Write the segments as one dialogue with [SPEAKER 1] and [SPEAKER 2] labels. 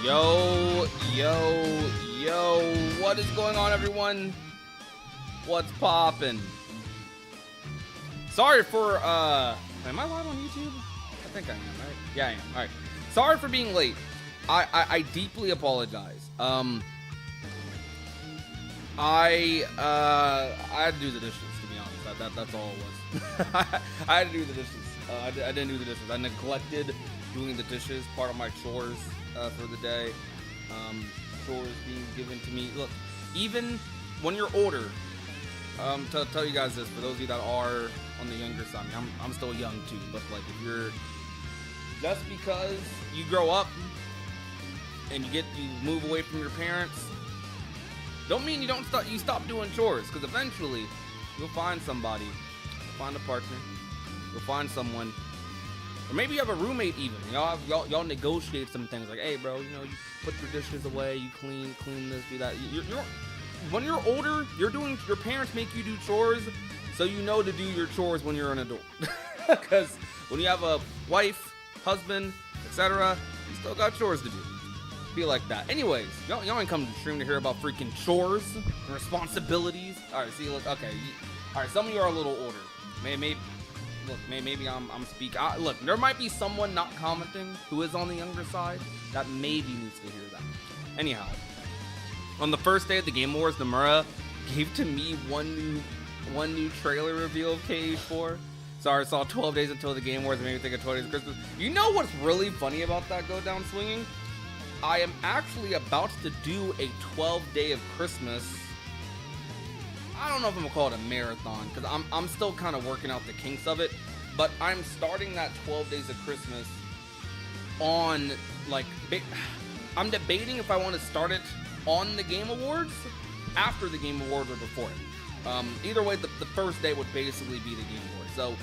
[SPEAKER 1] Yo, what is going on, everyone? What's poppin'? Sorry for, am I live on YouTube? I think I am, right? Yeah, I am. Alright. Sorry for being late. I deeply apologize. I had to do the dishes, to be honest. That's all it was. I had to do the dishes. I didn't do the dishes. I neglected doing the dishes, part of my chores for the day. Chores being given to me. Look, even when you're older, to tell you guys this, for those of you that are on the younger side, I mean, I'm still young too, but like if you're, just because you grow up and you move away from your parents, don't mean you stop doing chores, because eventually you'll find somebody, you'll find a partner, you'll find someone, or maybe you have a roommate even. Y'all negotiate some things like, hey bro, you put your dishes away, you clean this, do that. When you're older, your parents make you do chores, so you know to do your chores when you're an adult. Because when you have a wife, husband, etc., you still got chores to do. Be like that. Anyways, y'all ain't come to the stream to hear about freaking chores and responsibilities. Alright, see, look, okay. Alright, some of you are a little older. Maybe I'm speaking. Look, there might be someone not commenting who is on the younger side that maybe needs to hear that. Anyhow, on the first day of the Game Awards, Nomura gave to me one new trailer reveal of KH4. Sorry, I saw 12 days until the Game Awards and made me think of 12 days of Christmas. You know what's really funny about that go down swinging? I am actually about to do a 12-day of Christmas. I don't know if I'm gonna call it a marathon, because I'm still kind of working out the kinks of it, but I'm starting that 12 days of Christmas on, like, I'm debating if I want to start it on the Game Awards, after the Game Awards, or before it. Either way, the first day would basically be the Game Awards. So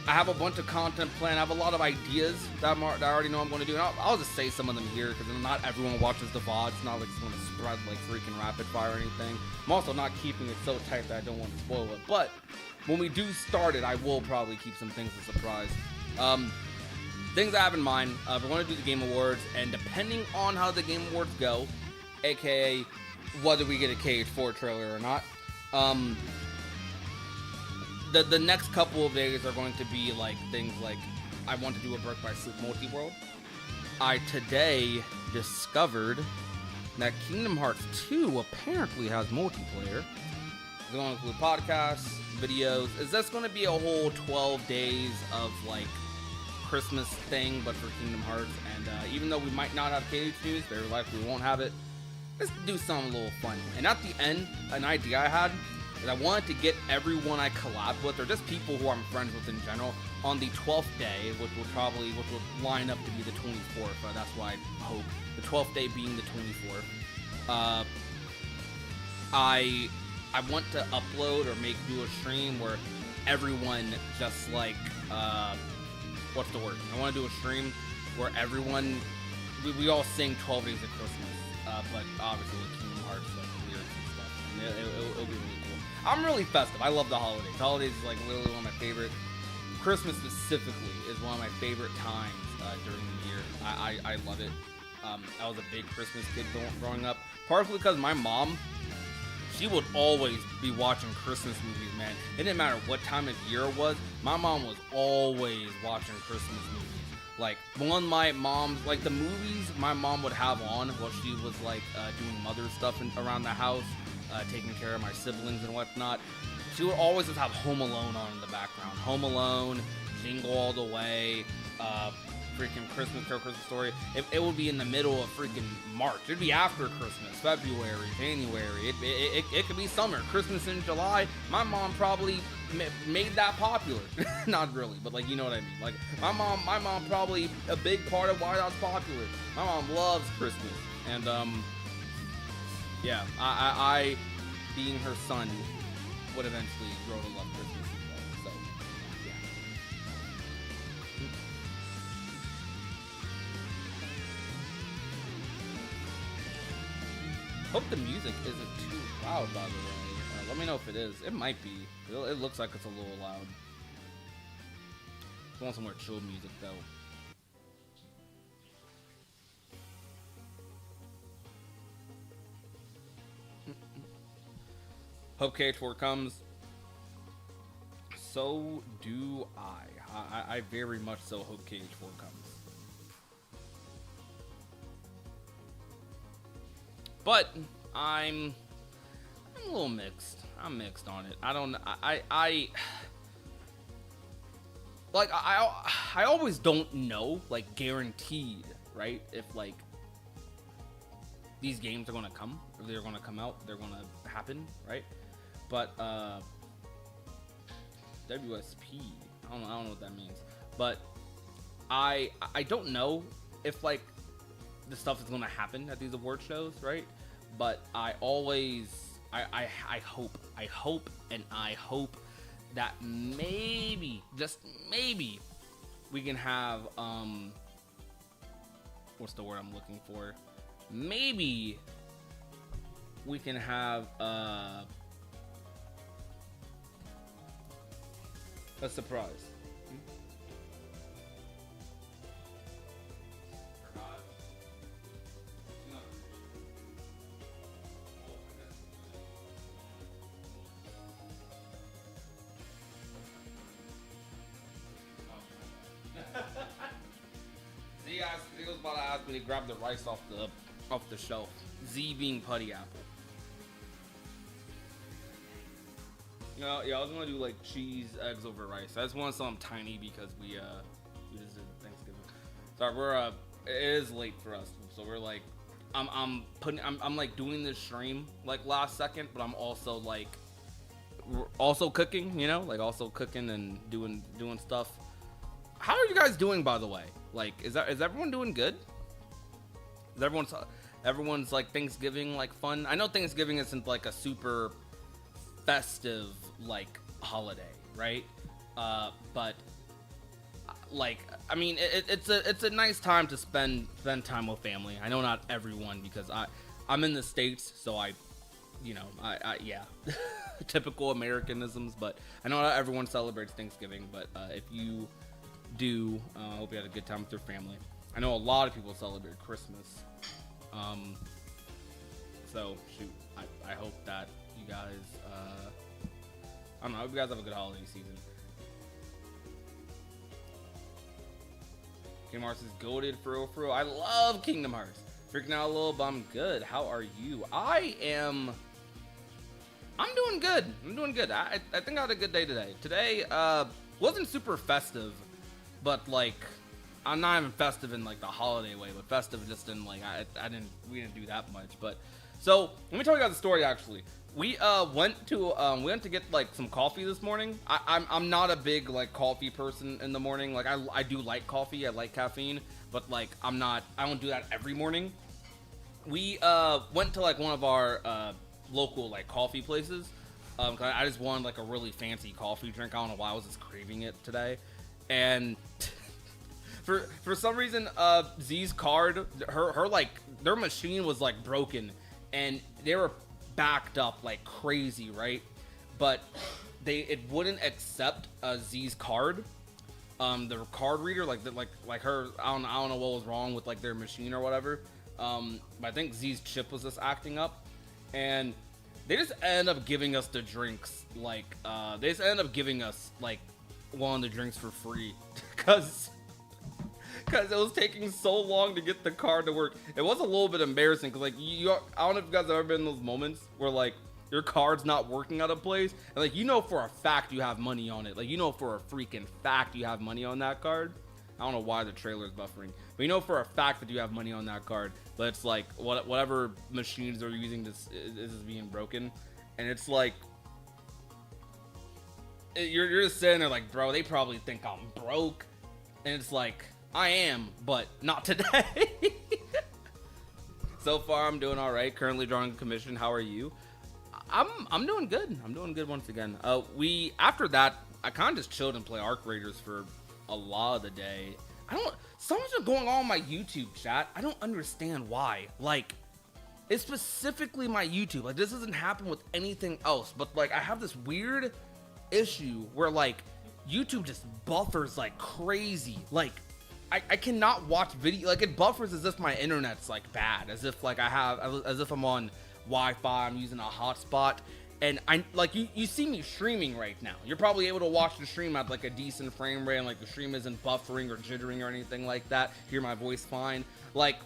[SPEAKER 1] I have a bunch of content planned. I have a lot of ideas that I already know I'm going to do. And I'll just say some of them here, because not everyone watches the VOD. It's not like it's going to spread like freaking rapid fire or anything. I'm also not keeping it so tight that I don't want to spoil it. But when we do start it, I will probably keep some things a surprise. Things I have in mind. We're going to do the Game Awards, and depending on how the Game Awards go, aka whether we get a KH4 trailer or not, the next couple of days are going to be like things like, I want to do a Birth by Sleep multi-world. I today discovered that Kingdom Hearts 2 apparently has multiplayer. It's going to include podcasts, videos. Is this going to be a whole 12 days of like Christmas thing, but for Kingdom Hearts? And even though we might not have KH news, very likely we won't have it, let's do something a little fun. And at the end, an idea I had is I wanted to get everyone I collab with, or just people who I'm friends with in general, on the 12th day, which will line up to be the 24th. That's why I hope the 12th day being the 24th. I want to upload or do a stream where everyone just like, what's the word? I want to do a stream where everyone, we all sing 12 Days of Christmas, but obviously with Kingdom Hearts, like lyrics and stuff. And it'll be really cool. I'm really festive. I love the holidays. Holidays is like literally one of my favorite. Christmas specifically is one of my favorite times during the year. I love it. I was a big Christmas kid growing up, partially because my mom, she would always be watching Christmas movies, man. It didn't matter what time of year it was. My mom was always watching Christmas movies. Like, one of my mom's, like, the movies my mom would have on while she was, like, doing mother stuff around the house, taking care of my siblings and whatnot, she would always just have Home Alone on in the background. Home Alone, Jingle All the Way, freaking Christmas Carol, Christmas Story. It would be in the middle of freaking March. It'd be after Christmas, February, January. It could be summer, Christmas in July. My mom probably made that popular. Not really, but like, you know what I mean. Like, my mom probably a big part of why that's popular. My mom loves Christmas, and yeah, I being her son would eventually grow to love Christmas as well. So yeah. Hope the music isn't too loud, by the way. Let me know if it is. It might be. It looks like it's a little loud. I want some more chill music though. Hope KH4 comes. So do I. I very much so hope KH4 comes. But I'm a little mixed. I'm mixed on it. I don't. I always don't know, like, guaranteed, right? If like these games are gonna come, if they're gonna come out, they're gonna happen, right? But WSP, I don't know what that means. But I don't know if like the stuff is gonna happen at these award shows, right? But I always I hope that maybe, just maybe, we can have what's the word I'm looking for? Maybe we can have a surprise. Z was about to ask me to grab the rice off the shelf. Z being putty apple. No, yeah, I was gonna do like cheese, eggs over rice. I just want something tiny because we just did Thanksgiving. Sorry, it is late for us, so we're like, I'm like doing this stream like last second, but I'm also like, also cooking, you know, like also cooking and doing stuff. How are you guys doing, by the way? Like, is everyone doing good? Is everyone's like Thanksgiving like fun? I know Thanksgiving isn't like a super festive like holiday, right? But like, I mean, it's a nice time to spend time with family. I know not everyone, because I'm in the States, so I yeah, typical Americanisms. But I know not everyone celebrates Thanksgiving. But if you do, I hope you had a good time with your family. I know a lot of people celebrate Christmas. So shoot, I hope that you guys, I don't know, I hope you guys have a good holiday season. Kingdom Hearts is goated for real. I love Kingdom Hearts. Freaking out a little, but I'm good. How are you? I'm doing good. I think I had a good day today. Today, wasn't super festive, but like, I'm not even festive in like the holiday way, but festive just in like, we didn't do that much. But so let me tell you guys the story. Actually, we went to get like some coffee this morning. I'm not a big like coffee person in the morning. Like I do like coffee, I like caffeine, but like I don't do that every morning. We went to like one of our local like coffee places. Cause I just wanted like a really fancy coffee drink. I don't know why I was just craving it today, and for some reason, Z's card, her like their machine was like broken, and they were backed up like crazy, right? But it wouldn't accept Z's card. The card reader, like her, I don't know what was wrong with like their machine or whatever. But I think Z's chip was just acting up, and they just ended up giving us the drinks. Like they just ended up giving us like one of the drinks for free, because it was taking so long to get the card to work. It was a little bit embarrassing, because like I don't know if you guys have ever been in those moments where like your card's not working at a place, and like you know for a fact you have money on it. Like you know for a freaking fact you have money on that card. I don't know why the trailer is buffering, but you know for a fact that you have money on that card. But it's like whatever machines they're using this is being broken, and it's like you're just sitting there like, bro, they probably think I'm broke, and it's like, I am, but not today. So far, I'm doing all right. Currently drawing a commission. How are you? I'm doing good. I'm doing good once again. After that, I kind of just chilled and play Arc Raiders for a lot of the day. Something's been going on my YouTube chat. I don't understand why. Like, it's specifically my YouTube. Like, this doesn't happen with anything else. But like, I have this weird issue where like YouTube just buffers like crazy. Like, I cannot watch video. Like, it buffers as if my internet's like bad, as if like I'm on Wi-Fi, I'm using a hotspot, And I like you see me streaming right now. You're probably able to watch the stream at like a decent frame rate, and like the stream isn't buffering or jittering or anything like that. Hear my voice fine. Like,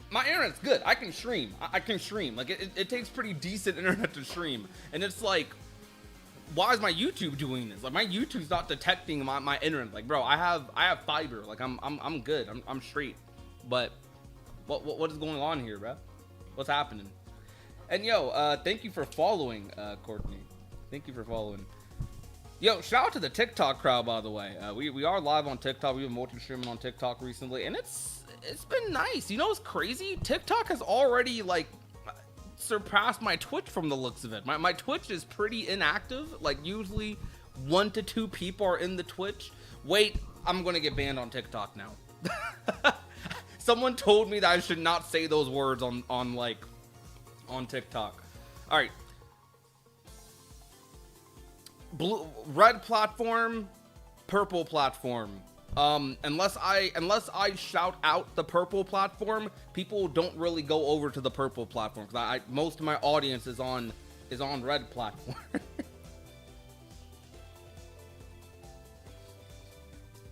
[SPEAKER 1] my internet's good. I can stream. I can stream. Like, it takes pretty decent internet to stream. And it's like, why is my YouTube doing this? Like, my YouTube's not detecting my internet. Like, bro, I have fiber. Like, I'm good. I'm straight. But what is going on here, bro? What's happening? And yo, thank you for following, Courtney. Thank you for following. Yo, shout out to the TikTok crowd, by the way. We are live on TikTok. We've been multi-streaming on TikTok recently, and it's been nice. You know what's crazy? TikTok has already like surpassed my Twitch from the looks of it. My Twitch is pretty inactive. Like, usually 1 to 2 people are in the Twitch. Wait, I'm gonna get banned on TikTok now. Someone told me that I should not say those words on TikTok. All right. Red platform, purple platform. Unless I shout out the purple platform, people don't really go over to the purple platform, because most of my audience is on red platform.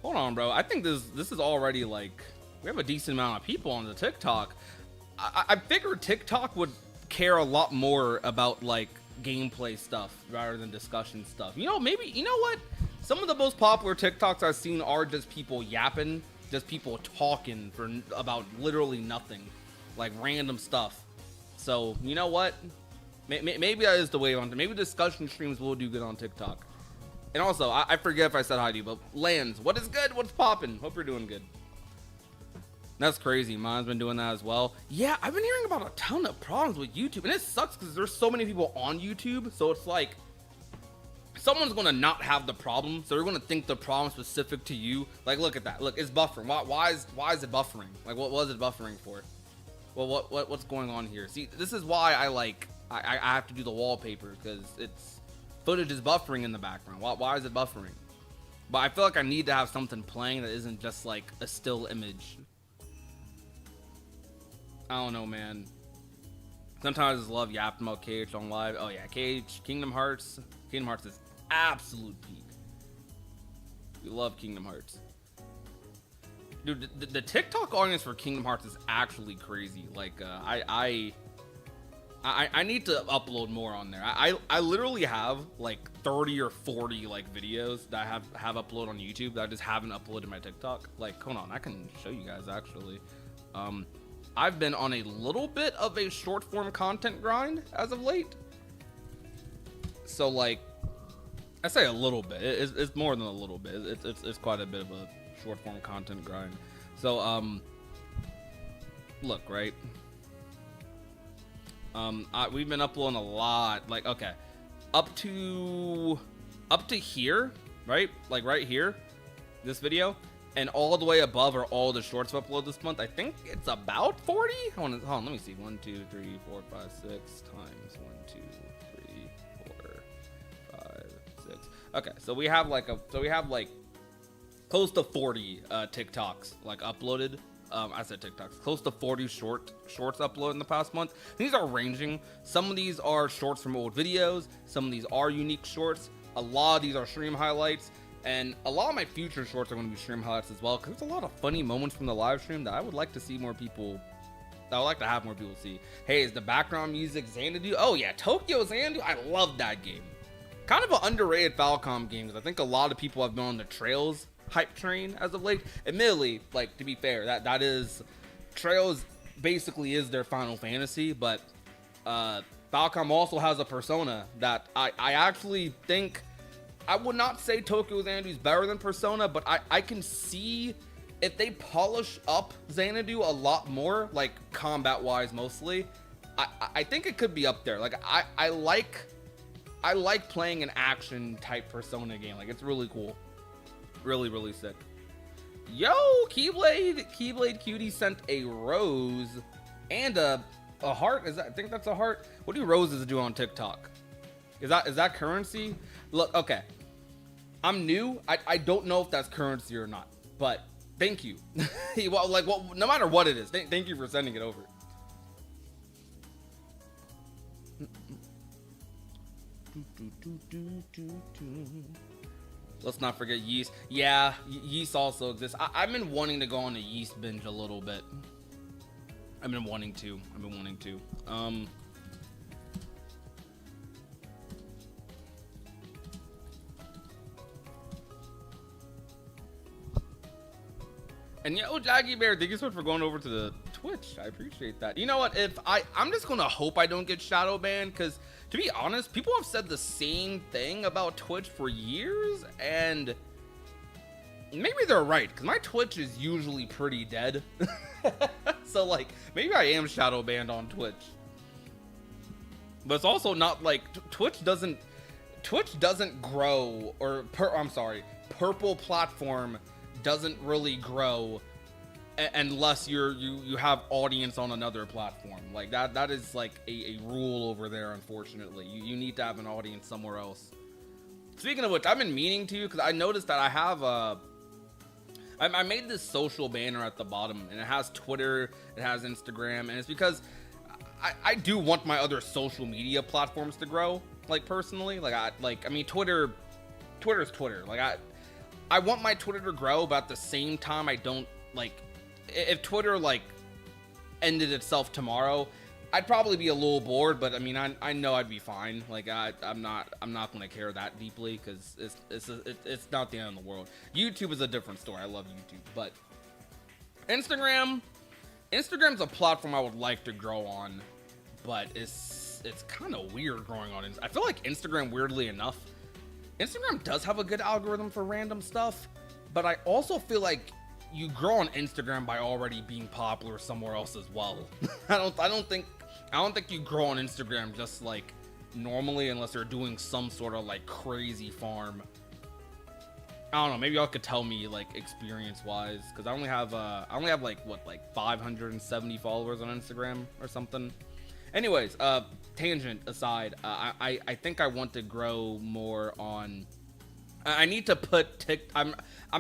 [SPEAKER 1] Hold on, bro. I think this is already like, we have a decent amount of people on the TikTok. I figured TikTok would care a lot more about like gameplay stuff rather than discussion stuff. You know, maybe, you know what? Some of the most popular TikToks I've seen are just people yapping, just people talking about literally nothing, like random stuff. So, you know what? Maybe that is the wave on. Maybe discussion streams will do good on TikTok. And also, I forget if I said hi to you, but Lands, what is good? What's poppin'? Hope you're doing good. That's crazy. Mine's been doing that as well. Yeah, I've been hearing about a ton of problems with YouTube, and it sucks because there's so many people on YouTube. So it's like, someone's gonna not have the problem, so they're gonna think the problem specific to you. Like, look at that. Look, it's buffering. Why is it buffering? Like, what was it buffering for? Well, what's going on here? See, this is why I have to do the wallpaper, because it's footage is buffering in the background. Why is it buffering? But I feel like I need to have something playing that isn't just like a still image. I don't know, man. Sometimes I just love yapping about KH on live. Oh yeah, KH, Kingdom Hearts is absolute peak. We love Kingdom Hearts. Dude, the TikTok audience for Kingdom Hearts is actually crazy. Like, I need to upload more on there. I literally have like 30 or 40 like videos that I have uploaded on YouTube that I just haven't uploaded my TikTok. Like, hold on, I can show you guys actually. I've been on a little bit of a short form content grind as of late. So like, I say a little bit. It's more than a little bit. It's quite a bit of a short form content grind. So look, right. We've been uploading a lot. Like, okay, up to here, right? Like right here, this video. And all the way above are all the shorts I've uploaded this month. I think it's about 40. Hold on, let me see. 1, 2, 3, 4, 5, 6 times 1, 2, 3, 4, 5, 6. Okay, so we have like close to 40 TikToks like uploaded. I said TikToks. Close to 40 shorts uploaded in the past month. These are ranging. Some of these are shorts from old videos. Some of these are unique shorts. A lot of these are stream highlights. And a lot of my future shorts are going to be stream highlights as well, because there's a lot of funny moments from the live stream that I would like to see more people, that I would like to have more people see. Hey, is the background music Xanadu? Oh yeah, Tokyo Xanadu, I love that game. Kind of an underrated Falcom game, because I think a lot of people have been on the Trails hype train as of late. Admittedly, like, to be fair, that is, Trails basically is their Final Fantasy, but Falcom also has a Persona that I actually think, I would not say Tokyo Xanadu is better than Persona, but I can see if they polish up Xanadu a lot more, like combat-wise mostly, I think it could be up there. Like, I like playing an action-type Persona game. Like, it's really cool. Really, really sick. Yo, Keyblade Cutie sent a rose and a heart. I think that's a heart. What do roses do on TikTok? Is that currency? Look, okay. I'm new. I don't know if that's currency or not, but thank you. Well, no matter what it is, thank you for sending it over. Let's not forget yeast. Yeah, yeast also exists. I've been wanting to go on a yeast binge a little bit. I've been wanting to. And yo, Jaggy Bear, thank you so much for going over to the Twitch. I appreciate that. You know what? If I'm just gonna hope I don't get shadow banned, because to be honest, people have said the same thing about Twitch for years, and maybe they're right, because my Twitch is usually pretty dead. So like, maybe I am shadow banned on Twitch. But it's also not like Twitch doesn't grow, or I'm sorry, Purple platform doesn't really grow unless you have audience on another platform. Like that is like a rule over there. Unfortunately, you need to have an audience somewhere else. Speaking of which, I've been meaning to, because I noticed that I have I made this social banner at the bottom, and it has Twitter, it has Instagram, and it's because I do want my other social media platforms to grow. Like personally, I mean Twitter's Twitter. Like I want my Twitter to grow, but at the same time, I don't like, if Twitter like ended itself tomorrow, I'd probably be a little bored, but I mean, I know I'd be fine. Like I'm not gonna care that deeply, because it's not the end of the world. YouTube is a different story. I love YouTube, but Instagram's a platform I would like to grow on, but it's kind of weird growing on. I feel like Instagram, weirdly enough, Instagram does have a good algorithm for random stuff, but I also feel like you grow on Instagram by already being popular somewhere else as well. I don't think you grow on Instagram just like normally, unless you're doing some sort of like crazy farm. I don't know, maybe y'all could tell me like experience wise, because I only have like 570 followers on Instagram or something. Anyways, tangent aside, I think I want to grow more on. I need to put I'm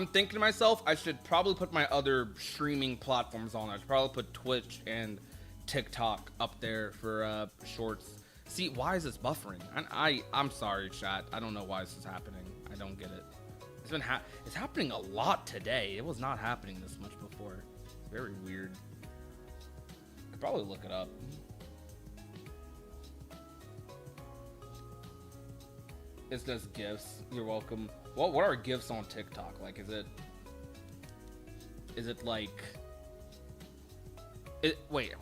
[SPEAKER 1] thinking to myself, I should probably put my other streaming platforms on. I should probably put Twitch and TikTok up there for shorts. See, why is this buffering? I'm sorry, chat. I don't know why this is happening. I don't get it. It's happening a lot today. It was not happening this much before. It's very weird. I'd probably look it up. It's just GIFs. You're welcome. What are GIFs on TikTok? Like, is it like? Wait,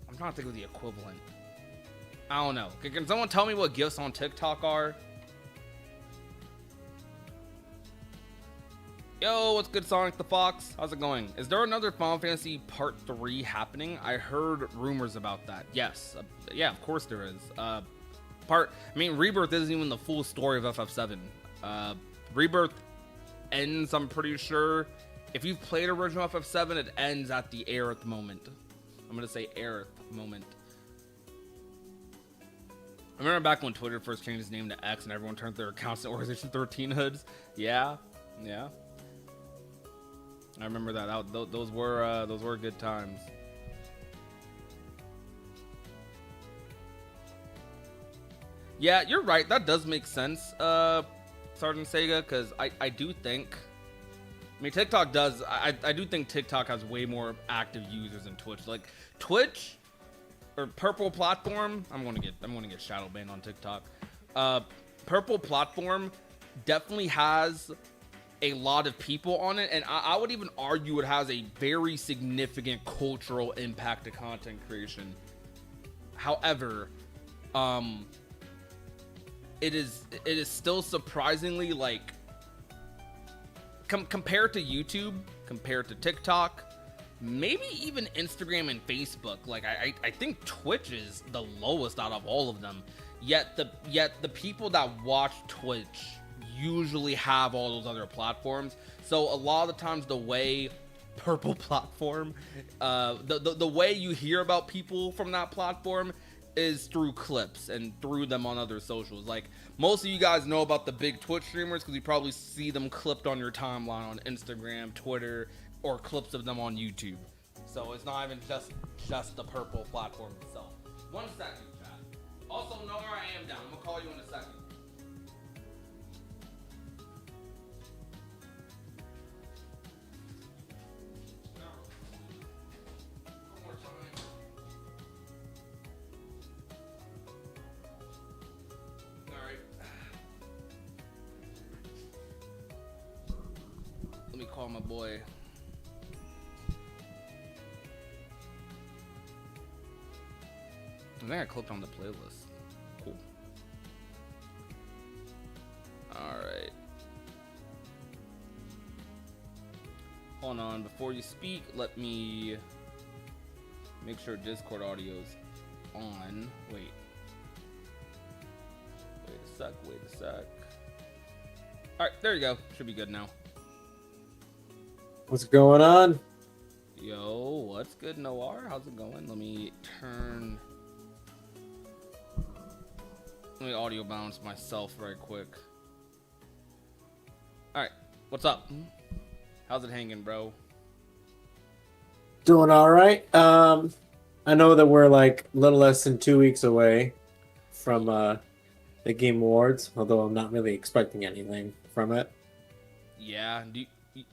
[SPEAKER 1] I'm trying to think of the equivalent. I don't know. Can someone tell me what GIFs on TikTok are? Yo, what's good, Sonic the Fox? How's it going? Is there another Final Fantasy Part 3 happening? I heard rumors about that. Yes. Yeah, of course there is. Rebirth isn't even the full story of FF7. Rebirth ends, I'm pretty sure. If you've played original FF7, it ends at the Aerith moment. I'm gonna say Aerith moment. I remember back when Twitter first changed its name to X and everyone turned their accounts to Organization 13 hoods. Yeah. I remember that. Those were good times. Yeah, you're right. That does make sense, Sergeant Sega, because I do think, TikTok does. I do think TikTok has way more active users than Twitch. Like Twitch or Purple platform, I'm gonna get shadow banned on TikTok. Purple platform definitely has a lot of people on it, and I would even argue it has a very significant cultural impact to content creation. However, it is still surprisingly, like, compared to YouTube, compared to TikTok, maybe even Instagram and Facebook, like I think Twitch is the lowest out of all of them. Yet the people that watch Twitch usually have all those other platforms. So a lot of the times the way Purple platform, the way you hear about people from that platform is through clips and through them on other socials. Like, most of you guys know about the big Twitch streamers because you probably see them clipped on your timeline on Instagram, Twitter, or clips of them on YouTube. So it's not even just the Purple platform itself. 1 second, chat. Also, Nora, I am down. I'm gonna call you in a second. Oh, my boy. I think I clicked on the playlist. Cool. Alright. Hold on. Before you speak, let me make sure Discord audio's on. Wait. Wait a sec. Alright, there you go. Should be good now.
[SPEAKER 2] What's going on?
[SPEAKER 1] Yo, what's good, Noir? How's it going? Let me audio balance myself right quick. Alright, what's up? How's it hanging, bro?
[SPEAKER 2] Doing all right. I know that we're like a little less than 2 weeks away from the Game Awards, although I'm not really expecting anything from it.
[SPEAKER 1] Yeah.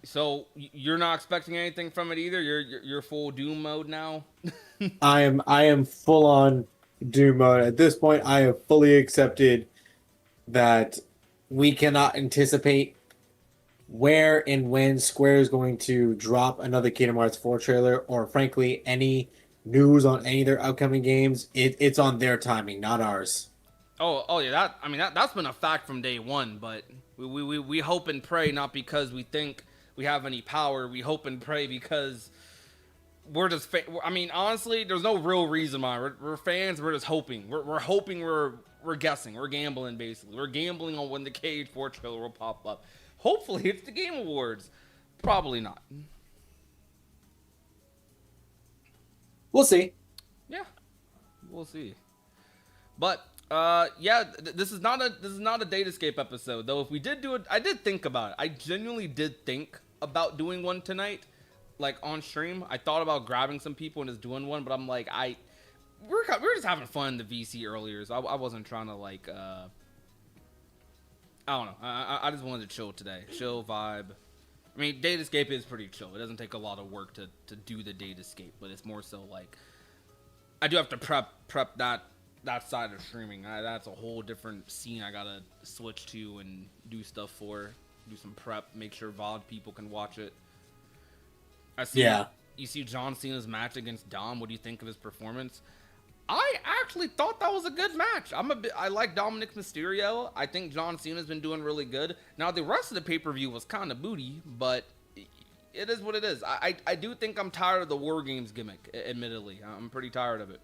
[SPEAKER 1] So you're not expecting anything from it either? You're full Doom mode now?
[SPEAKER 2] I am full on Doom mode. At this point, I have fully accepted that we cannot anticipate where and when Square is going to drop another Kingdom Hearts 4 trailer, or frankly, any news on any of their upcoming games. It's on their timing, not ours.
[SPEAKER 1] Oh yeah, that's been a fact from day one, but we hope and pray not because we think we have any power. We hope and pray because we're just honestly, there's no real reason why. We're fans, we're just hoping. We're hoping, we're guessing. We're gambling, basically. We're gambling on when the KH4 trailer will pop up. Hopefully it's the Game Awards. Probably not.
[SPEAKER 2] We'll see.
[SPEAKER 1] Yeah. We'll see. But yeah, this is not a Datascape episode, though. If we did do it, I did think about it. I genuinely did think about doing one tonight, like on stream. I thought about grabbing some people and just doing one, but I'm like, we're just having fun in the VC earlier, so I wasn't trying to like I don't know. I just wanted to chill today, chill vibe. I mean, Datascape is pretty chill. It doesn't take a lot of work to do the Datascape, but it's more so like I do have to prep that side of streaming. That's a whole different scene I gotta switch to and do stuff for. Do some prep, make sure VOD people can watch it. You see John Cena's match against Dom. What do you think of his performance? I actually thought that was a good match. I like Dominic Mysterio. I think John Cena's been doing really good. Now the rest of the pay-per-view was kind of booty, but it is what it is. I do think I'm tired of the War Games gimmick, admittedly. I'm pretty tired of it.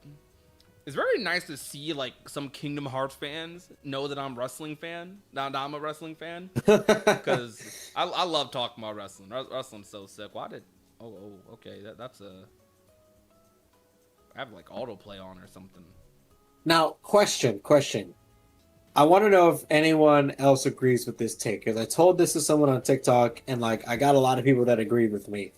[SPEAKER 1] It's very nice to see like some Kingdom Hearts fans know that I'm a wrestling fan. Now that I'm a wrestling fan, because I love talking about wrestling. Wrestling's so sick. Why did? Oh, okay. That's a. I have like autoplay on or something.
[SPEAKER 2] Now, question. I want to know if anyone else agrees with this take, because I told this to someone on TikTok, and like I got a lot of people that agreed with me.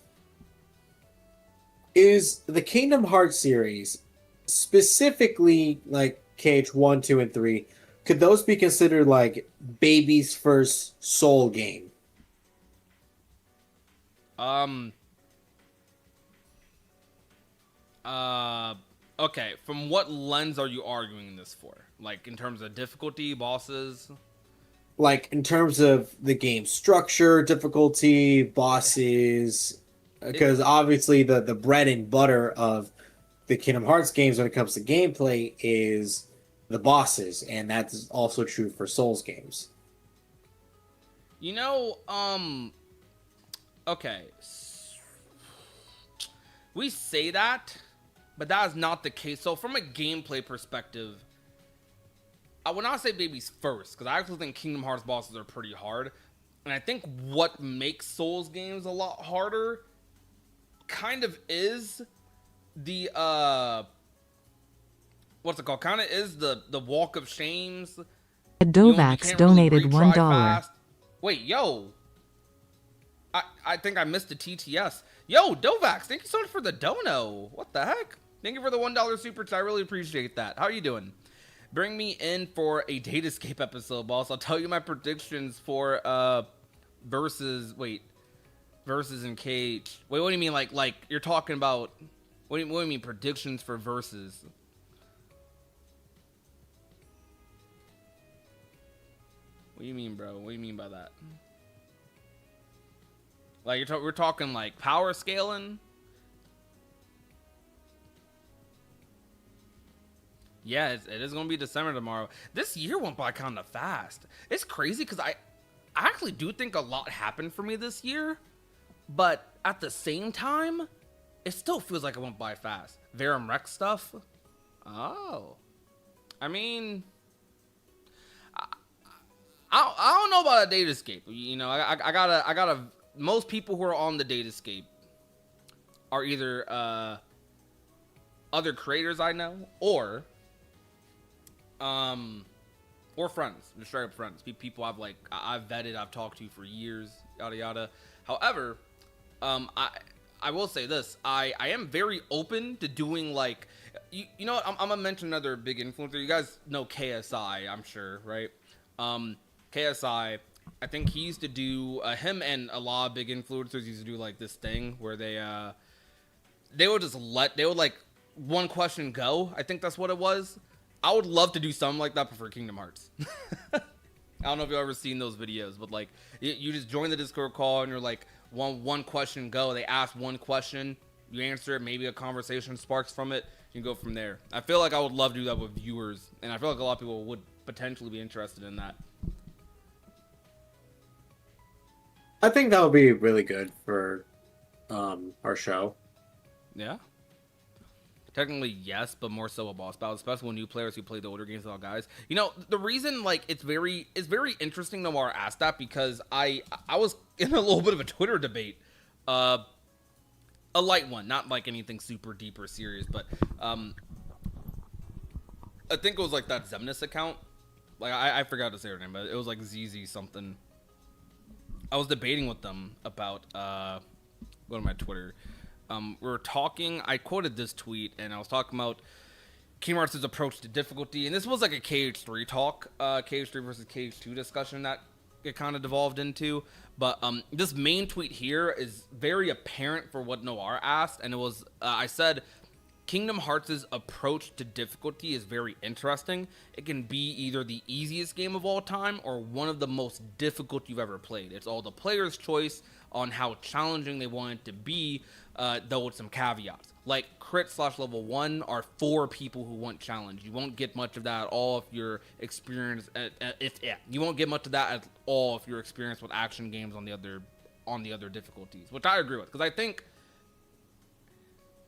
[SPEAKER 2] Is the Kingdom Hearts series, specifically like KH1, 2, and 3, could those be considered like baby's first Soul game?
[SPEAKER 1] Okay, from what lens are you arguing this for? Like, in terms of difficulty, bosses?
[SPEAKER 2] Like, in terms of the game structure, difficulty, bosses, because obviously the bread and butter of the Kingdom Hearts games when it comes to gameplay is the bosses, and that's also true for Souls games.
[SPEAKER 1] You know, okay. We say that, but that is not the case. So from a gameplay perspective, I would not say baby's first, because I actually think Kingdom Hearts bosses are pretty hard. And I think what makes Souls games a lot harder kind of is the, what's it called? Kind of is the walk of shames.
[SPEAKER 3] Dovax donated
[SPEAKER 1] really
[SPEAKER 3] $1.
[SPEAKER 1] Fast. Wait, yo. I think I missed the TTS. Yo, Dovax, thank you so much for the dono. What the heck? Thank you for the $1 super chat. I really appreciate that. How are you doing? Bring me in for a Datascape episode, boss. I'll tell you my predictions for versus in Cage. Wait, what do you mean? Like you're talking about? What do you mean predictions for versus? What do you mean, bro? What do you mean by that? Like we're talking like power scaling. Yeah, it is gonna be December tomorrow. This year went by kind of fast. It's crazy because I actually do think a lot happened for me this year, but at the same time, it still feels like it went by fast. Verum Rex stuff. Oh, I mean, I don't know about a Datascape. You know, I gotta. Most people who are on the Datascape are either other creators I know or friends, just straight up friends. People I've vetted, I've talked to for years, yada yada. However, I will say this: I am very open to doing like, you know what? I'm gonna mention another big influencer. You guys know KSI, I'm sure, right? KSI, I think he used to do him and a lot of big influencers used to do like this thing where they would like one question go. I think that's what it was. I would love to do something like that, but for Kingdom Hearts. I don't know if you've ever seen those videos, but like you just join the Discord call and you're like one question go. They ask one question, you answer it, maybe a conversation sparks from it, you can go from there. I feel like I would love to do that with viewers, and I feel like a lot of people would potentially be interested in that.
[SPEAKER 2] I think that would be really good for our show.
[SPEAKER 1] Yeah. Technically, yes, but more so a boss battle, especially when new players who play the older games, all guys. You know, the reason like it's very interesting Noir asked that because I was in a little bit of a Twitter debate, a light one, not like anything super deep or serious, but I think it was like that Zemnis account. Like I forgot to say her name, but it was like ZZ something. I was debating with them about go to my Twitter. We were talking, I quoted this tweet, and I was talking about Kingdom Hearts' approach to difficulty, and this was like a KH3 talk, KH3 versus KH2 discussion that it kind of devolved into, but this main tweet here is very apparent for what Noir asked, and it was, I said, Kingdom Hearts' approach to difficulty is very interesting. It can be either the easiest game of all time or one of the most difficult you've ever played. It's all the player's choice on how challenging they want it to be, though with some caveats. Like crit / level 1 are for people who want challenge. You won't get much of that at all if you're experienced. You won't get much of that at all if you're experienced with action games on the other difficulties, which I agree with, because I think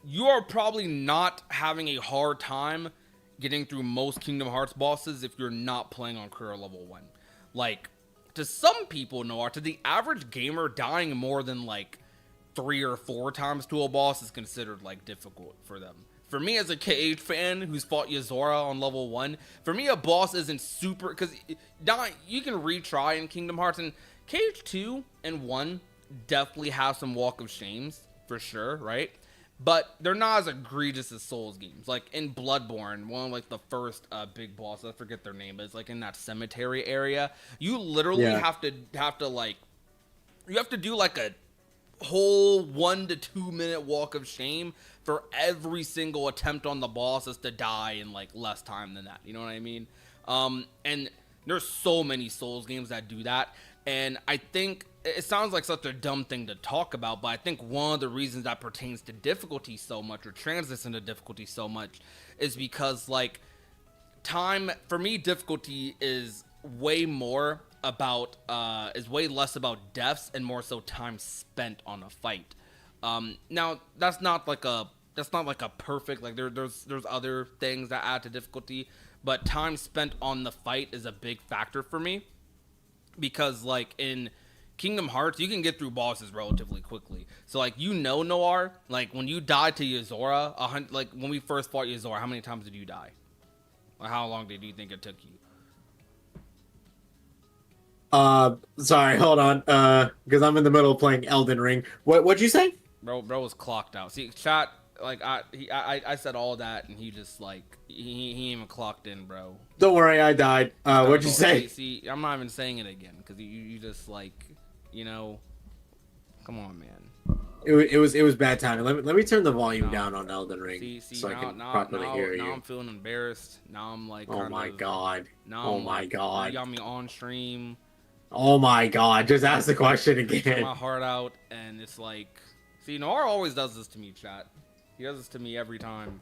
[SPEAKER 1] you are probably not having a hard time getting through most Kingdom Hearts bosses if you're not playing on career level 1. Like, to some people, Noir, to the average gamer, dying more than like 3 or 4 times to a boss is considered like difficult for them. For me, as a KH fan who's fought Yozora on level 1, for me a boss isn't super, because you can retry in Kingdom Hearts, and KH2 and 1 definitely have some walk of shames for sure, right? But they're not as egregious as Souls games. Like in Bloodborne, one of like the first big boss, I forget their name, but it's like in that cemetery area. You literally have to like, you have to do like a whole 1 to 2 minute walk of shame for every single attempt on the boss is to die in like less time than that. You know what I mean? And there's so many Souls games that do that. And I think it sounds like such a dumb thing to talk about, but I think one of the reasons that pertains to difficulty so much, or translates into difficulty so much, is because like time, for me, difficulty is way more about, is way less about deaths and more so time spent on a fight. Now that's not like a perfect, like there's other things that add to difficulty, but time spent on the fight is a big factor for me. Because like in Kingdom Hearts, you can get through bosses relatively quickly. So like, you know, Noir, like when you died to Yozora, like when we first fought Yozora, how many times did you die? Or how long did you think it took you?
[SPEAKER 2] Sorry, hold on. Because I'm in the middle of playing Elden Ring. What'd you say?
[SPEAKER 1] Bro was clocked out. See, chat, like I said all that, and he just like he ain't even clocked in, bro.
[SPEAKER 2] Don't worry, I died. What'd you say?
[SPEAKER 1] See, I'm not even saying it again because you just like, you know, come on, man.
[SPEAKER 2] It was bad timing. Let me turn the volume down on Elden Ring so I can properly hear you.
[SPEAKER 1] Now I'm feeling embarrassed. Now I'm like,
[SPEAKER 2] oh my god. You got me Oh my god, just ask the question
[SPEAKER 1] Tear
[SPEAKER 2] again.
[SPEAKER 1] my heart out, and it's like, see, Noir always does this to me, chat. He does this to me every time.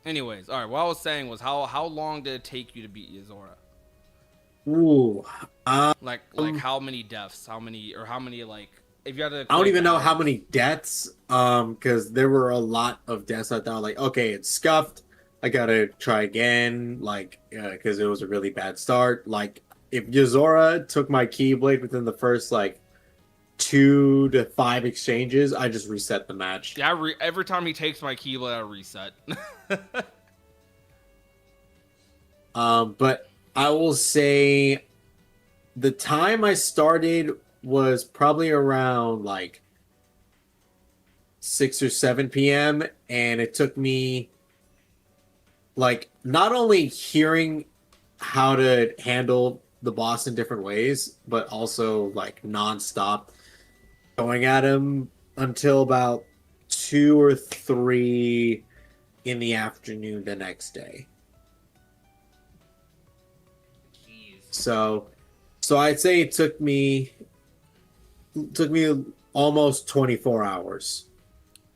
[SPEAKER 1] Anyways, all right. What I was saying was, how long did it take you to beat Yuzora?
[SPEAKER 2] Ooh.
[SPEAKER 1] Like how many deaths? How many like if you had to?
[SPEAKER 2] I don't even know how many deaths, because there were a lot of deaths. I thought, like, okay, it's scuffed. I gotta try again, like, because it was a really bad start. Like, if Yuzora took my Keyblade within the first, like, 2 to 5 exchanges, I just reset the match.
[SPEAKER 1] Yeah, every time he takes my Keyblade, I reset.
[SPEAKER 2] But I will say the time I started was probably around, like, 6 or 7 p.m., and it took me, like, not only hearing how to handle the boss in different ways, but also, like, nonstop going at him until about 2 or 3 in the afternoon the next day.
[SPEAKER 1] Jeez.
[SPEAKER 2] So I'd say it took me almost 24 hours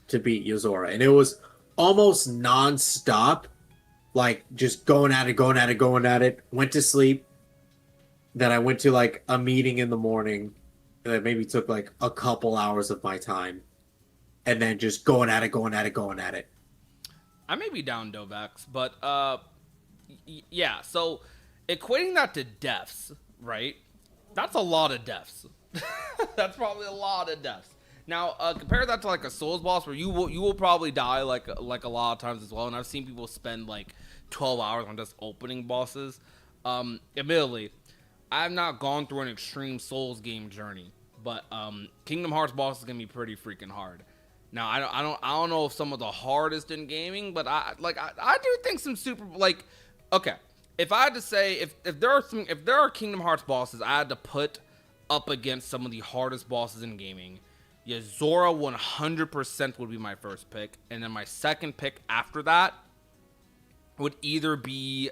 [SPEAKER 2] to beat Yuzora, and it was almost nonstop, like just going at it. Went to sleep, then I went to like a meeting in the morning that maybe took like a couple hours of my time, and then just going at it.
[SPEAKER 1] I may be down Dovax, but yeah. So equating that to deaths, right? That's a lot of deaths. That's probably a lot of deaths. Now compare that to like a Souls boss where you will probably die like a lot of times as well. And I've seen people spend like 12 hours on just opening bosses. Admittedly, I've not gone through an extreme Souls game journey, but Kingdom Hearts boss is gonna be pretty freaking hard. Now I don't know if some of the hardest in gaming, but I do think some super like okay. If I had to say if there are Kingdom Hearts bosses I had to put up against some of the hardest bosses in gaming, Yuzora 100% would be my first pick, and then my second pick after that would either be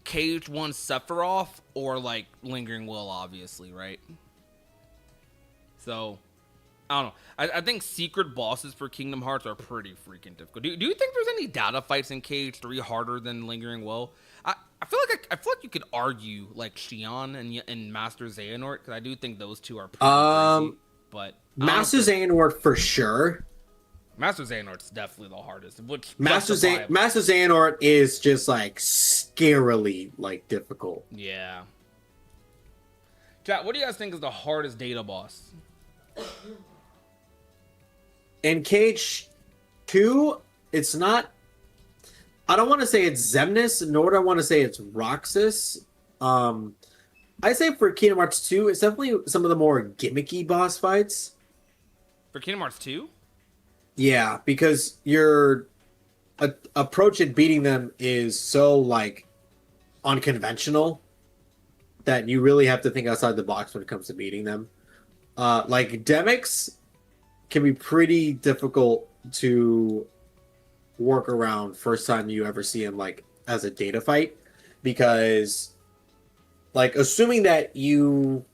[SPEAKER 1] Cage 1 Sephiroth or like Lingering Will, obviously, right? So I don't know. I think secret bosses for Kingdom Hearts are pretty freaking difficult. Do you think there's any data fights in Cage 3 harder than Lingering Will? I feel like you could argue like Xion and Master Xehanort, because I do think those two are pretty crazy. But
[SPEAKER 2] Master Xehanort for sure.
[SPEAKER 1] Master Xehanort's definitely the hardest.
[SPEAKER 2] Master Xehanort is just like scarily like difficult.
[SPEAKER 1] Yeah. Chat, what do you guys think is the hardest data boss?
[SPEAKER 2] In Cage 2, it's not. I don't want to say it's Xemnas, nor do I want to say it's Roxas. I say for Kingdom Hearts 2, it's definitely some of the more gimmicky boss fights.
[SPEAKER 1] For Kingdom Hearts 2?
[SPEAKER 2] Yeah, because your approach at beating them is so like unconventional that you really have to think outside the box when it comes to beating them. Like Demix can be pretty difficult to work around first time you ever see him like as a data fight, because like assuming that you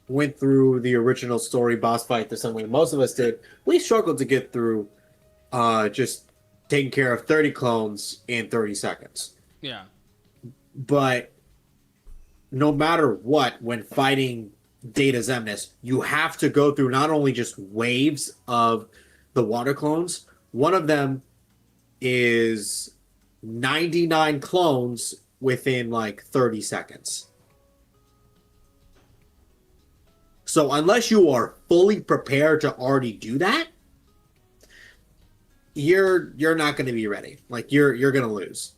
[SPEAKER 2] went through the original story boss fight the same way most of us did, we struggled to get through just taking care of 30 clones in 30 seconds.
[SPEAKER 1] Yeah.
[SPEAKER 2] But no matter what, when fighting Data Xemnas, you have to go through not only just waves of the water clones, one of them is 99 clones within like 30 seconds. So unless you are fully prepared to already do that, you're not going to be ready. Like you're going to lose.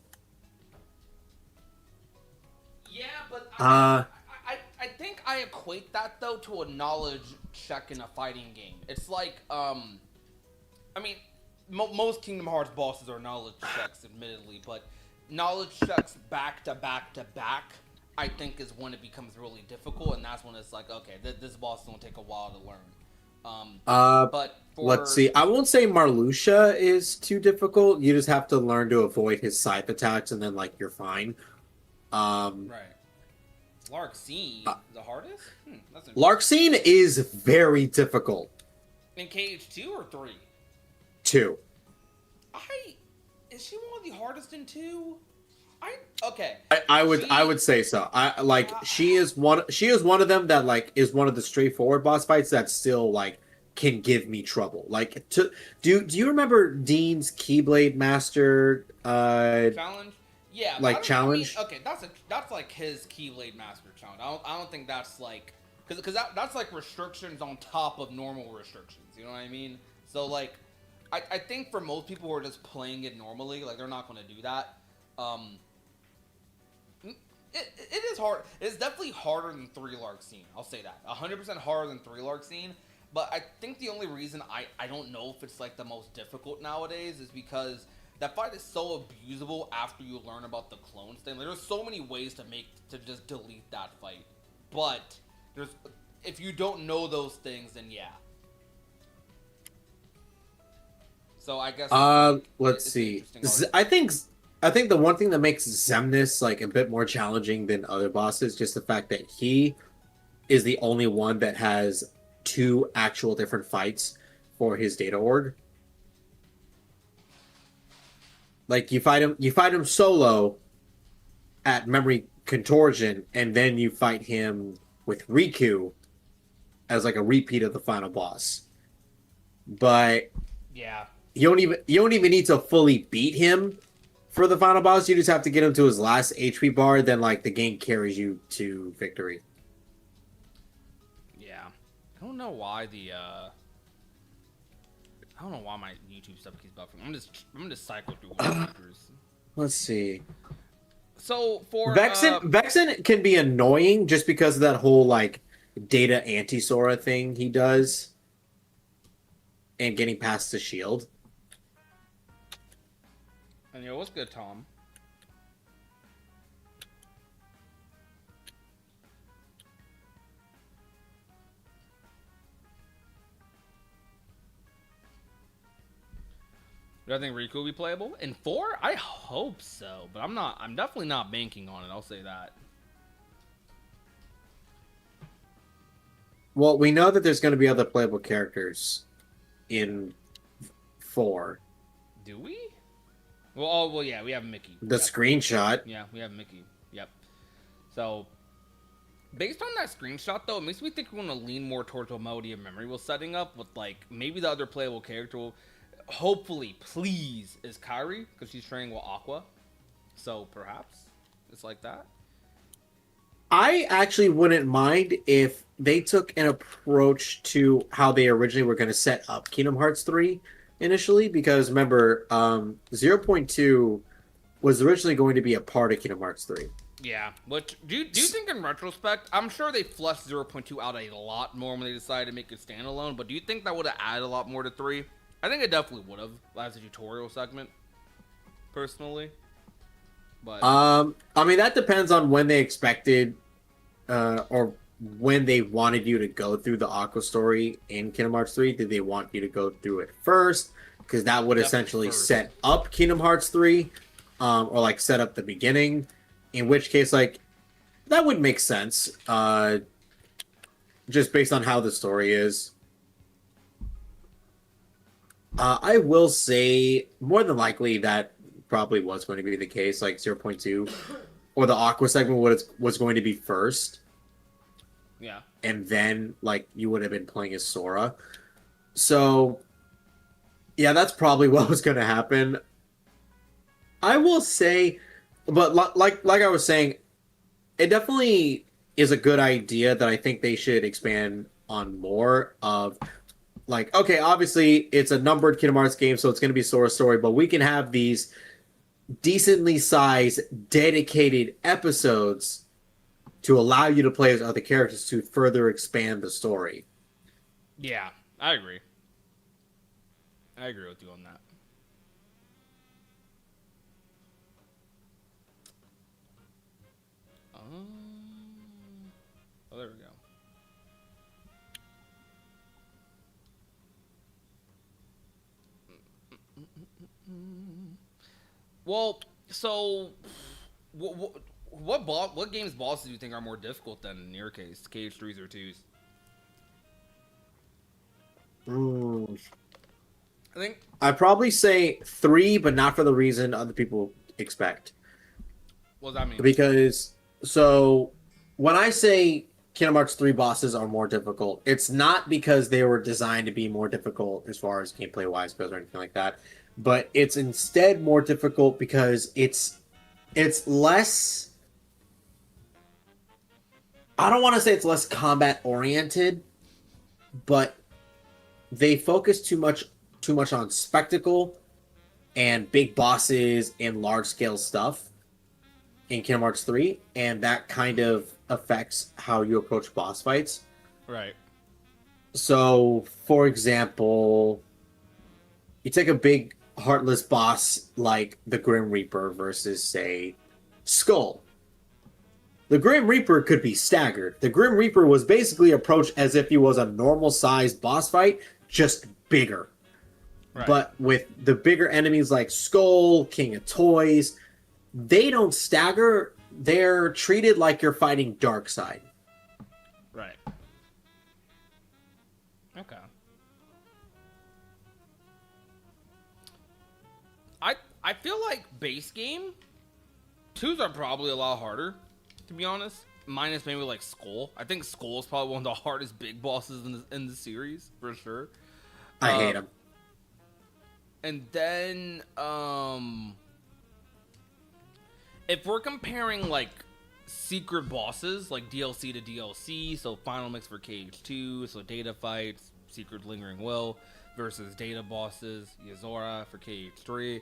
[SPEAKER 1] Yeah, but I think I equate that though to a knowledge check in a fighting game. It's like I mean, most Kingdom Hearts bosses are knowledge checks, admittedly, but knowledge checks back to back to back, I think, is when it becomes really difficult, and that's when it's like, okay, this boss is gonna take a while to learn. But
[SPEAKER 2] let's see. I won't say Marluxia is too difficult. You just have to learn to avoid his scythe attacks, and then like you're fine.
[SPEAKER 1] Right. Larxene, the hardest? That's interesting.
[SPEAKER 2] Larxene is very difficult.
[SPEAKER 1] In KH2 or 3?
[SPEAKER 2] 2.
[SPEAKER 1] Is she one of the hardest in 2? Okay.
[SPEAKER 2] I would say so. She is one of them that like is one of the straightforward boss fights that still like can give me trouble. Like do you remember Dean's Keyblade Master
[SPEAKER 1] Challenge? Yeah,
[SPEAKER 2] like challenge?
[SPEAKER 1] I mean, okay, that's like his Keyblade Master challenge. I don't think that's like because that's like restrictions on top of normal restrictions. You know what I mean? So like, I think for most people who are just playing it normally, like they're not going to do that. It is hard. It's definitely harder than 3 Larxene. I'll say that. 100% harder than 3 Larxene. But I think the only reason I don't know if it's like the most difficult nowadays is because that fight is so abusable after you learn about the clones thing. Like, there's so many ways to just delete that fight. But if you don't know those things, then yeah. So I guess
[SPEAKER 2] let's see. I think the one thing that makes Xemnas like a bit more challenging than other bosses just the fact that he is the only one that has 2 actual different fights for his data org. Like you fight him solo at Memory Contortion, and then you fight him with Riku as like a repeat of the final boss. But
[SPEAKER 1] yeah,
[SPEAKER 2] you don't even need to fully beat him for the final boss. You just have to get him to his last HP bar, then like the game carries you to victory.
[SPEAKER 1] Yeah. I don't know why I don't know why my YouTube stuff keeps buffering. I'm just cycle through characters.
[SPEAKER 2] Let's see.
[SPEAKER 1] So for
[SPEAKER 2] Vexen can be annoying just because of that whole like data anti-Sora thing he does and getting past the shield.
[SPEAKER 1] And yo, what's good, Tom? Do I think Riku will be playable in 4? I hope so, but I'm definitely not banking on it. I'll say that.
[SPEAKER 2] Well, we know that there's going to be other playable characters in 4.
[SPEAKER 1] Do we? Well, yeah, we have Mickey.
[SPEAKER 2] The screenshot.
[SPEAKER 1] Yeah, we have Mickey. Yep. So, based on that screenshot, though, it makes me think we want to lean more towards what Melody of Memory was setting up with, like, maybe the other playable character will, hopefully, please, is Kairi, because she's training with Aqua. So, perhaps it's like that.
[SPEAKER 2] I actually wouldn't mind if they took an approach to how they originally were going to set up Kingdom Hearts 3 initially, because remember, 0.2 was originally going to be a part of Kingdom Hearts 3.
[SPEAKER 1] Yeah, but do you think in retrospect, I'm sure they fleshed 0.2 out a lot more when they decided to make it standalone, but do you think that would have added a lot more to 3? I think it definitely would have as a tutorial segment, personally. But
[SPEAKER 2] I mean, that depends on when they expected or when they wanted you to go through the Aqua story in Kingdom Hearts 3. Did they want you to go through it first? Because that would essentially set up Kingdom Hearts 3, or like set up the beginning. In which case, like, that would make sense, just based on how the story is. I will say, more than likely, that probably was going to be the case, like 0.2, or the Aqua segment was going to be first.
[SPEAKER 1] Yeah.
[SPEAKER 2] And then, like, you would have been playing as Sora. So, yeah, that's probably what was going to happen. I will say, but like I was saying, it definitely is a good idea that I think they should expand on more of, like, okay, obviously it's a numbered Kingdom Hearts game, so it's going to be Sora's story, but we can have these decently sized, dedicated episodes to allow you to play as other characters to further expand the story.
[SPEAKER 1] Yeah, I agree. I agree with you on that. Oh, there we go. Well, so What games bosses do you think are more difficult than in your case, KH3s or 2s? I think
[SPEAKER 2] I'd probably say 3, but not for the reason other people expect.
[SPEAKER 1] what does that mean?
[SPEAKER 2] Because when I say Kingdom Hearts 3 bosses are more difficult, it's not because they were designed to be more difficult as far as gameplay wise goes or anything like that, but it's instead more difficult because it's less. I don't want to say it's less combat oriented, but they focus too much on spectacle and big bosses and large scale stuff in Kingdom Hearts 3, and that kind of affects how you approach boss fights.
[SPEAKER 1] Right.
[SPEAKER 2] So, for example, you take a big heartless boss like the Grim Reaper versus, say, Skull. The Grim Reaper could be staggered. The Grim Reaper was basically approached as if he was a normal sized boss fight, just bigger.
[SPEAKER 1] Right.
[SPEAKER 2] But with the bigger enemies like Skull, King of Toys, they don't stagger. They're treated like you're fighting Darkseid.
[SPEAKER 1] Right. Okay. I feel like base game 2s are probably a lot harder, to be honest. Minus maybe like Skull. I think Skull is probably one of the hardest big bosses in the series for sure.
[SPEAKER 2] I hate him.
[SPEAKER 1] And then if we're comparing like secret bosses, like DLC to DLC, so Final Mix for KH2, so Data Fights, Secret Lingering Will versus Data Bosses, Yozora for KH3,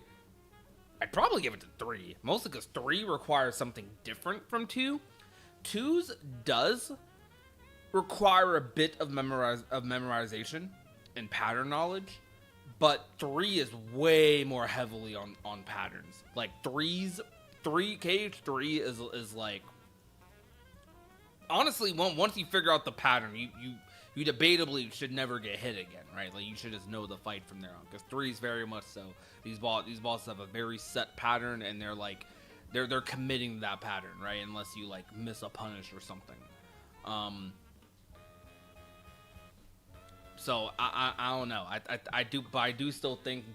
[SPEAKER 1] I'd probably give it to 3. Mostly because 3 requires something different from 2. 2's does require a bit of memorization and pattern knowledge, but 3 is way more heavily on patterns. Like KH3 is like, honestly, once you figure out the pattern, you debatably should never get hit again, right? Like you should just know the fight from there on. Because 3 is very much so. These bosses have a very set pattern, and they're like they're committing to that pattern, right? Unless you like miss a punish or something. So I don't know. I do still think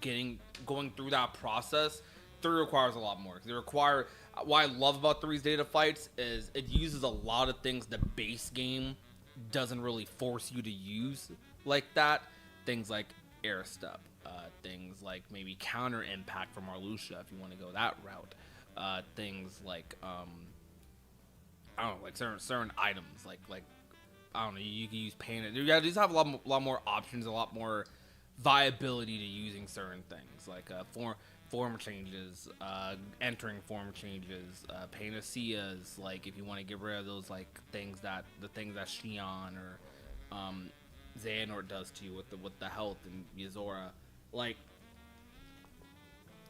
[SPEAKER 1] going through that process, 3 requires a lot more. What I love about 3's Data Fights is it uses a lot of things the base game doesn't really force you to use like that. Things like air step, things like maybe counter impact from Marluxia if you want to go that route. Things like I don't know, like certain items like I don't know, you can use pain. You just have a lot more options, a lot more viability to using certain things like form changes, entering form changes, panaceas. Like if you want to get rid of those like the things that Xion or Xehanort does to you with the health and Yozora. Like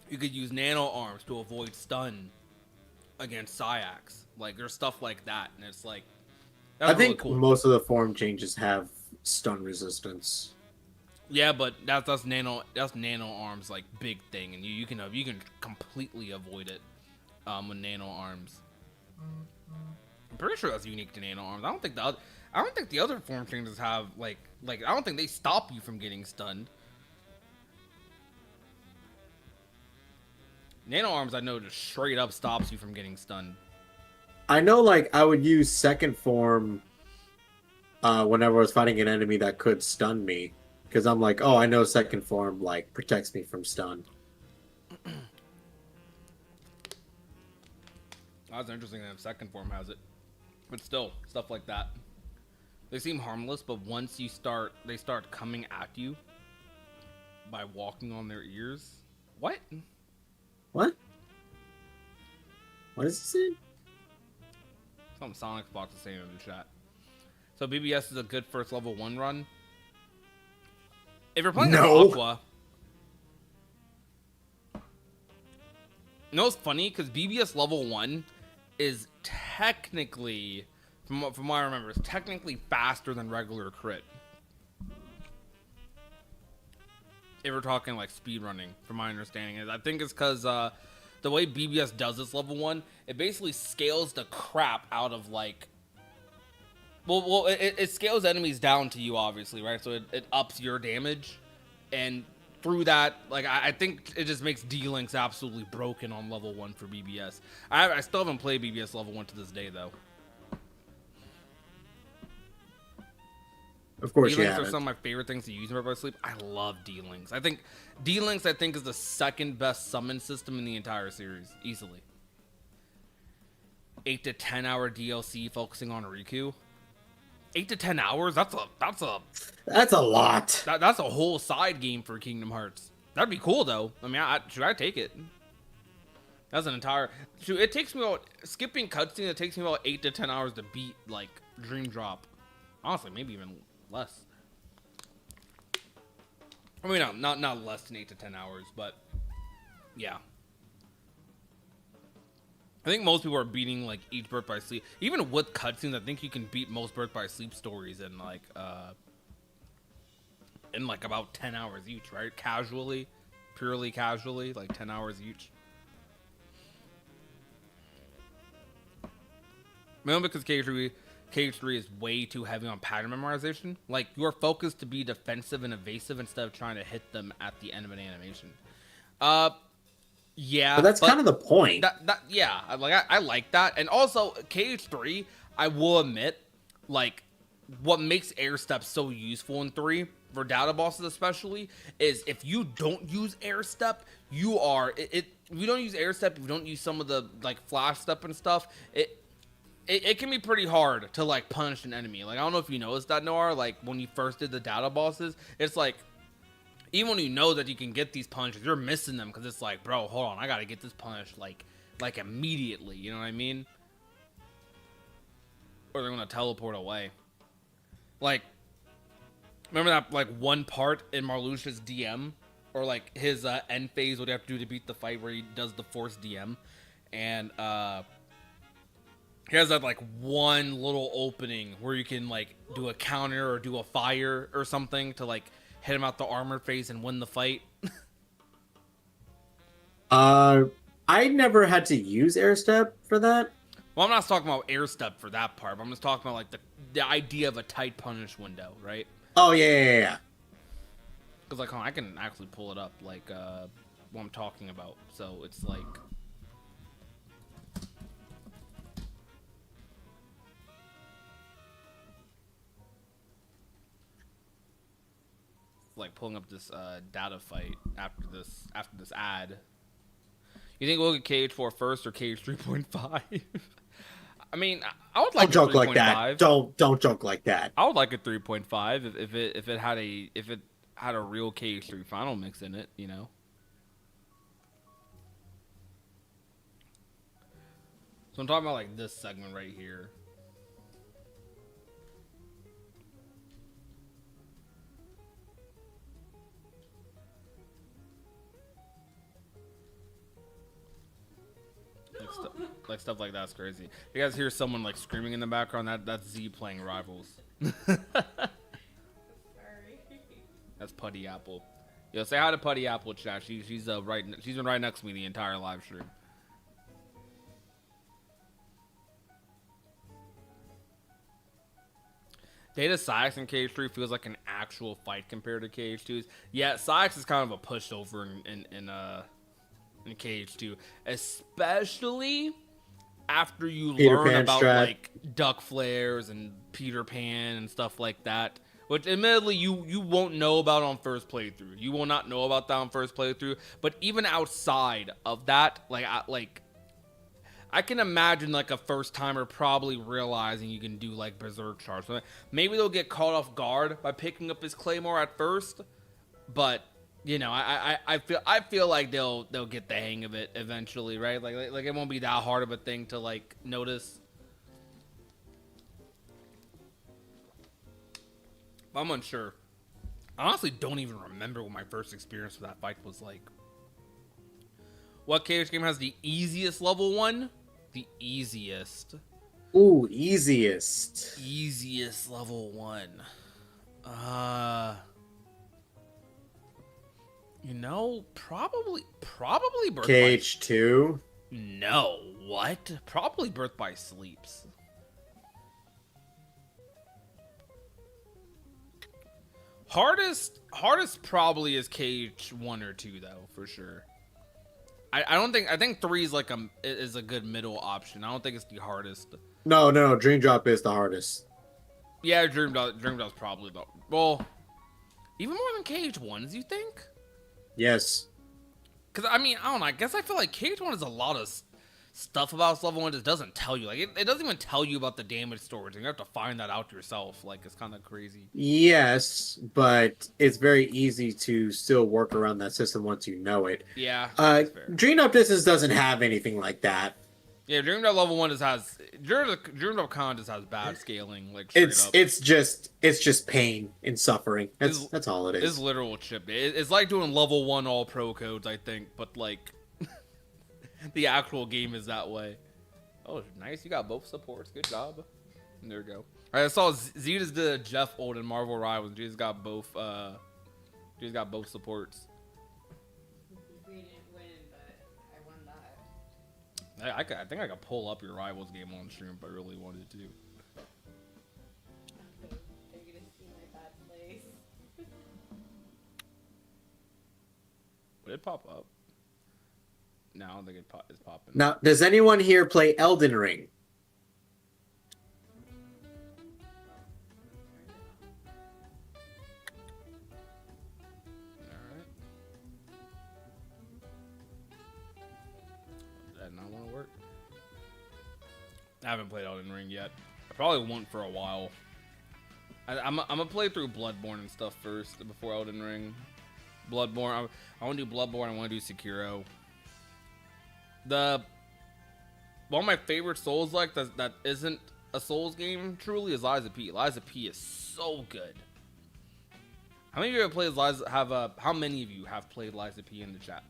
[SPEAKER 1] you could use nano arms to avoid stun against Syax. Like there's stuff like that, and it's like
[SPEAKER 2] I think really cool. Most of the form changes have stun resistance.
[SPEAKER 1] Yeah, but that's nano arms like big thing, and you can completely avoid it with nano arms. I'm pretty sure that's unique to nano arms. I don't think the other form changes have like I don't think they stop you from getting stunned. Nano arms I know just straight up stops you from getting stunned.
[SPEAKER 2] I know, like, I would use second form whenever I was fighting an enemy that could stun me. Because I'm like, oh, I know second form, like, protects me from stun.
[SPEAKER 1] That's interesting that second form has it. But still, stuff like that. They seem harmless, but once they start coming at you by walking on their ears. What?
[SPEAKER 2] What? What is he saying?
[SPEAKER 1] Something Sonic's about to say in the chat. So BBS is a good first level 1 run. If you're playing Aqua, you know what's funny? Because BBS level 1 is technically, from what I remember, is technically faster than regular crit. If we're talking like speed running, from my understanding, I think it's because the way BBS does this level 1, it basically scales the crap out of like. Well, it scales enemies down to you, obviously, right? So it ups your damage, and through that, like I think it just makes D-Links absolutely broken on level 1 for BBS. I still haven't played BBS level 1 to this day though.
[SPEAKER 2] Of course,
[SPEAKER 1] D-Links are some of my favorite things to use in Birth by Sleep. I love D-Links. I think D-Links is the second best summon system in the entire series, easily. 8 to 10 hour DLC focusing on Riku. 8 to 10 hours? That's a
[SPEAKER 2] lot.
[SPEAKER 1] That's a whole side game for Kingdom Hearts. That'd be cool though. I mean, should I take it? That's an entire. Shoot, it takes me about skipping cutscenes. It takes me about 8 to 10 hours to beat like Dream Drop. Honestly, maybe even less. I mean, not less than 8 to 10 hours, but yeah. I think most people are beating like each Birth by Sleep. Even with cutscenes, I think you can beat most Birth by Sleep stories in like about 10 hours each, right? Casually, purely casually, like 10 hours each. Mainly because KH3 is way too heavy on pattern memorization. Like, you're focused to be defensive and evasive instead of trying to hit them at the end of an animation. Yeah,
[SPEAKER 2] but that's kind of the point.
[SPEAKER 1] Yeah, I like that. And also, KH3, I will admit, like, what makes air step so useful in 3, for data bosses especially, is if you don't use air step, you are... If you don't use air step, if you don't use some of the, like, flash step and stuff, it can be pretty hard to, like, punish an enemy. Like, I don't know if you noticed that, Noir, like, when you first did the data bosses, it's like... Even when you know that you can get these punches, you're missing them because it's like, bro, hold on, I gotta get this punish like immediately. You know what I mean? Or they're gonna teleport away. Like, remember that like one part in Marluxia's DM, or like his end phase, what you have to do to beat the fight, where he does the force DM, and he has that like one little opening where you can like do a counter or do a fire or something to like hit him out the armor phase and win the fight.
[SPEAKER 2] I never had to use air step for that.
[SPEAKER 1] Well, I'm not talking about air step for that part, but I'm just talking about like the idea of a tight punish window, right?
[SPEAKER 2] Oh yeah.
[SPEAKER 1] Because like, I can actually pull it up, like what I'm talking about. So it's like, pulling up this data fight after this ad. You think we'll get KH4 first or KH 3.5? I mean, I would like
[SPEAKER 2] don't joke like that. Don't joke like that.
[SPEAKER 1] I would like a 3.5 if it had a real KH3 final mix in it, you know. So I'm talking about like this segment right here. Like stuff like that's crazy. You guys hear someone like screaming in the background? That's Z playing Rivals.
[SPEAKER 4] Sorry.
[SPEAKER 1] That's Putty Apple. Yo, say hi to Putty Apple, chat. She's been right next to me the entire live stream. Data Sykes in KH3 feels like an actual fight compared to KH2's. Yeah, Sykes is kind of a pushover in KH2, especially after you learn about like duck flares and Peter Pan and stuff like that, which admittedly you won't know about on first playthrough. You will not know about that on first playthrough. But even outside of that, I can imagine like a first timer probably realizing you can do like berserk charge. So maybe they'll get caught off guard by picking up his claymore at first, but you know, I feel like they'll get the hang of it eventually, right? Like it won't be that hard of a thing to like notice. But I'm unsure. I honestly don't even remember what my first experience with that fight was like. What KH game has the easiest level 1? The easiest.
[SPEAKER 2] Ooh, easiest.
[SPEAKER 1] Easiest level 1. You know, probably Birth
[SPEAKER 2] KH2.
[SPEAKER 1] by... No, what? Probably Birth by Sleeps. Hardest probably is KH1 or 2 though, for sure. I think 3 is like is a good middle option. I don't think it's the hardest.
[SPEAKER 2] No. Dream Drop is the hardest.
[SPEAKER 1] Yeah, Dream Drop's probably the... Well, even more than KH1s, you think?
[SPEAKER 2] Yes.
[SPEAKER 1] Because, I mean, I don't know. I guess I feel like KH1 is a lot of stuff about its level 1 that doesn't tell you. Like, it doesn't even tell you about the damage storage, and you have to find that out yourself. Like, it's kind of crazy.
[SPEAKER 2] Yes, but it's very easy to still work around that system once you know it.
[SPEAKER 1] Yeah, that's fair.
[SPEAKER 2] Dream Drop Distance doesn't have anything like that.
[SPEAKER 1] Yeah, Dream Drop level 1 just has... Dream Drop Con just has bad scaling, like,
[SPEAKER 2] It's just pain and suffering. That's all it is.
[SPEAKER 1] It's literal chip. It's like doing level 1 all pro codes, I think, but, like... the actual game is that way. Oh, nice. You got both supports. Good job. There we go. All right, I saw Zetas did Jeff Old and Marvel Rivals. Zetas got both. Zetas got both supports.
[SPEAKER 4] We didn't win, but I won that.
[SPEAKER 1] I think I could pull up your Rivals game on stream if I really wanted to.
[SPEAKER 4] Are you gonna see my bad place?
[SPEAKER 1] Would it pop up? No, I don't think it's popping.
[SPEAKER 2] Now, does anyone here play Elden Ring?
[SPEAKER 1] Alright. Does that not want to work? I haven't played Elden Ring yet. I probably won't for a while. I'm gonna play through Bloodborne and stuff first before Elden Ring. Bloodborne. I want to do Bloodborne. I want to do Sekiro. One of my favorite Souls like that isn't a Souls game truly is Lies of P. Lies of P is so good. How many of you have played Lies? How many of you have played Lies of P in the chat?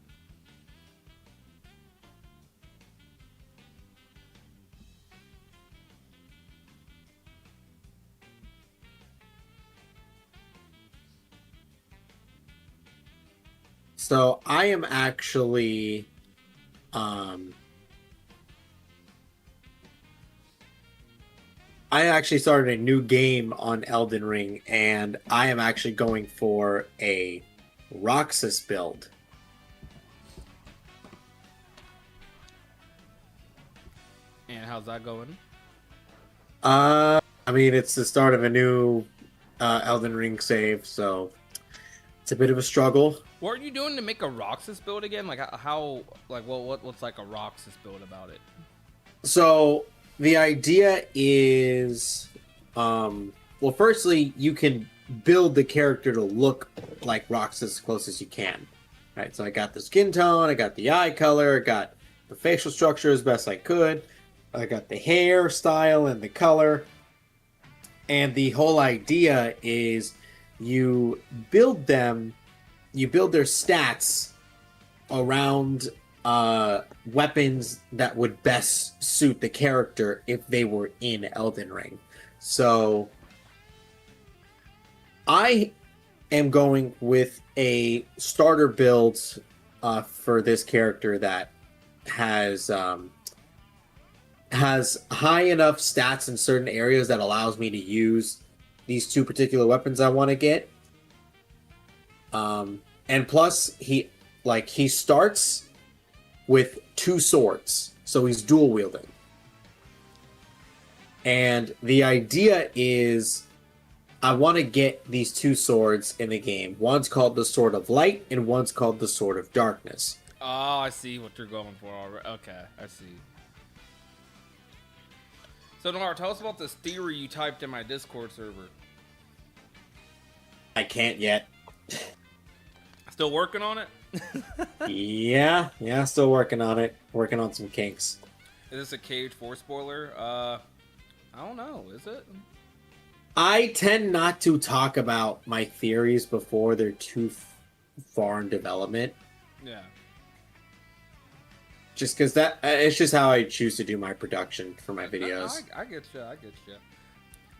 [SPEAKER 2] So I am actually, I actually started a new game on Elden Ring, and I am actually going for a Roxas build.
[SPEAKER 1] And how's that going?
[SPEAKER 2] I mean, it's the start of a new Elden Ring save, so it's a bit of a struggle.
[SPEAKER 1] What are you doing to make a Roxas build again? Like how? Like what's like a Roxas build about it?
[SPEAKER 2] So the idea is, well, firstly, you can build the character to look like Roxas as close as you can. Right. So I got the skin tone, I got the eye color, I got the facial structure as best I could, I got the hair style and the color, and the whole idea is you build their stats around weapons that would best suit the character if they were in Elden Ring. So I am going with a starter build for this character that has high enough stats in certain areas that allows me to use these two particular weapons I want to get. And plus he starts with two swords, so he's dual wielding. And the idea is I want to get these two swords in the game. One's called the Sword of Light and one's called the Sword of Darkness.
[SPEAKER 1] Oh, I see what you're going for already. Okay, I see. So, Noir, tell us about this theory you typed in my Discord server.
[SPEAKER 2] I can't yet.
[SPEAKER 1] Still working on it?
[SPEAKER 2] Yeah, still working on it. Working on some kinks.
[SPEAKER 1] Is this a KH4 spoiler? I don't know. Is it?
[SPEAKER 2] I tend not to talk about my theories before they're too far in development.
[SPEAKER 1] Yeah.
[SPEAKER 2] Just because it's just how I choose to do my production for my videos.
[SPEAKER 1] I get you.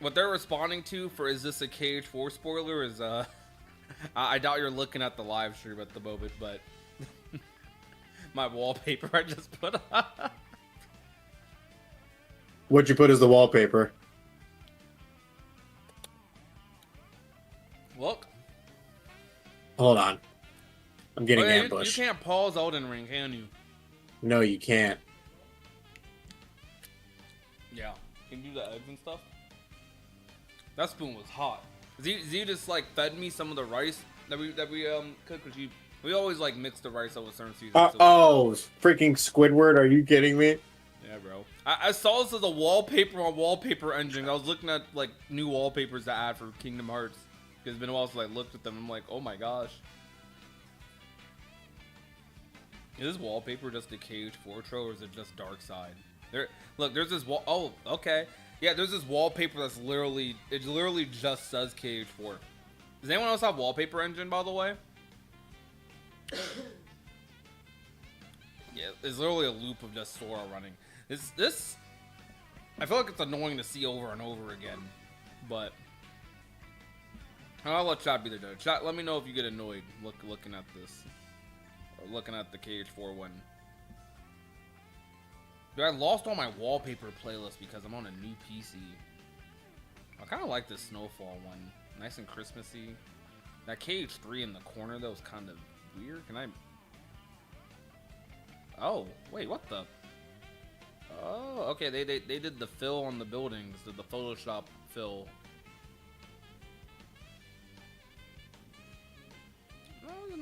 [SPEAKER 1] What they're responding to for is this a KH4 spoiler is I doubt you're looking at the live stream at the moment, but my wallpaper I just put up.
[SPEAKER 2] What'd you put as the wallpaper?
[SPEAKER 1] Look.
[SPEAKER 2] Hold on. I'm getting
[SPEAKER 1] You
[SPEAKER 2] ambushed.
[SPEAKER 1] can't pause Elden Ring, can you?
[SPEAKER 2] No, you can't.
[SPEAKER 1] Yeah. Can you do the eggs and stuff? That spoon was hot. Z just like fed me some of the rice that we cooked, cause we always like mix the rice up with certain seasons.
[SPEAKER 2] Oh, freaking Squidward! Are you kidding me?
[SPEAKER 1] Yeah, bro. I saw this as a wallpaper on Wallpaper Engine. I was looking at like new wallpapers to add for Kingdom Hearts. Cause it's been a while since I looked at them. I'm like, oh my gosh. Is this wallpaper just a KH4 troll or is it just Dark Side? Look, there's this wall. Oh, okay. Yeah, there's this wallpaper that's literally just says KH4. Does anyone else have Wallpaper Engine, by the way? Yeah, it's literally a loop of just Sora running. This, I feel like it's annoying to see over and over again, but I'll let chat be the judge. Chat, let me know if you get annoyed looking at this, or looking at the KH4 one. Dude, I lost all my wallpaper playlist because I'm on a new PC. I kind of like this Snowfall one. Nice and Christmassy. That KH3 in the corner, though, was kind of weird. Can I... Oh, wait, what the... Oh, okay, they did the fill on the buildings, the Photoshop fill. Oh,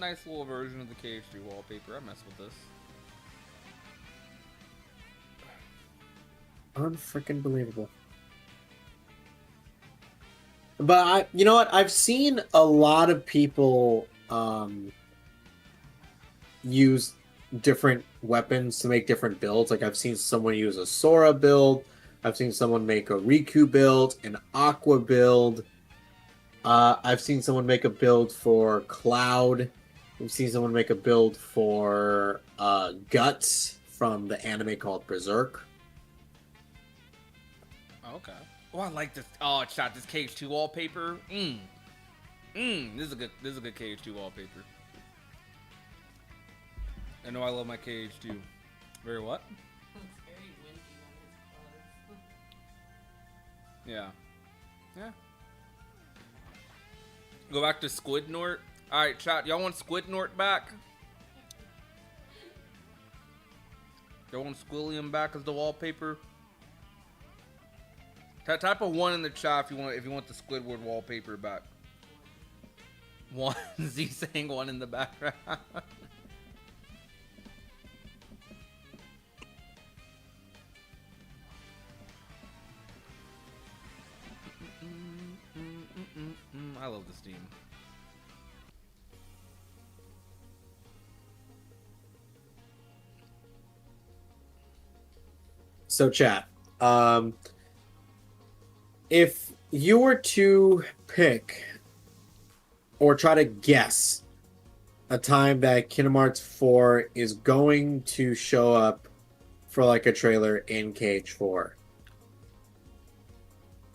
[SPEAKER 1] nice little version of the KH3 wallpaper. I mess with this.
[SPEAKER 2] Unfreaking believable. But you know what? I've seen a lot of people use different weapons to make different builds. Like I've seen someone use a Sora build. I've seen someone make a Riku build, an Aqua build. I've seen someone make a build for Cloud. I've seen someone make a build for Guts from the anime called Berserk.
[SPEAKER 1] Okay. Oh, I like this. Oh, chat, this KH2 wallpaper. This is a good KH2 wallpaper. I know I love my KH2. Very what?
[SPEAKER 4] It's very windy on his clothes.
[SPEAKER 1] Yeah. Yeah. Go back to Squidnort. Alright, chat, y'all want Squidnort back? Y'all want Squilliam back as the wallpaper? Type a 1 in the chat if you want the Squidward wallpaper back. 1. Z saying 1 in the background. I love this team.
[SPEAKER 2] So chat, if you were to pick or try to guess a time that Kingdom Hearts 4 is going to show up for like a trailer in KH4,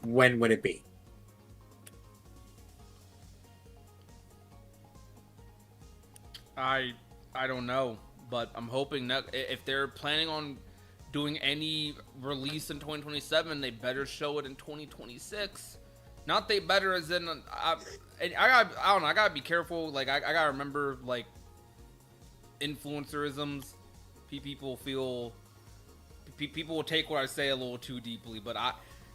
[SPEAKER 2] when would it be?
[SPEAKER 1] I don't know, but I'm hoping that if they're planning on doing any release in 2027, they better show it in 2026. Not they better as in I don't know. I gotta be careful. Like I gotta remember like influencerisms. People will take what I say a little too deeply, but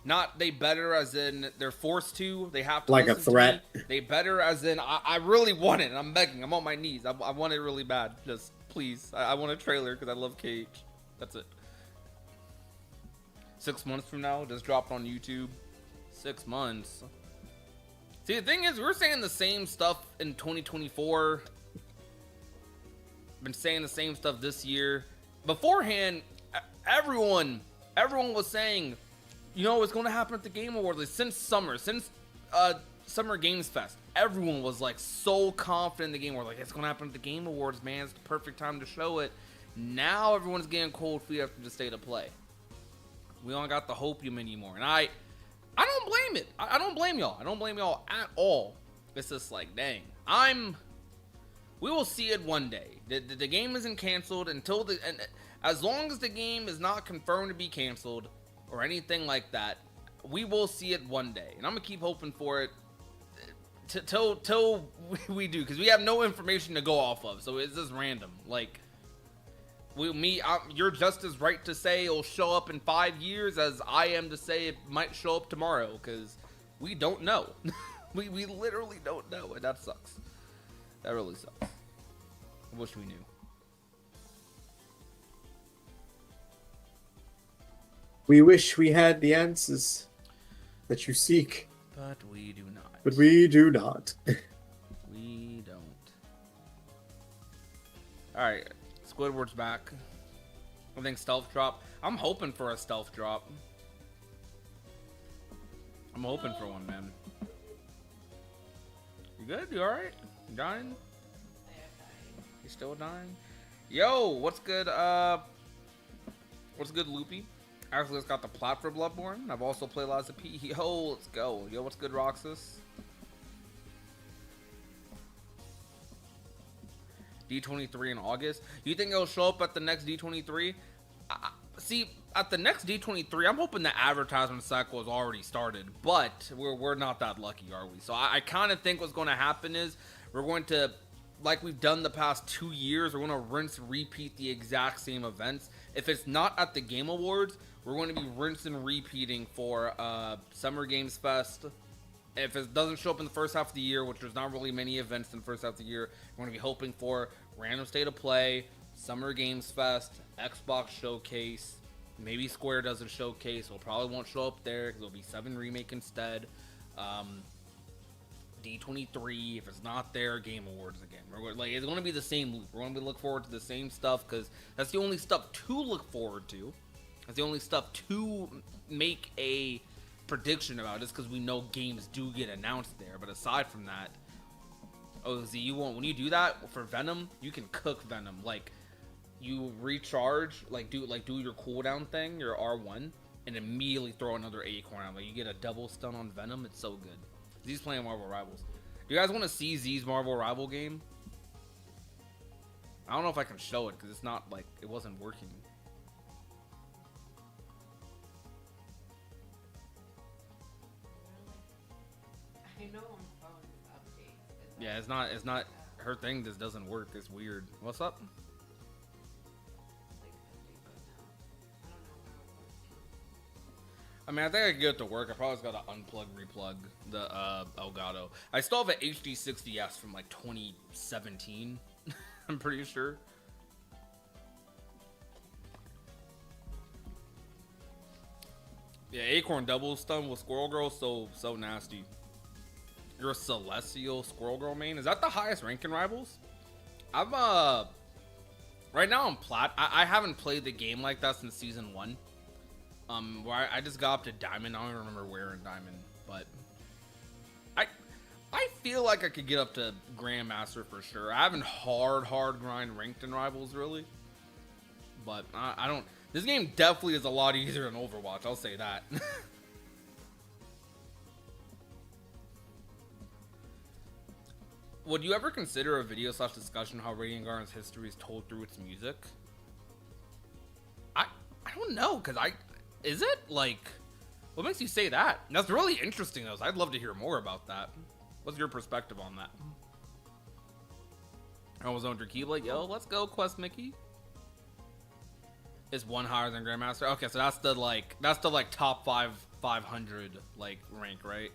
[SPEAKER 1] not they better as in they're forced to. They have to
[SPEAKER 2] like a threat.
[SPEAKER 1] They better as in I really want it. And I'm begging. I'm on my knees. I want it really bad. Just please. I want a trailer because I love KH. That's it. 6 months from now, just dropped on YouTube. 6 months. See, the thing is, we're saying the same stuff in 2024. Been saying the same stuff this year. Beforehand, everyone was saying, you know what's going to happen at the Game Awards? Like, since Summer Games Fest, everyone was like so confident in the Game Awards. Like, it's going to happen at the Game Awards, man. It's the perfect time to show it. Now everyone's getting cold feet after the state of play. We don't got the hopium anymore, and I don't blame it. I don't blame y'all. I don't blame y'all at all. it's just like, dang. We will see it one day. The game isn't canceled until and as long as the game is not confirmed to be canceled or anything like that, we will see it one day. And I'm gonna keep hoping for it till we do, because we have no information to go off of. So it's just random. Like, you're just as right to say it'll show up in 5 years as I am to say it might show up tomorrow, because we don't know. we literally don't know, and that sucks. That really sucks. I wish we knew.
[SPEAKER 2] We wish we had the answers that you seek.
[SPEAKER 1] But we do not.
[SPEAKER 2] But we do not.
[SPEAKER 1] We don't. Alright, Squidward's back. I think stealth drop. I'm hoping for a stealth drop. I'm hoping for one, man. You good? You alright? You dying? You still dying? Yo, what's good, Loopy? Actually, it's got the plot for Bloodborne. I've also played lots of P. Yo, let's go. Yo, what's good, Roxas? D23 in August. You think it'll show up at the next D23? See, at the next D23, I'm hoping the advertisement cycle has already started, but we're not that lucky, are we? So I kind of think what's going to happen is we're going to, like we've done the past 2 years, we're going to rinse and repeat the exact same events. If it's not at the Game Awards, we're going to be rinse and repeating for Summer Games Fest. If it doesn't show up in the first half of the year, which there's not really many events in the first half of the year, we're going to be hoping for Random State of Play, Summer Games Fest, Xbox Showcase. Maybe Square does a showcase. It'll probably won't show up there because it'll be 7 Remake instead. D23, if it's not there, Game Awards again. Like, it's going to be the same loop. We're going to look forward to the same stuff because that's the only stuff to look forward to. That's the only stuff to make a prediction about, just because we know games do get announced there. But aside from that, when you do that for Venom, you can cook Venom. Like, you recharge, do your cooldown thing, your R1, and immediately throw another Acorn out. Like, you get a double stun on Venom. It's so good. Z's playing Marvel Rivals. Do you guys want to see Z's Marvel Rival game? I don't know if I can show it because it's not like it wasn't working.
[SPEAKER 4] I know on phones updates.
[SPEAKER 1] Yeah, it's not. Her thing just doesn't work. It's weird. What's up? I mean, I think I can get it to work. I probably just gotta unplug, replug the Elgato. I still have an HD60S from like 2017. I'm pretty sure. Yeah, Acorn double stun with Squirrel Girl, so nasty. You're a Celestial Squirrel Girl main. Is that the highest rank in Rivals? I'm right now I'm plat. I haven't played the game like that since season 1. Where I just got up to Diamond. I don't even remember where in Diamond, but I feel like I could get up to Grandmaster for sure. I haven't hard grind ranked in Rivals really, but I don't. This game definitely is a lot easier than Overwatch. I'll say that. Would you ever consider a video / discussion how Radiant Garden's history is told through its music? I don't know, cause is it like, what makes you say that? That's really interesting though. I'd love to hear more about that. What's your perspective on that? I was on Keyblade. Yo, let's go, Quest Mickey. Is 1 higher than Grandmaster? Okay, so that's the top 500 like rank, right?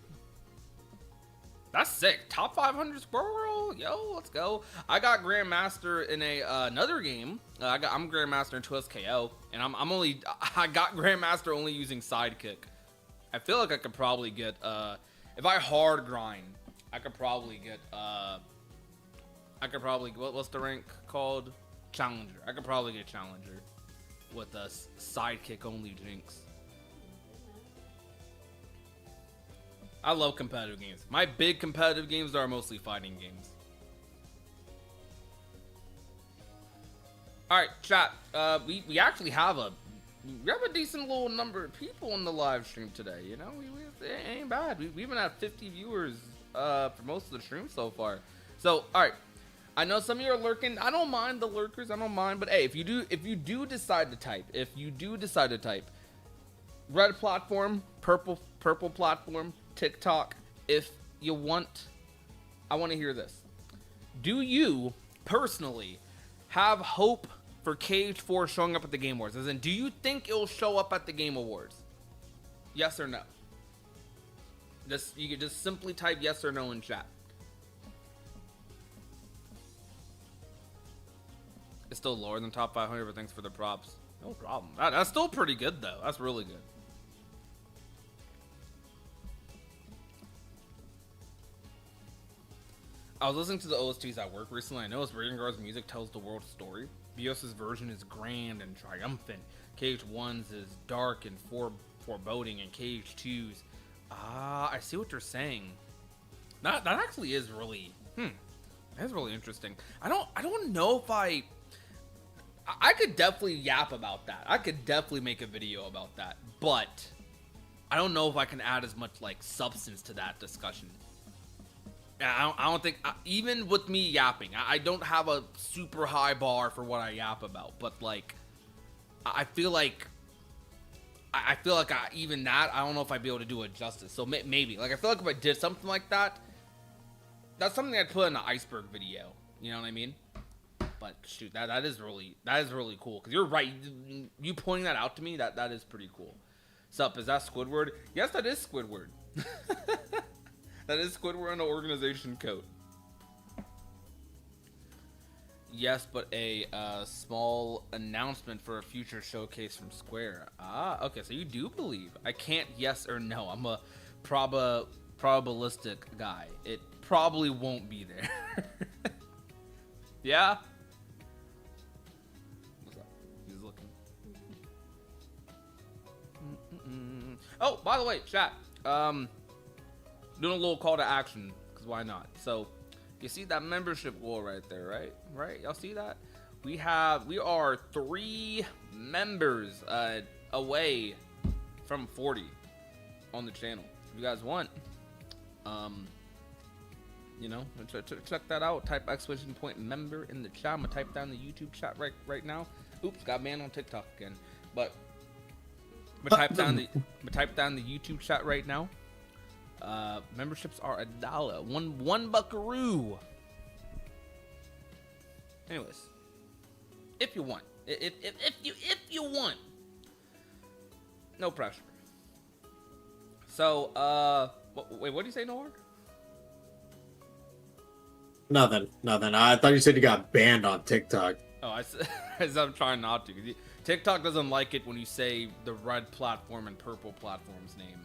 [SPEAKER 1] That's sick. Top 500 Squirrel Girl? Yo, let's go. I got Grandmaster in another game. I'm Grandmaster in 2SKO, and I got Grandmaster only using Sidekick. I feel like I could probably get if I hard grind, I could probably get what's the rank called? Challenger. I could probably get Challenger with a Sidekick only Jinx. I love competitive games. My big competitive games are mostly fighting games. All right, chat. We actually have a decent little number of people in the live stream today. You know, it ain't bad. We even had 50 viewers for most of the stream so far. So, all right. I know some of you are lurking. I don't mind the lurkers. I don't mind. But hey, if you do decide to type, red platform, purple platform, TikTok. If you want, I want to hear this. Do you personally have hope for KH4 showing up at the Game Awards? As in, do you think it'll show up at the Game Awards? Yes or no? You could just simply type yes or no in chat. It's still lower than top 500, but thanks for the props. No problem. That's still pretty good, though. That's really good. I was listening to the OSTs at work recently. I noticed Guard's music tells the world's story. BOS's version is grand and triumphant. KH1's is dark and foreboding, and KH2's... I see what you're saying. That actually is really... That's really interesting. I don't know if I could definitely yap about that. I could definitely make a video about that. But I don't know if I can add as much, like, substance to that discussion. I don't think, even with me yapping, I don't have a super high bar for what I yap about, but like, I feel like even that, I don't know if I'd be able to do it justice. So maybe, like, I feel like if I did something like that, that's something I'd put in an iceberg video. You know what I mean? But shoot, that is really cool. Cause you're right, you pointing that out to me, that is pretty cool. Sup, is that Squidward? Yes, that is Squidward. That is Squidward on the organization coat. Yes, but a small announcement for a future showcase from Square. Okay, so you do believe. I can't yes or no. I'm a probabilistic guy. It probably won't be there. Yeah? What's up? He's looking. Oh, by the way, chat. Doing a little call to action, because why not? So, you see that membership goal right there, right? Right? Y'all see that? We are 3 members away from 40 on the channel. If you guys want, you know, check that out. Type ! member in the chat. I'm gonna type down the YouTube chat right now. Oops, got banned on TikTok again. But type down the YouTube chat right now. Memberships are $1. One buckaroo. Anyways, if you want, if you want, no pressure. So, wait, what did you say, Noah?
[SPEAKER 2] Nothing. I thought you said you got banned on TikTok.
[SPEAKER 1] Oh, I said I'm trying not to. TikTok doesn't like it when you say the red platform and purple platform's name.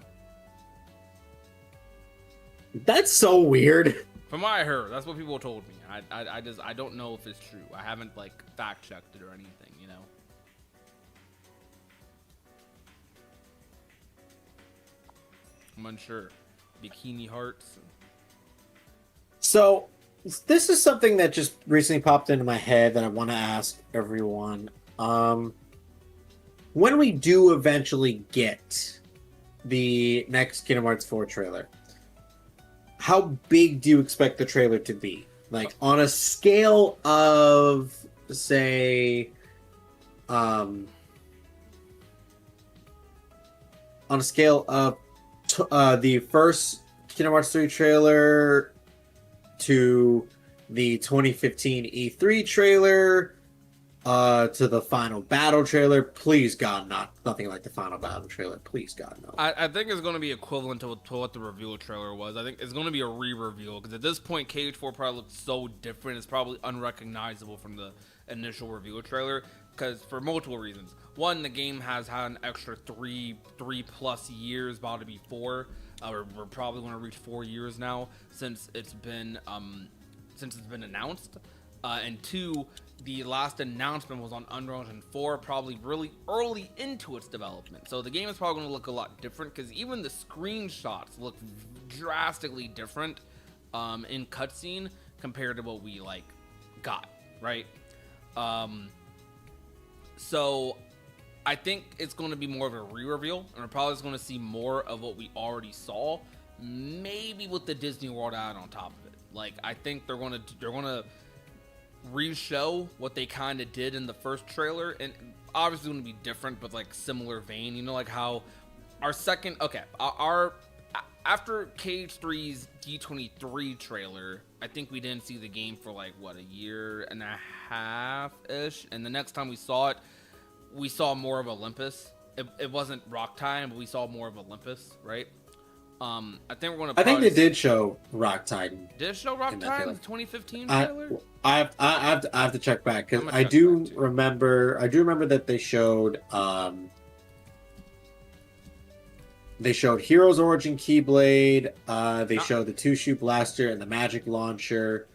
[SPEAKER 2] That's so weird.
[SPEAKER 1] From what I heard, that's what people told me. I don't know if it's true. I haven't like fact checked it or anything, you know. I'm unsure. Bikini hearts.
[SPEAKER 2] So this is something that just recently popped into my head that I want to ask everyone. When we do eventually get the next Kingdom Hearts 4 trailer, how big do you expect the trailer to be? Like, on a scale of, say, on a scale of the first Kingdom Hearts 3 trailer to the 2015 E3 trailer, to the final battle trailer. Please God, nothing like the final battle trailer. Please God, no.
[SPEAKER 1] I think it's going to be equivalent to what the reveal trailer was. I think it's going to be a re-reveal, because at this point KH4 probably looks so different. It's probably unrecognizable from the initial reveal trailer, because for multiple reasons. One, the game has had an extra three plus years, about to be 4. We're probably going to reach 4 years now since it's been announced. And 2, the last announcement was on Unreal Engine 4, probably really early into its development. So the game is probably going to look a lot different, because even the screenshots look drastically different in cutscene compared to what we got, right? So I think it's going to be more of a re-reveal, and we're probably just going to see more of what we already saw. maybe with the Disney World ad on top of it. Like, I think they're gonna re-show what they kind of did in the first trailer, and obviously going to be different, but like similar vein. You know, like how our second, our after KH3's D23 trailer, I think we didn't see the game for like what, a year and a half ish, and the next time we saw it, we saw more of Olympus. It wasn't Rock Time, but we saw more of Olympus, right? I think we're gonna.
[SPEAKER 2] I think they did show Rock Titan.
[SPEAKER 1] Did it show Rock Time? 2015
[SPEAKER 2] I
[SPEAKER 1] trailer?
[SPEAKER 2] I have to check back because I do remember that they showed Heroes Origin Keyblade. They showed the two-shoot blaster and the magic launcher.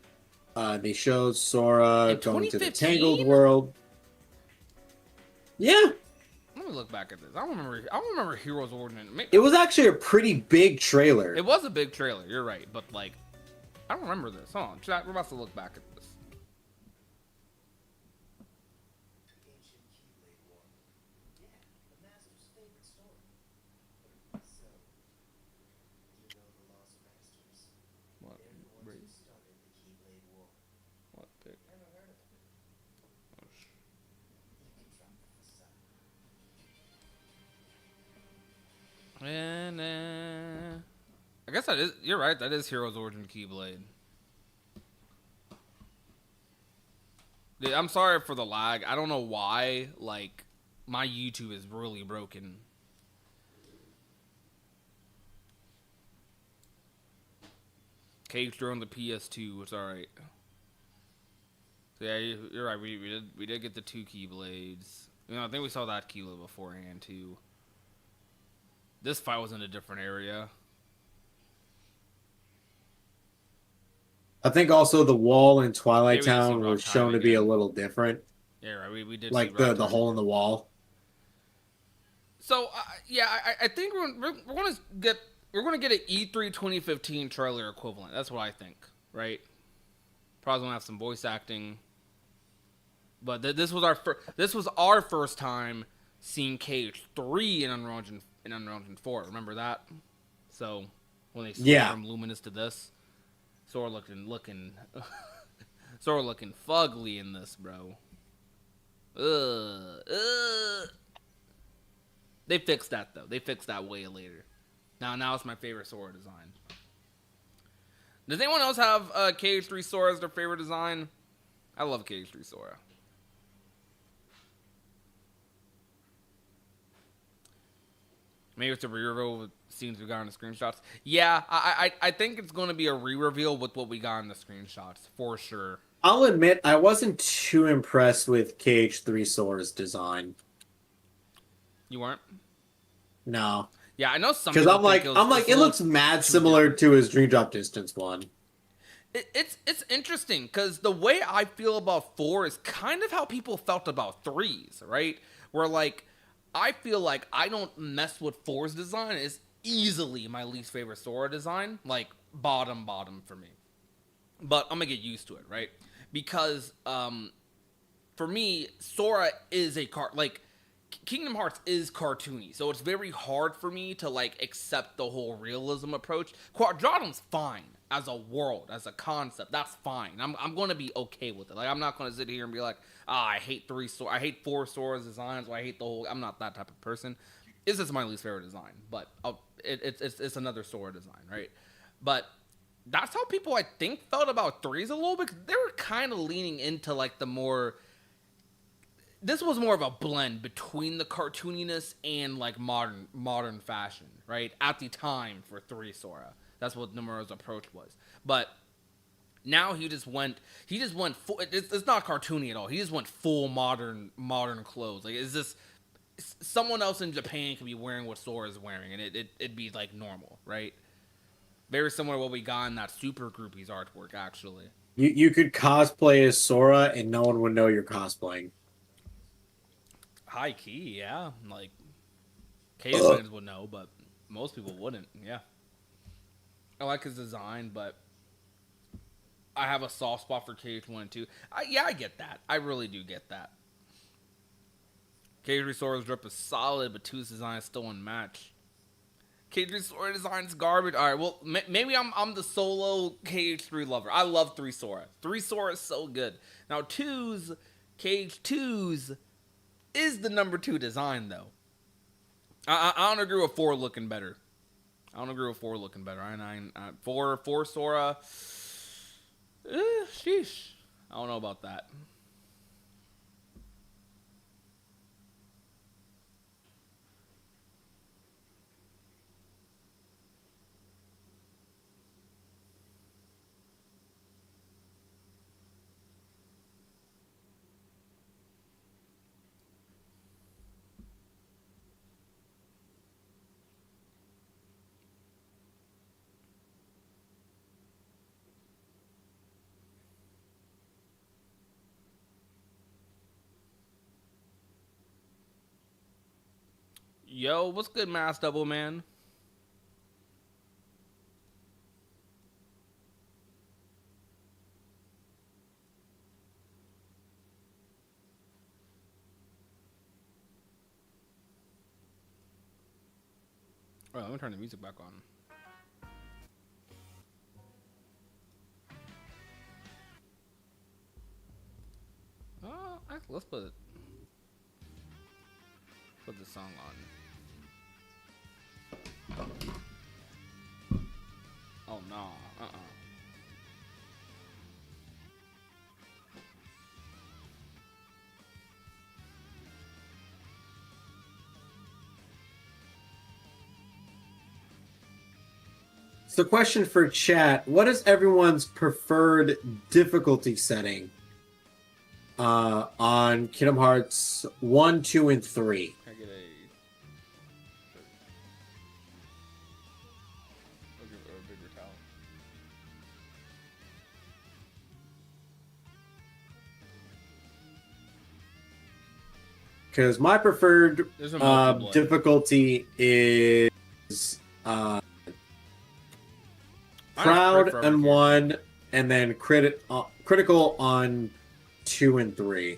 [SPEAKER 2] They showed Sora going to the Tangled World. Yeah.
[SPEAKER 1] Let me look back at this. I don't remember Heroes Origin.
[SPEAKER 2] It was actually a pretty big trailer.
[SPEAKER 1] It was a big trailer. You're right, but like, I don't remember this. Hold on, chat. We're about to look back at this. What? What pick? And I guess that is. You're right. That is Heroes Origin Keyblade. Dude, I'm sorry for the lag. I don't know why. Like, my YouTube is really broken. Cage on the PS2. It's all right. So yeah, you're right. We did get the two Keyblades. You know, I think we saw that Keyblade beforehand too. This fight was in a different area.
[SPEAKER 2] I think also the wall in Twilight Town was shown to be a little different.
[SPEAKER 1] Yeah, right. We did
[SPEAKER 2] like the hole in the wall.
[SPEAKER 1] So yeah, I think we're gonna get an E3 2015 trailer equivalent. That's what I think, right? Probably gonna have some voice acting. But this was our first time seeing KH3 in Unreal Engine 4. Remember that? So when they switched from Luminous to this, Sora looking fugly in this, bro. They fixed that though. They fixed that way later. Now it's my favorite Sora design. Does anyone else have KH3 Sora as their favorite design? I love KH3 Sora. Maybe it's a re-reveal with scenes we got in the screenshots. Yeah, I think it's going to be a re-reveal with what we got in the screenshots, for sure.
[SPEAKER 2] I'll admit, I wasn't too impressed with KH3 Sora's design.
[SPEAKER 1] You weren't?
[SPEAKER 2] No.
[SPEAKER 1] Yeah, I know some.
[SPEAKER 2] Because I'm like, it looks mad similar to his Dream Drop Distance one.
[SPEAKER 1] It's interesting because the way I feel about 4 is kind of how people felt about 3's, right? Where like, I feel like I don't mess with 4's design. It's easily my least favorite Sora design, like bottom for me. But I'm gonna get used to it, right? Because for me, Sora is Kingdom Hearts is cartoony, so it's very hard for me to like accept the whole realism approach. Quadratum's fine as a world, as a concept. That's fine. I'm going to be okay with it. Like, I'm not going to sit here and be like, I hate 4 Sora's designs, or I hate the whole. I'm not that type of person. This is my least favorite design, but it's another Sora design, right? But that's how people I think felt about 3's a little bit. They were kind of leaning into like the more. This was more of a blend between the cartooniness and like modern fashion, right? At the time for 3 Sora. That's what Nomura's approach was. But now he just went full, it's not cartoony at all. He just went full modern clothes. Like, is this someone else in Japan could be wearing what Sora is wearing, and it'd be like normal, right? Very similar to what we got in that Super Groupies artwork, actually.
[SPEAKER 2] You could cosplay as Sora and no one would know you're cosplaying.
[SPEAKER 1] High key, yeah. Like, K fans would know, but most people wouldn't, yeah. I like his design, but I have a soft spot for KH1 and 2. I get that. I really do get that. KH3 Sora's drip is solid, but 2's design is still unmatched. KH3 Sora design's garbage. All right, well, maybe I'm the solo KH3 lover. I love 3 Sora. 3 Sora is so good. Now, KH2's is the number 2 design, though. I don't agree with 4 looking better. I don't agree with 4 looking better. Four Sora. Sheesh. I don't know about that. Yo, what's good, Mass Double Man? Oh, let me turn the music back on. Oh, let's put this song on. Oh no,
[SPEAKER 2] So, question for chat: what is everyone's preferred difficulty setting on Kingdom Hearts 1, 2, and 3?
[SPEAKER 1] Can I get a bigger towel?
[SPEAKER 2] Because my preferred
[SPEAKER 1] There's a multi-blood.
[SPEAKER 2] difficulty is Proud on 1, and then critical on 2 and 3.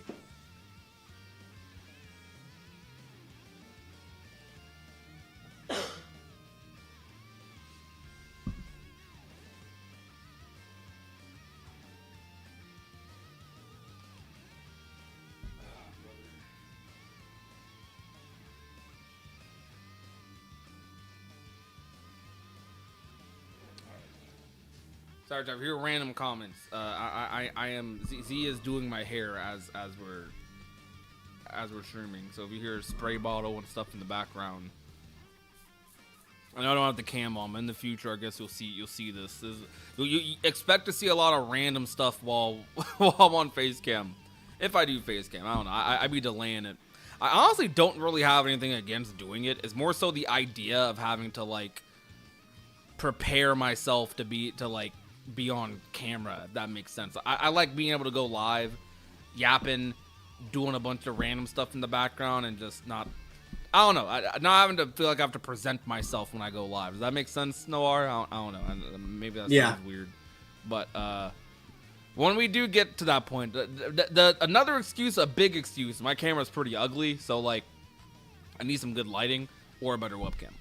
[SPEAKER 1] Sorry, Jeff. Here, random comments. I am Z is doing my hair as we're streaming. So if you hear a spray bottle and stuff in the background, I know I don't have the cam on. But in the future, I guess you'll see this. You expect to see a lot of random stuff while I'm on face cam. If I do face cam, I don't know. I'd be delaying it. I honestly don't really have anything against doing it. It's more so the idea of having to like prepare myself to be on camera, if that makes sense. I like being able to go live, yapping, doing a bunch of random stuff in the background, and just not not having to feel like I have to present myself when I go live. Does that make sense, Noir? I don't know. Maybe that sounds weird. But when we do get to that point, another excuse, a big excuse, my camera's pretty ugly, so like I need some good lighting or a better webcam.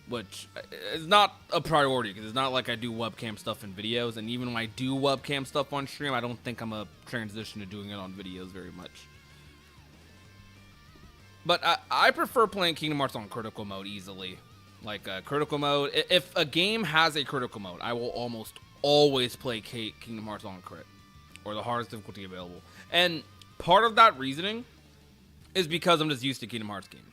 [SPEAKER 1] Which is not a priority, because it's not like I do webcam stuff in videos, and even when I do webcam stuff on stream, I don't think I'm a transition to doing it on videos very much. But I prefer playing Kingdom Hearts on critical mode easily. Like critical mode, if a game has a critical mode, I will almost always play Kingdom Hearts on crit, or the hardest difficulty available. And part of that reasoning is because I'm just used to Kingdom Hearts games.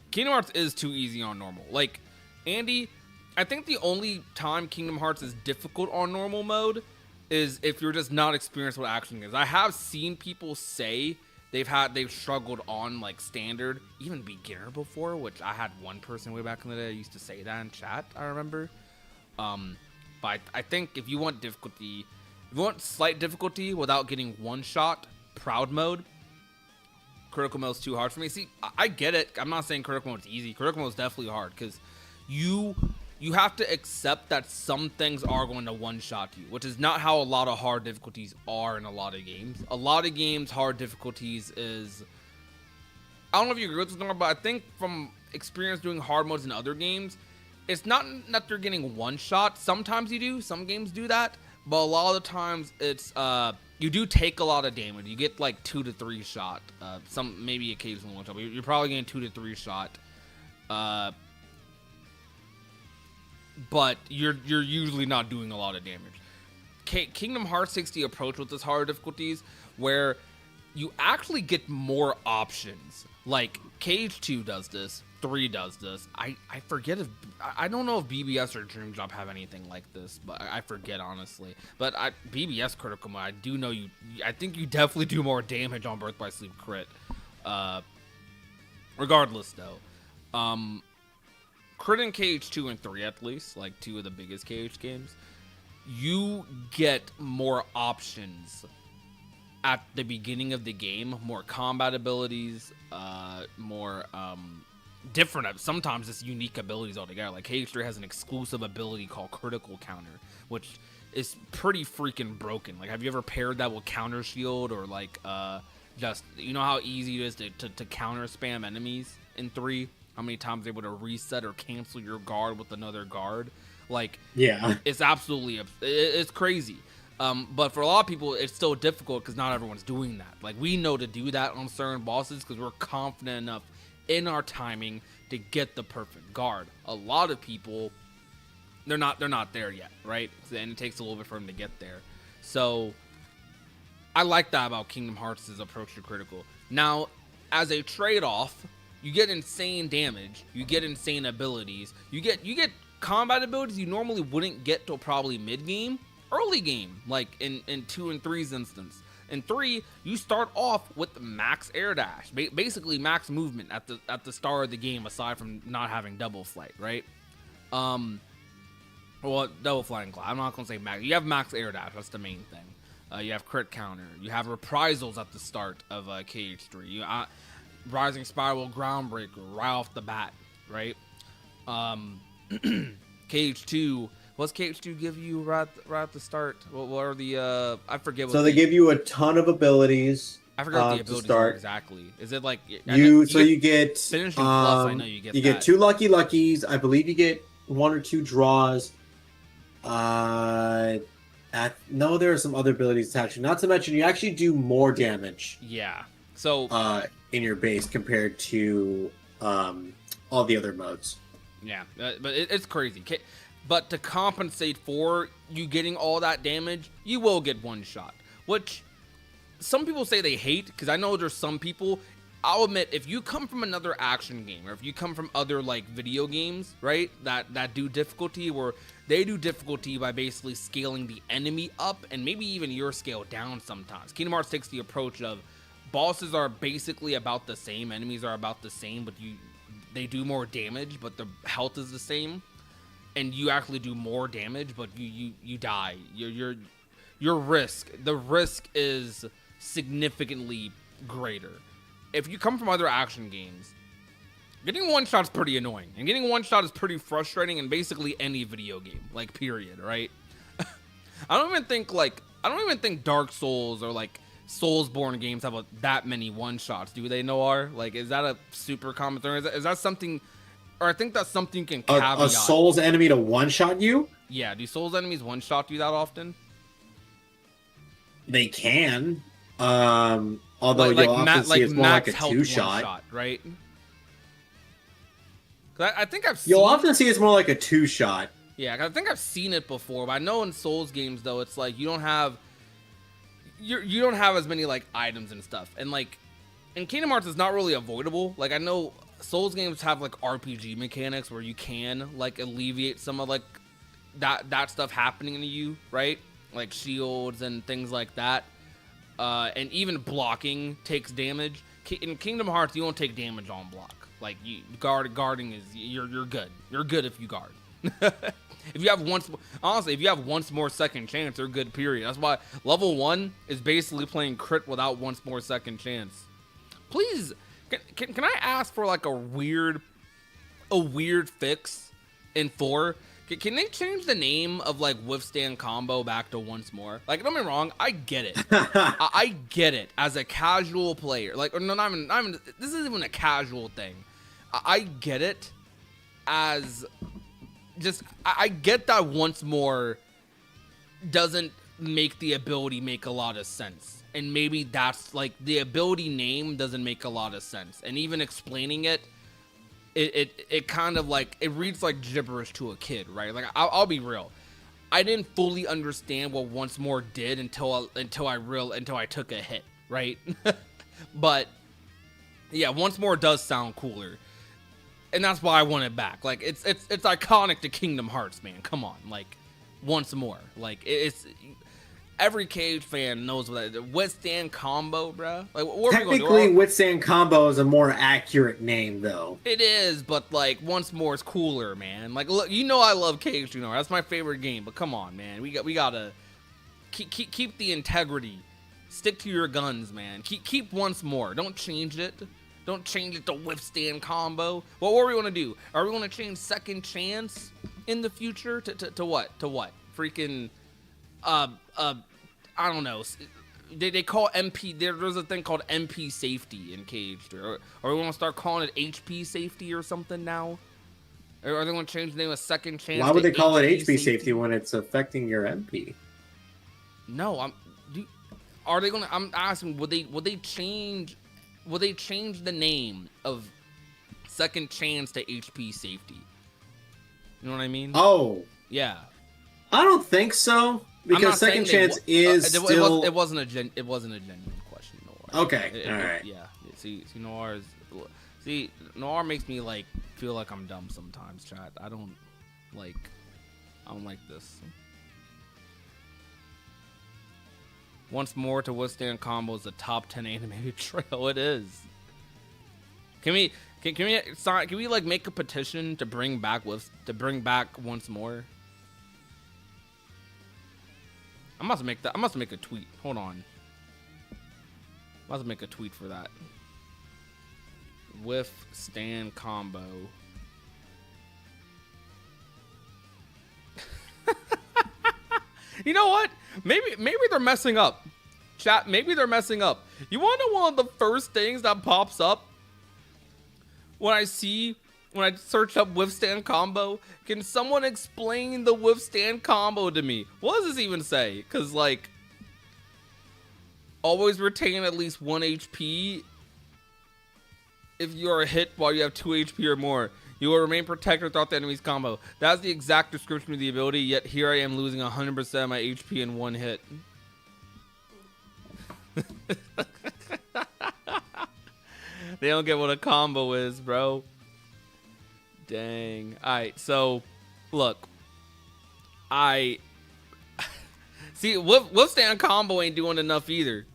[SPEAKER 1] Kingdom Hearts is too easy on normal. Like, Andy, I think the only time Kingdom Hearts is difficult on normal mode is if you're just not experienced with action games. I have seen people say they've struggled on like standard, even beginner before, which I had one person way back in the day used to say that in chat, I remember. But I think if you want difficulty, if you want slight difficulty without getting one shot, Proud mode, critical mode is too hard for me. See, I get it. I'm not saying critical mode is easy. Critical mode is definitely hard, because you have to accept that some things are going to one-shot you, which is not how a lot of hard difficulties are in a lot of games. A lot of games, hard difficulties is... I don't know if you agree with this, but I think from experienced doing hard modes in other games, it's not that they're getting one shot. Sometimes you do. Some games do that. But a lot of the times it's you do take a lot of damage. You get like 2 to 3 shot. Some maybe occasionally 1 shot, but you're probably getting 2 to 3 shot. But you're usually not doing a lot of damage. Kingdom Hearts takes the approach with this hard difficulties where you actually get more options. Like KH2 does this, 3 does this. I forget if I don't know if BBS or Dream Drop have anything like this, but I forget honestly. But BBS critical mode, I do know I think you definitely do more damage on Birth by Sleep crit. Regardless though, crit in KH2 and 3 at least, like 2 of the biggest KH games, you get more options at the beginning of the game, more combat abilities, more different, sometimes it's unique abilities altogether. Like KH3 has an exclusive ability called Critical Counter, which is pretty freaking broken. Like, have you ever paired that with Counter Shield or like just, you know how easy it is to counter spam enemies in 3? How many times they're able to reset or cancel your guard with another guard? Like,
[SPEAKER 2] yeah,
[SPEAKER 1] it's absolutely, it's crazy. But for a lot of people, it's still difficult because not everyone's doing that. Like, we know to do that on certain bosses because we're confident enough in our timing to get the perfect guard. A lot of people, they're not there yet, right? And it takes a little bit for them to get there. So I like that about Kingdom Hearts' approach to critical. Now, as a trade-off, you get insane damage, you get insane abilities, you get combat abilities you normally wouldn't get till probably mid-game, early game, like in 2 and 3's instance. In 3, you start off with max air dash, basically max movement at the start of the game, aside from not having double flight, right? Well, double flight and glide. I'm not gonna say max. You have max air dash. That's the main thing. You have crit counter. You have reprisals at the start of KH3. You Rising Spiral, Groundbreaker right off the bat, right? KH2. What's KH2 give you right at the start? What are the I forget. What
[SPEAKER 2] so they give you a ton of abilities.
[SPEAKER 1] I forget what the abilities are exactly. Is it like
[SPEAKER 2] you get
[SPEAKER 1] finishing plus? I know you get.
[SPEAKER 2] You get 2 lucky luckies. I believe you get 1 or 2 draws. No, there are some other abilities attached. Not to mention, you actually do more damage.
[SPEAKER 1] Yeah. So
[SPEAKER 2] in your base compared to all the other modes.
[SPEAKER 1] Yeah, but it's crazy. But to compensate for you getting all that damage, you will get one shot, which some people say they hate, because I know there's some people. I'll admit, if you come from another action game, or if you come from other like video games, right, that do difficulty, where they do difficulty by basically scaling the enemy up and maybe even your scale down sometimes. Kingdom Hearts takes the approach of bosses are basically about the same, enemies are about the same, but they do more damage, but the health is the same, and you actually do more damage, but you die. The risk is significantly greater. If you come from other action games, getting one shot is pretty annoying, and getting one shot is pretty frustrating in basically any video game, like, period, right? I don't even think Dark Souls or like Soulsborne games have that many one shots. Do they, Noir? Like, is that a super common thing? Is that something, or I think that's something you can caveat.
[SPEAKER 2] A Souls enemy to one shot you?
[SPEAKER 1] Yeah. Do Souls enemies one shot you that often?
[SPEAKER 2] They can. Although you'll often see it's more like a 2-shot,
[SPEAKER 1] right? I think
[SPEAKER 2] you'll often see it's more like a 2-shot.
[SPEAKER 1] Yeah, I think I've seen it before, but I know in Souls games though, it's like you don't have as many like items and stuff, and like in Kingdom Hearts, it's not really avoidable. Like, I know Souls games have like RPG mechanics where you can like alleviate some of like that stuff happening to you, right? Like shields and things like that. And even blocking takes damage. In Kingdom Hearts, you won't take damage on block. Like, guarding is you're good. You're good if you guard. If you have once more second chance, you're good. Period. That's why level 1 is basically playing crit without once more second chance. Please, can I ask for like a weird fix in 4? Can they change the name of like withstand combo back to once more? Like, don't get me wrong, I get it. I get it as a casual player. Like, or no, not even. This isn't even a casual thing. I get it as just I get that once more doesn't make the ability make a lot of sense, and maybe that's like the ability name doesn't make a lot of sense, and even explaining it kind of like it reads like gibberish to a kid, right? Like I'll be real, I didn't fully understand what once more did until I took a hit, right? But yeah, once more does sound cooler, and that's why I want it back. Like it's iconic to Kingdom Hearts, man. Come on, like once more, like it's every Cage fan knows what that withstand combo, bro. Like what
[SPEAKER 2] technically, withstand combo is a more accurate name, though.
[SPEAKER 1] It is, but like once more is cooler, man. Like look, you know I love Cage Junior. That's my favorite game. But come on, man, we gotta keep the integrity. Stick to your guns, man. Keep once more. Don't change it. Don't change it to withstand combo. What are we gonna do? Are we gonna change second chance in the future to what? To what? Freaking I don't know. They call MP. There's a thing called MP safety in Caged. Or we want to start calling it HP safety or something now? Or are they going to change the name of second chance?
[SPEAKER 2] Why would they call it HP safety when it's affecting your MP?
[SPEAKER 1] No, are they going to? I'm asking. Would they change? Will they change the name of second chance to HP safety? You know what I mean?
[SPEAKER 2] Oh,
[SPEAKER 1] yeah.
[SPEAKER 2] I don't think so. Because second chance is still...
[SPEAKER 1] It wasn't a genuine question, Noir.
[SPEAKER 2] Okay, all right.
[SPEAKER 1] Yeah. See, Noir makes me like feel like I'm dumb sometimes, chat. I don't like this. Once more to withstand combos, the top 10 animated trail. It is. Can we like make a petition to bring back once more? I must make a tweet. Hold on. I must make a tweet for that. Withstand combo. You know what? Maybe they're messing up. Chat, maybe they're messing up. You want to know one of the first things that pops up when I search up withstand combo? Can someone explain the withstand combo to me? What does this even say? Because, like, always retain at least 1 HP if you are hit while you have 2 HP or more. You will remain protected throughout the enemy's combo. That's the exact description of the ability, yet here I am losing 100% of my HP in 1 hit. They don't get what a combo is, bro. Dang. Alright, so look. See, withstand combo ain't doing enough either.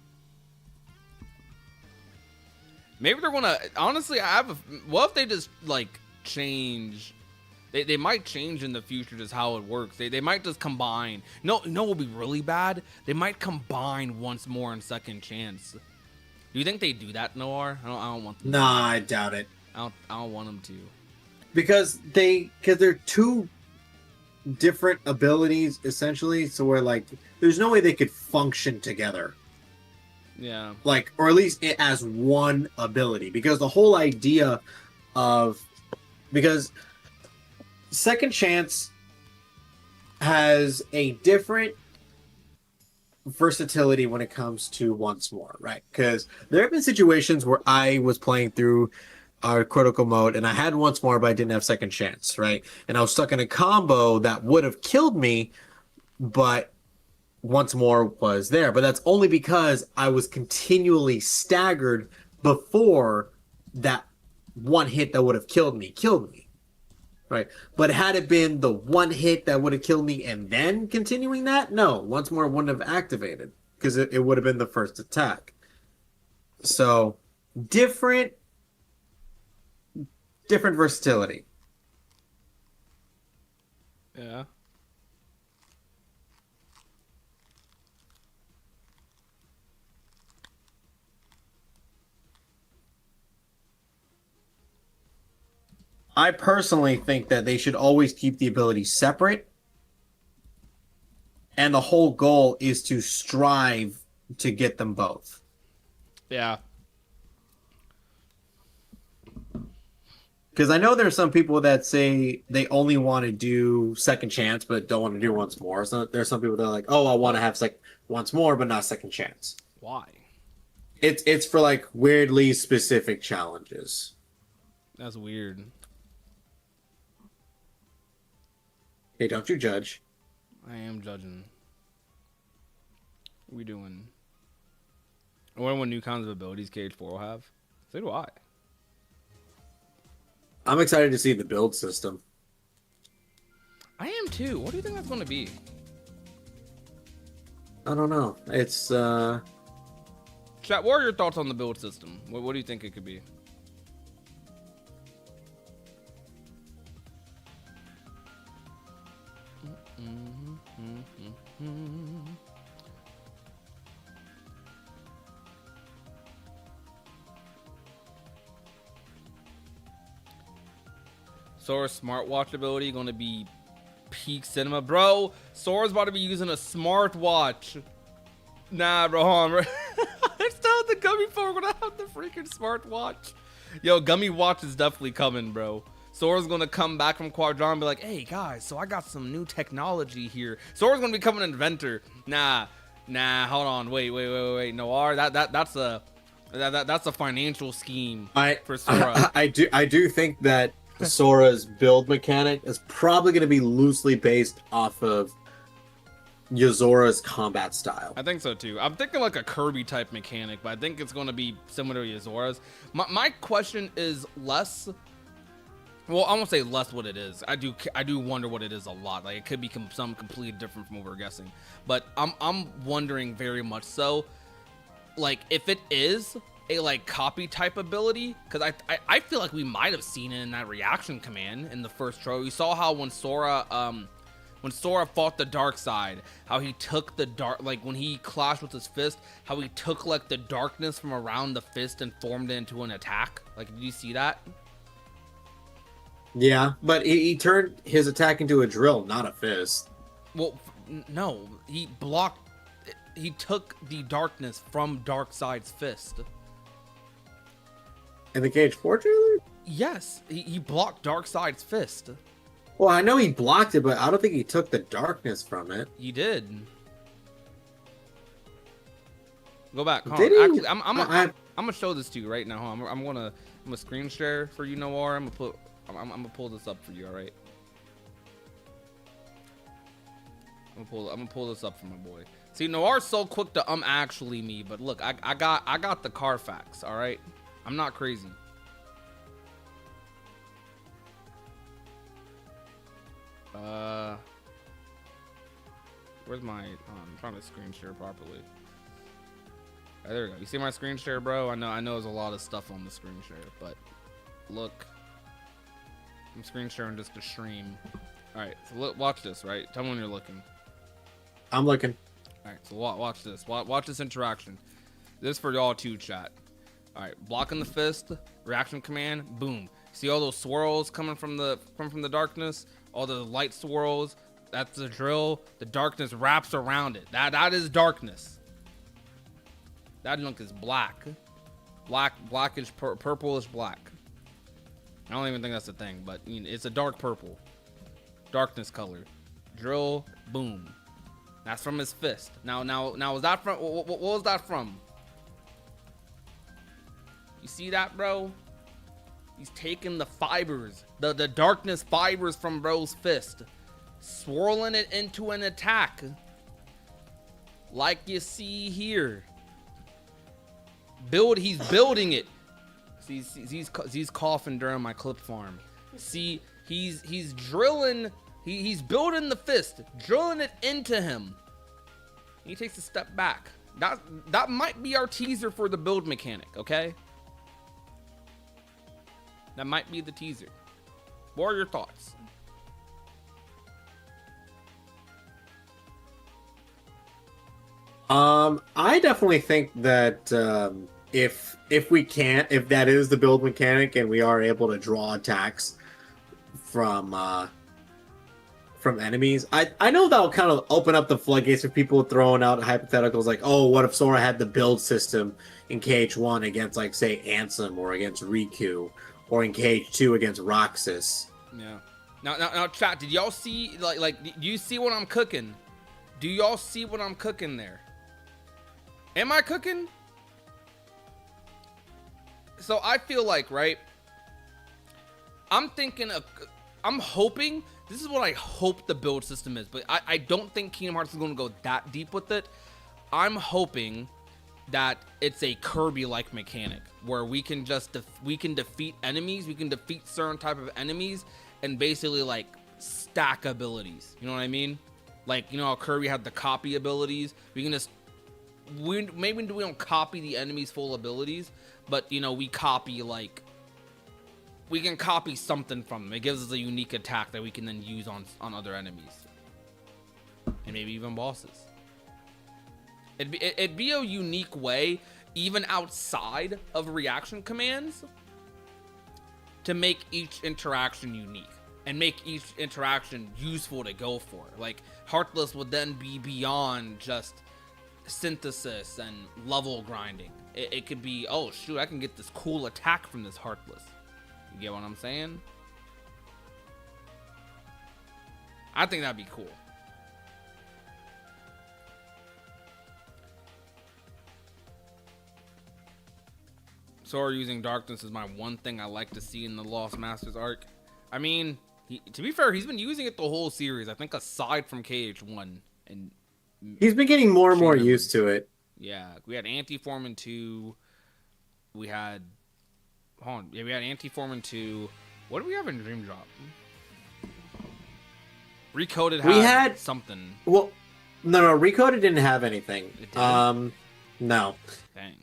[SPEAKER 1] Maybe they're gonna honestly what if they just like change? They might change in the future just how it works. They might just combine. No, what will be really bad? They might combine once more in second chance. Do you think they do that, Noir? I don't want them.
[SPEAKER 2] Nah, I doubt it.
[SPEAKER 1] I don't want them to.
[SPEAKER 2] Because they're two different abilities essentially, so we're like there's no way they could function together.
[SPEAKER 1] Yeah.
[SPEAKER 2] Like, or at least as one ability, because the whole idea of second chance has a different versatility when it comes to once more, right? Because there have been situations where I was playing through our critical mode and I had once more, but I didn't have second chance, right? And I was stuck in a combo that would have killed me, but once more was there. But that's only because I was continually staggered before that one hit that would have killed me. Right? But had it been the one hit that would have killed me and then continuing that, no, once more wouldn't have activated because it would have been the first attack. So different versatility.
[SPEAKER 1] Yeah.
[SPEAKER 2] I personally think that they should always keep the abilities separate. And the whole goal is to strive to get them both.
[SPEAKER 1] Yeah.
[SPEAKER 2] Because I know there's some people that say they only want to do second chance, but don't want to do once more. So there's some people that are like, oh, I want to have once more, but not second chance.
[SPEAKER 1] Why?
[SPEAKER 2] It's for like weirdly specific challenges.
[SPEAKER 1] That's weird.
[SPEAKER 2] Hey, don't you judge.
[SPEAKER 1] I am judging. What we doing? I wonder what new kinds of abilities KH4 will have. So do I.
[SPEAKER 2] I'm excited to see the build system.
[SPEAKER 1] I am too. What do you think that's going to be?
[SPEAKER 2] I don't know. It's
[SPEAKER 1] Chat, what are your thoughts on the build system? What do you think it could be? Sora's smartwatch ability going to be peak cinema. Bro, Sora's about to be using a smartwatch. Nah, bro, hold on. I still have the gummy form when I have the freaking smartwatch. Yo, gummy watch is definitely coming, bro. Sora's going to come back from Quadron and be like, hey, guys, so I got some new technology here. Sora's going to become an inventor. Nah, hold on. Wait. Noir, that's a financial scheme for Sora.
[SPEAKER 2] I do think that Sora's build mechanic is probably going to be loosely based off of Yozora's combat style.
[SPEAKER 1] I think so too. I'm thinking like a Kirby type mechanic, but I think it's going to be similar to Yozora's. My question is less. Well, I won't say less what it is. I do wonder what it is a lot. Like it could be something completely different from what we're guessing. But I'm wondering very much so, like if it is a like copy type ability, because I feel like we might have seen it in that reaction command in the first show. You saw how when Sora fought the dark side, how he took the dark, like when he clashed with his fist, how he took like the darkness from around the fist and formed it into an attack. Like, did you see that?
[SPEAKER 2] Yeah, but he turned his attack into a drill, not a fist.
[SPEAKER 1] Well, no, he took the darkness from Darkseid's fist.
[SPEAKER 2] In the KH4 trailer?
[SPEAKER 1] Yes, he blocked Darkseid's fist.
[SPEAKER 2] Well, I know he blocked it, but I don't think he took the darkness from it.
[SPEAKER 1] He did. Go back.
[SPEAKER 2] Did he?
[SPEAKER 1] Actually, I'm gonna show this to you right now. I'm gonna screen share for you, Noir. I'm gonna pull this up for you. All right. I'm gonna pull this up for my boy. See, Noir's so quick to actually me, but look, I got the Carfax. All right. I'm not crazy. Where's my? I'm trying to screen share properly. There we go. You see my screen share, bro? I know there's a lot of stuff on the screen share, but look, I'm screen sharing just to stream. All right, so look, watch this. Right, tell me when you're looking.
[SPEAKER 2] I'm looking.
[SPEAKER 1] All right, so watch this. Watch this interaction. This is for y'all too, chat. All right, blocking the fist, reaction command, boom. See all those swirls coming from the darkness, all the light swirls. That's the drill. The darkness wraps around it. That is darkness. That junk is black, blackish, purplish black. I don't even think that's a thing, but you know, it's a dark purple, darkness color. Drill, boom. That's from his fist. Now, was that from? What was that from? You see that, bro? He's taking the fibers, the darkness fibers from bro's fist, swirling it into an attack, like you see here. He's building it. See, he's coughing during my clip farm. See, he's drilling. He's building the fist, drilling it into him. He takes a step back. That might be our teaser for the build mechanic. Okay. That might be the teaser. What are your thoughts?
[SPEAKER 2] I definitely think that if that is the build mechanic and we are able to draw attacks from enemies, I know that'll kind of open up the floodgates for people throwing out hypotheticals like, oh, what if Sora had the build system in KH1 against, like, say, Ansem or against Riku or in KH2 against Roxas.
[SPEAKER 1] Yeah. Now, chat. Did y'all see like? Do you see what I'm cooking? Do y'all see what I'm cooking there? Am I cooking? So I feel like, right? I'm hoping. This is what I hope the build system is, but I don't think Kingdom Hearts is going to go that deep with it. I'm hoping that it's a Kirby-like mechanic where we can defeat enemies, we can defeat certain type of enemies, and basically like stack abilities. You know what I mean? Like, you know how Kirby had the copy abilities. We can just maybe we don't copy the enemy's full abilities, but you know we copy like. We can copy something from them. It gives us a unique attack that we can then use on other enemies. And maybe even bosses. It'd be a unique way, even outside of reaction commands, to make each interaction unique. And make each interaction useful to go for. Like, Heartless would then be beyond just synthesis and level grinding. It could be, oh shoot, I can get this cool attack from this Heartless. You get what I'm saying? I think that'd be cool. Sora using darkness is my one thing I like to see in the Lost Masters arc. I mean, to be fair, he's been using it the whole series. I think aside from KH1 and
[SPEAKER 2] he's been getting more and more used to it.
[SPEAKER 1] Yeah, we had Anti-Form in 2. We had we had Anti-Form in 2. What do we have in Dream Drop? Recoded had something.
[SPEAKER 2] Well, no, Recoded didn't have anything.
[SPEAKER 1] It didn't?
[SPEAKER 2] No.
[SPEAKER 1] Dang.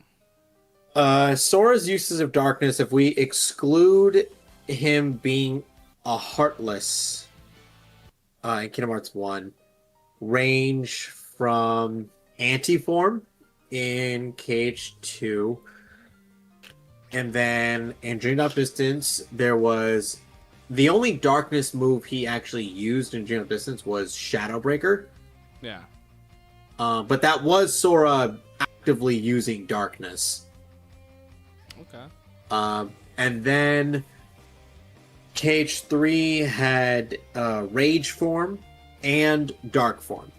[SPEAKER 2] Sora's uses of darkness, if we exclude him being a Heartless in Kingdom Hearts 1, range from Anti-Form in KH2, and then in Dream Drop Distance, there was the only darkness move he actually used in Dream Drop Distance was Shadow Breaker.
[SPEAKER 1] Yeah.
[SPEAKER 2] But that was Sora actively using darkness.
[SPEAKER 1] Okay.
[SPEAKER 2] And then KH3 had Rage Form and Dark Form.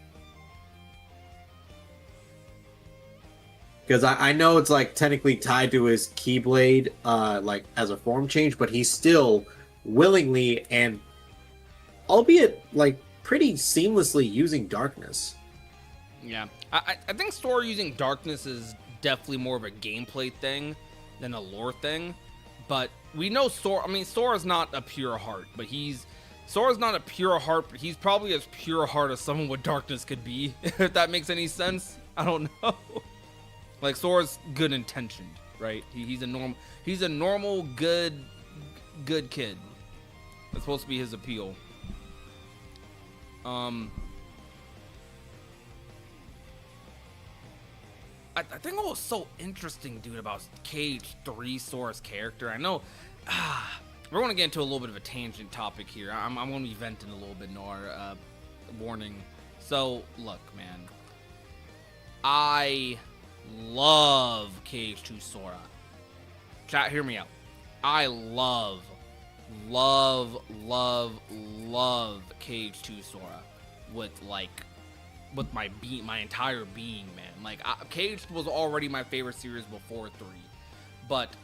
[SPEAKER 2] Because I know it's like technically tied to his Keyblade, like as a form change, but he's still willingly and albeit like pretty seamlessly using darkness.
[SPEAKER 1] Yeah, I think Sora using darkness is definitely more of a gameplay thing than a lore thing. But we know Sora. I mean, Sora's not a pure heart, but Sora's not a pure heart, but he's probably as pure heart as someone with darkness could be. If that makes any sense, I don't know. Like, Sora's good intentioned, right? He's a normal good kid. That's supposed to be his appeal. I think what was so interesting, dude, about KH3 Sora's character. I know we're going to get into a little bit of a tangent topic here. I'm going to be venting a little bit, Nor. Warning. So, look, man. I love KH2 Sora. Chat, hear me out. I love KH2 Sora with my entire being, man. Like, KH was already my favorite series before 3, but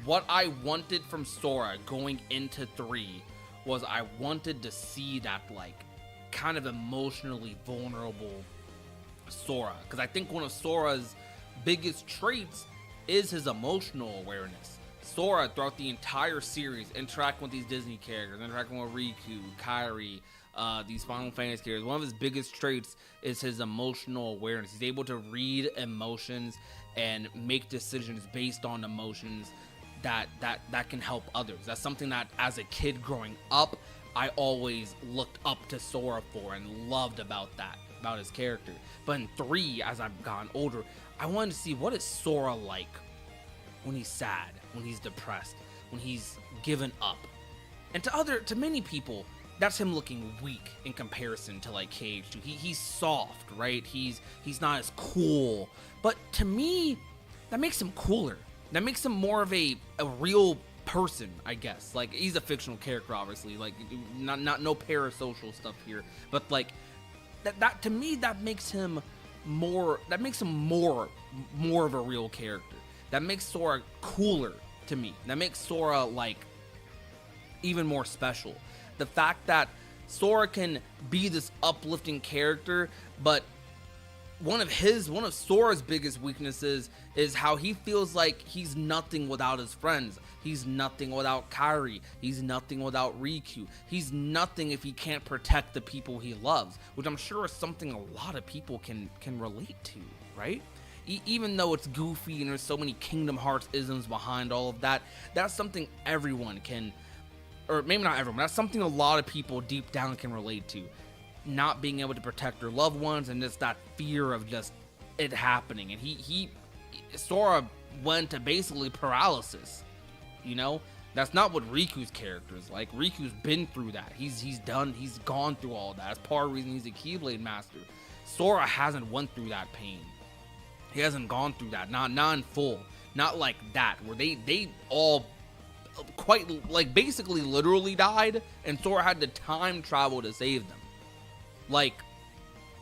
[SPEAKER 1] what I wanted from Sora going into 3 was I wanted to see that, like, kind of emotionally vulnerable Sora, because I think one of Sora's biggest traits is his emotional awareness. Sora, throughout the entire series, interacting with these Disney characters, interacting with Riku, Kairi, these Final Fantasy characters, one of his biggest traits is his emotional awareness. He's able to read emotions and make decisions based on emotions that can help others. That's something that, as a kid growing up, I always looked up to Sora for and loved about his character. But in 3, as I've gotten older, I wanted to see, what is Sora like when he's sad, when he's depressed, when he's given up. And to many people, that's him looking weak in comparison to like KH2. He's soft, right? He's not as cool. But to me, that makes him cooler. that makes him more of a real person, I guess. Like, he's a fictional character, obviously, like, not no parasocial stuff here, but like that to me, that makes him more of a real character. That makes Sora cooler to me. That makes Sora like even more special. The fact that Sora can be this uplifting character, but one of Sora's biggest weaknesses is how he feels like he's nothing without his friends. He's nothing without Kairi. He's nothing without Riku. He's nothing if he can't protect the people he loves, which I'm sure is something a lot of people can relate to, right? Even though it's goofy and there's so many Kingdom Hearts isms behind all of that, that's something everyone can, or maybe not everyone, that's something a lot of people deep down can relate to. Not being able to protect their loved ones and just that fear of just it happening. And Sora went to basically paralysis, you know? That's not what Riku's character is like. Riku's been through that. He's gone through all that. That's part of the reason he's a Keyblade master. Sora hasn't went through that pain. He hasn't gone through that, not in full, not like that, where they all quite like basically literally died, and Sora had to time travel to save them. Like,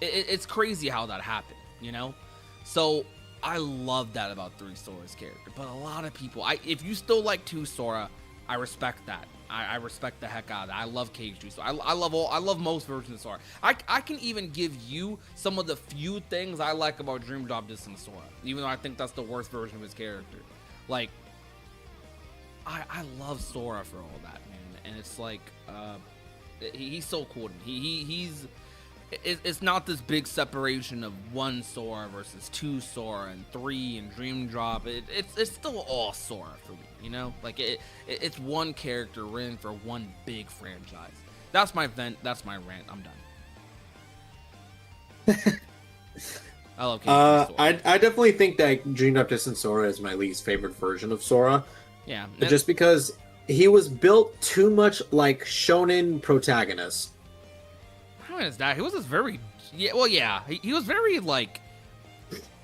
[SPEAKER 1] it's crazy how that happened, you know? So I love that about 3 Sora's character, but a lot of people, if you still like 2 Sora, I respect that. I respect the heck out of that. I love KH2, so I love most versions of Sora. I can even give you some of the few things I like about Dream Drop Distance Sora, even though I think that's the worst version of his character. Like, I love Sora for all that, man, and it's like, he's so cool. It's not this big separation of 1 Sora versus 2 Sora and 3 and Dream Drop. It's still all Sora for me, you know? Like, it's one character written for one big franchise. That's my vent. That's my rant. I'm done. I love Sora.
[SPEAKER 2] I definitely think that Dream Drop Distance Sora is my least favorite version of Sora.
[SPEAKER 1] Yeah.
[SPEAKER 2] Just because he was built too much like shonen protagonist.
[SPEAKER 1] How is that? He was just very, he was very like,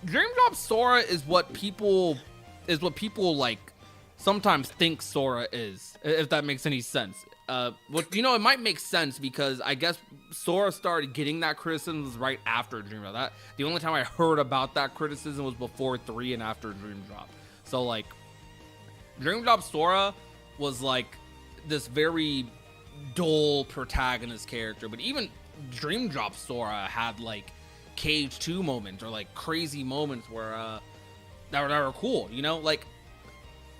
[SPEAKER 1] Dream Drop Sora is what people like sometimes think Sora is, if that makes any sense. It might make sense because I guess Sora started getting that criticism right after Dream Drop. The only time I heard about that criticism was before 3 and after Dream Drop. So like, Dream Drop Sora was like this very dull protagonist character, but even Dream Drop Sora had like KH2 moments or like crazy moments where that were cool, you know? Like,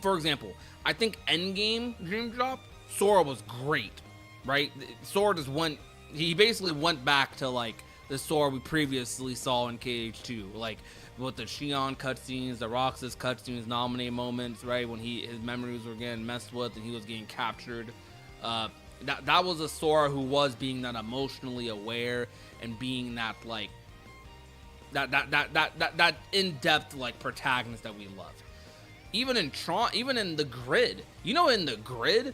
[SPEAKER 1] for example, I think Endgame Dream Drop Sora was great, right? Sora he basically went back to like the Sora we previously saw in KH2, like with the Xion cutscenes, the Roxas cutscenes, nominate moments, right? When his memories were getting messed with and he was getting captured. That was a Sora who was being that emotionally aware and being that like that in-depth like protagonist that we love. Even in Tron, even in the Grid, in the Grid,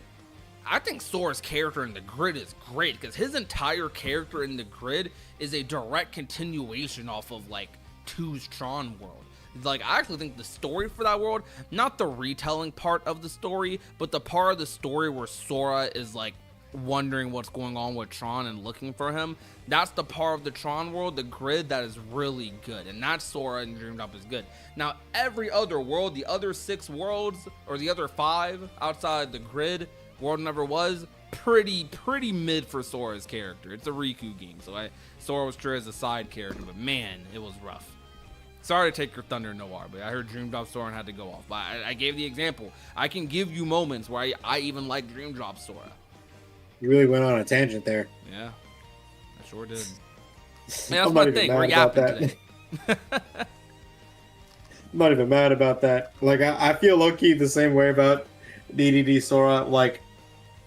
[SPEAKER 1] I think Sora's character in the Grid is great because his entire character in the Grid is a direct continuation off of like 2's Tron world. Like, I actually think the story for that world, not the retelling part of the story, but the part of the story where Sora is like wondering what's going on with Tron and looking for him, that's the part of the Tron world, the Grid, that is really good, and that Sora in Dream Drop is good. Now, every other world, the other 6 worlds, or the other 5 outside the Grid, World Never Was, pretty mid for Sora's character. It's a Riku game, so Sora was treated as a side character, but man, it was rough. Sorry to take your thunder, Noir, but I heard Dream Drop Sora had to go off. But I gave the example. I can give you moments where I even like Dream Drop Sora.
[SPEAKER 2] You really went on a tangent there.
[SPEAKER 1] Yeah, I sure did. Man, that's my thing. We're yapping today.
[SPEAKER 2] I'm not even mad about that. Like, I feel low-key the same way about DDD Sora. Like,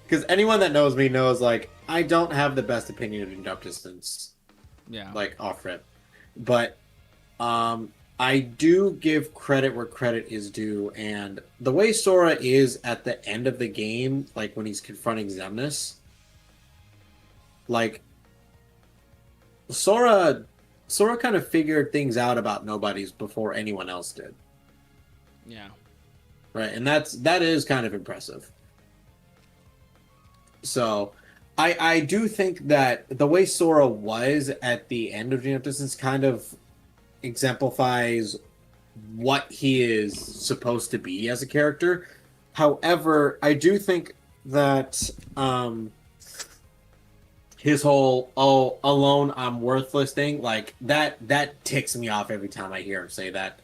[SPEAKER 2] because anyone that knows me knows, like, I don't have the best opinion of Dream Drop Distance.
[SPEAKER 1] Yeah.
[SPEAKER 2] Like, off-rip. But I do give credit where credit is due, and the way Sora is at the end of the game, like when he's confronting Xemnas, like Sora kind of figured things out about Nobodies before anyone else did.
[SPEAKER 1] Yeah.
[SPEAKER 2] right? And that is kind of impressive. So, I do think that the way Sora was at the end of Geno Distance kind of exemplifies what he is supposed to be as a character. However, I do think that his whole "oh, alone, I'm worthless" thing, like that ticks me off every time I hear him say that.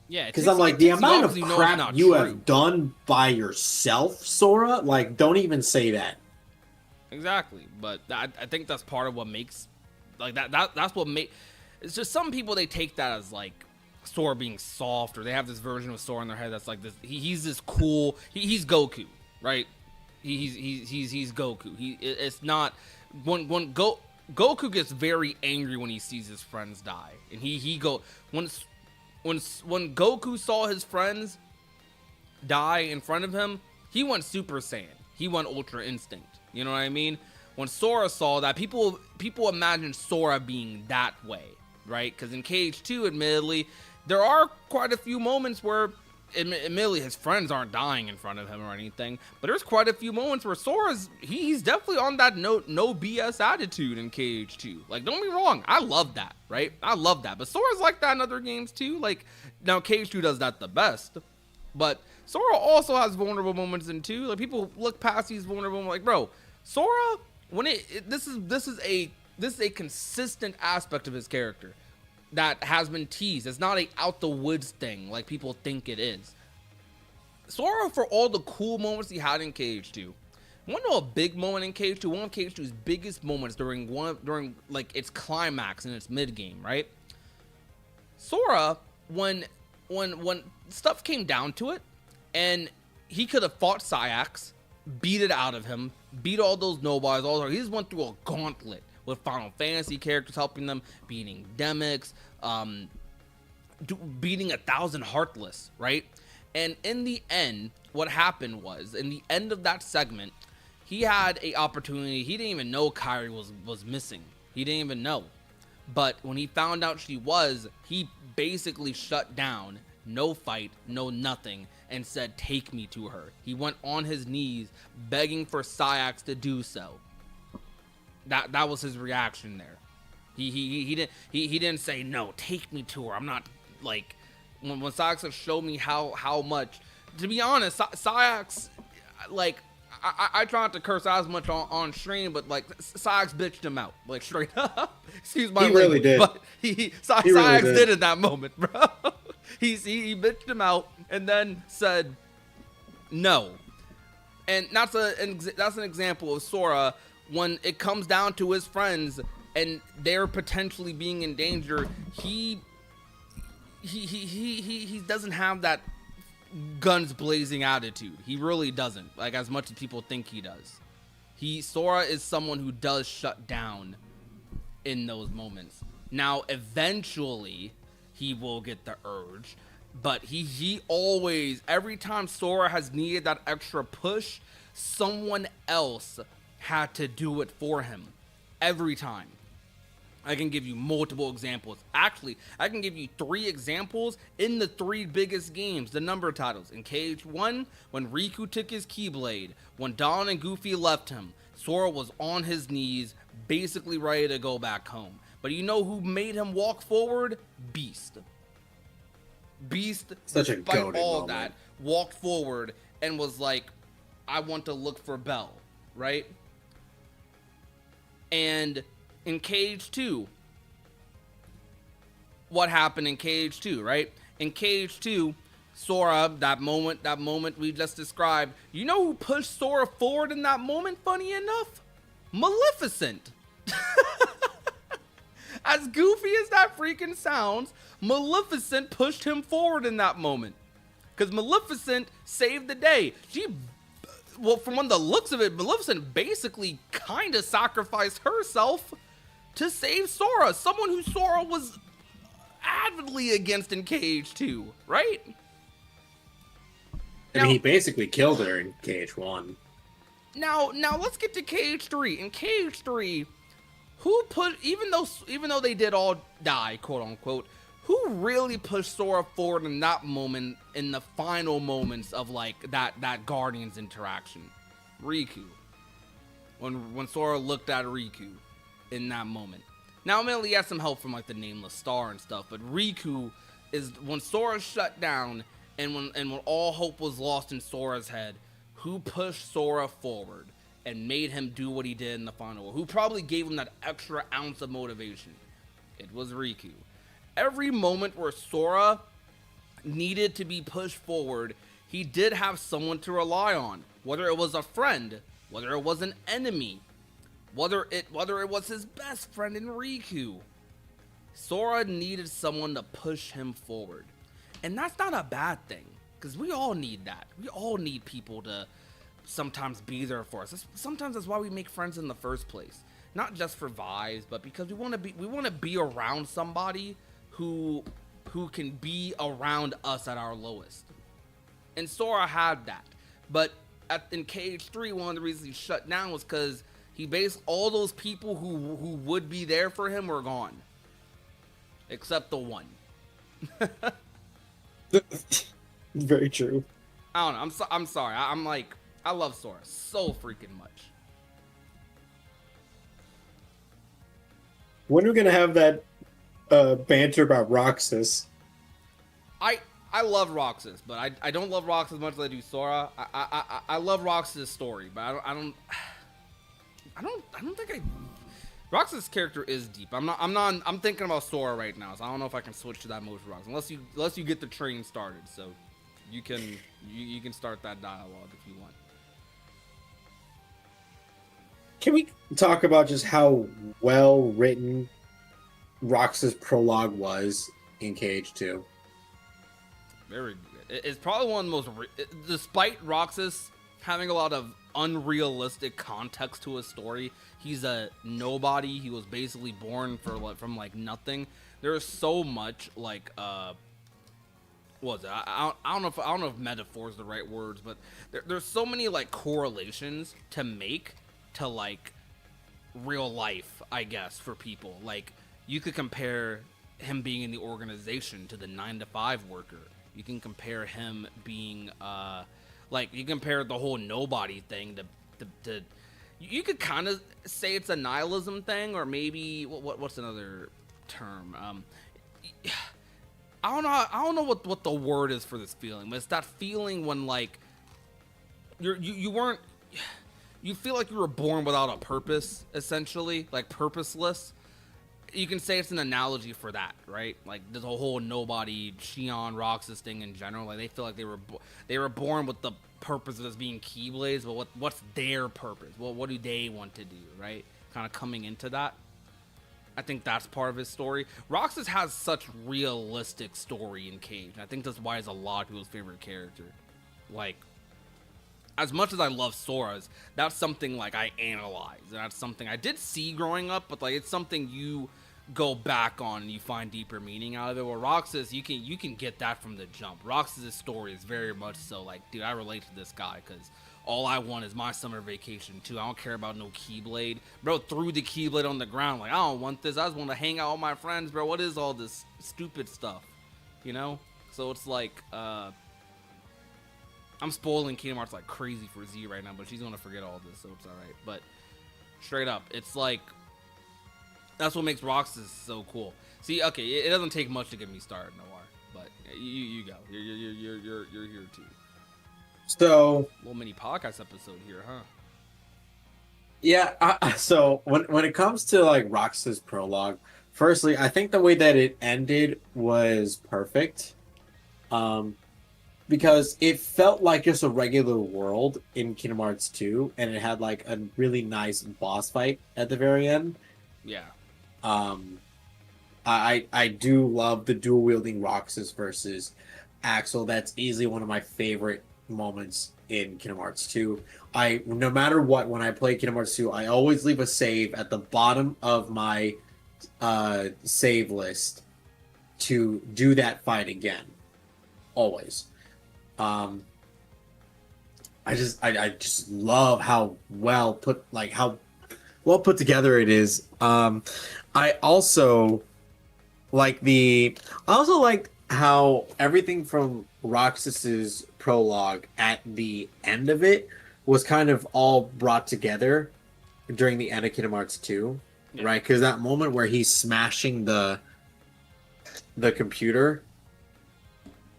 [SPEAKER 1] Yeah,
[SPEAKER 2] Because I'm like, the amount of
[SPEAKER 1] it's
[SPEAKER 2] crap
[SPEAKER 1] not
[SPEAKER 2] you
[SPEAKER 1] true.
[SPEAKER 2] have done by yourself, Sora, like, don't even say that.
[SPEAKER 1] Exactly, but I think that's part of what makes, like, that's what make. It's just some people, they take that as like Sora being soft, or they have this version of Sora in their head that's like this. He's this cool. He's Goku, right? He's Goku. It's not when Goku gets very angry when he sees his friends die, and when Goku saw his friends die in front of him, he went Super Saiyan. He went Ultra Instinct. You know what I mean? When Sora saw that, people imagine Sora being that way, right? Because in KH2, admittedly, there are quite a few moments where, admittedly, his friends aren't dying in front of him or anything, but there's quite a few moments where Sora's, he's definitely on that no BS attitude in KH2. Like, don't be wrong, I love that, right? I love that, but Sora's like that in other games too. Like, now KH2 does that the best, but Sora also has vulnerable moments in 2. Like, people look past these vulnerable moments, like, bro, Sora, when this is a consistent aspect of his character that has been teased. It's not a out the woods thing like people think it is. Sora, for all the cool moments he had in KH2, want to know a big moment in KH2? One of KH2's biggest moments during like its climax in its mid game, right? Sora, when stuff came down to it, and he could have fought Sayax, beat it out of him, beat all those nobodies, he just went through a gauntlet with Final Fantasy characters helping them, beating Demix, beating 1,000 Heartless, right? And in the end, what happened was, in the end of that segment, he had a opportunity. He didn't even know Kairi was missing. He didn't even know. But when he found out she was, he basically shut down, no fight, no nothing, and said, take me to her. He went on his knees begging for Sayax to do so. That was his reaction there. He didn't say, no, take me to her. I'm not, like, when Sayax showed me how much, to be honest, Sayax, like, I try not to curse as much on stream, but like Sayax bitched him out, like straight up. Excuse my language, really did. But Sayax really did in that moment, bro. he bitched him out and then said no, and that's an example of Sora when it comes down to his friends and they're potentially being in danger. He doesn't have that guns blazing attitude. He really doesn't, like, as much as people think he does. Sora is someone who does shut down in those moments. Now eventually he will get the urge, but he always, every time Sora has needed that extra push, someone else had to do it for him. Every time. I can give you multiple examples. Actually, I can give you 3 examples in the 3 biggest games, the number titles. In KH1, when Riku took his Keyblade, when Don and Goofy left him, Sora was on his knees, basically ready to go back home. But you know who made him walk forward? Beast. Beast,
[SPEAKER 2] such a
[SPEAKER 1] despite all that, walked forward and was like, I want to look for Belle, right? And in KH2, what happened in KH2, right? In KH2, Sora, that moment we just described, you know who pushed Sora forward in that moment, funny enough? Maleficent. As goofy as that freaking sounds, Maleficent pushed him forward in that moment. Because Maleficent saved the day. Well, from the looks of it, Maleficent basically kind of sacrificed herself to save Sora, someone who Sora was avidly against in KH2, right?
[SPEAKER 2] I mean, he basically killed her in KH1.
[SPEAKER 1] Now let's get to KH3. In KH3, even though they did all die, quote unquote, who really pushed Sora forward in that moment, in the final moments of like that Guardians interaction? Riku. When Sora looked at Riku in that moment. Now, admittedly, he had some help from like the Nameless Star and stuff, but Riku is when Sora shut down and when all hope was lost in Sora's head. Who pushed Sora forward and made him do what he did in the final? Who probably gave him that extra ounce of motivation? It was Riku. Every moment where Sora needed to be pushed forward, he did have someone to rely on. Whether it was a friend, whether it was an enemy, whether it was his best friend in Riku. Sora needed someone to push him forward. And that's not a bad thing, because we all need that. We all need people to sometimes be there for us. Sometimes that's why we make friends in the first place. Not just for vibes, but because we want to be around somebody who can be around us at our lowest. And Sora had that. But in KH3, one of the reasons he shut down was because he based all those people who would be there for him were gone. Except the one.
[SPEAKER 2] Very true.
[SPEAKER 1] I don't know. I'm sorry. I love Sora so freaking much.
[SPEAKER 2] When are we gonna have that banter about Roxas?
[SPEAKER 1] I love Roxas, but I don't love Roxas as much as I do Sora. I love Roxas' story, but I don't think Roxas' character is deep. I'm thinking about Sora right now, so I don't know if I can switch to that mode for Roxas unless you get the train started. So you can start that dialogue if you want.
[SPEAKER 2] Can we talk about just how well written Roxas' prologue was in KH2?
[SPEAKER 1] Very good. It's probably one of the most, despite Roxas having a lot of unrealistic context to his story. He's a nobody. He was basically born from nothing. There's so much like what was it? I don't know if metaphor is the right words, but there's so many like correlations to make to like real life, I guess, for people. Like you could compare him being in the organization to the 9-to-5 worker. You can compare him being you compare the whole nobody thing to you could kind of say it's a nihilism thing, or maybe what's another term? I don't know what the word is for this feeling, but it's that feeling when like you feel like you were born without a purpose, essentially, like purposeless. You can say it's an analogy for that, right? Like there's a whole nobody, Shion, Roxas thing in general. Like they feel like they were born with the purpose of us being Keyblades, but what's their purpose? Well, what do they want to do, right? Kind of coming into that. I think that's part of his story. Roxas has such realistic story in Cage. I think that's why he's a lot of people's favorite character. Like, as much as I love Sora's, that's something like I analyze. And that's something I did see growing up, but like it's something you go back on and you find deeper meaning out of it. Where Roxas, you can get that from the jump. Roxas' story is very much so like, dude, I relate to this guy because all I want is my summer vacation too. I don't care about no Keyblade. Bro threw the Keyblade on the ground like, I don't want this. I just want to hang out with my friends, bro. What is all this stupid stuff? You know? So it's like, I'm spoiling Kingdom Hearts like crazy for Z right now, but she's going to forget all this, so it's alright. But straight up, it's like, that's what makes Roxas so cool. See, okay, it doesn't take much to get me started, Noir, but you go. You're here too.
[SPEAKER 2] So
[SPEAKER 1] Little mini podcast episode here, huh?
[SPEAKER 2] yeah, so when it comes to like Roxas' prologue, firstly, I think the way that it ended was perfect. Because it felt like just a regular world in Kingdom Hearts 2, and it had like a really nice boss fight at the very end.
[SPEAKER 1] Yeah.
[SPEAKER 2] I do love the dual wielding Roxas versus Axel. That's easily one of my favorite moments in Kingdom Hearts 2. No matter what, when I play Kingdom Hearts 2, I always leave a save at the bottom of my save list to do that fight again. Always. I just love how well put together it is. I also Like I also like how everything from Roxas's prologue at the end of it was kind of all brought together during the end of Kingdom Hearts 2,
[SPEAKER 1] Yeah.
[SPEAKER 2] right? Because that moment where he's smashing the computer,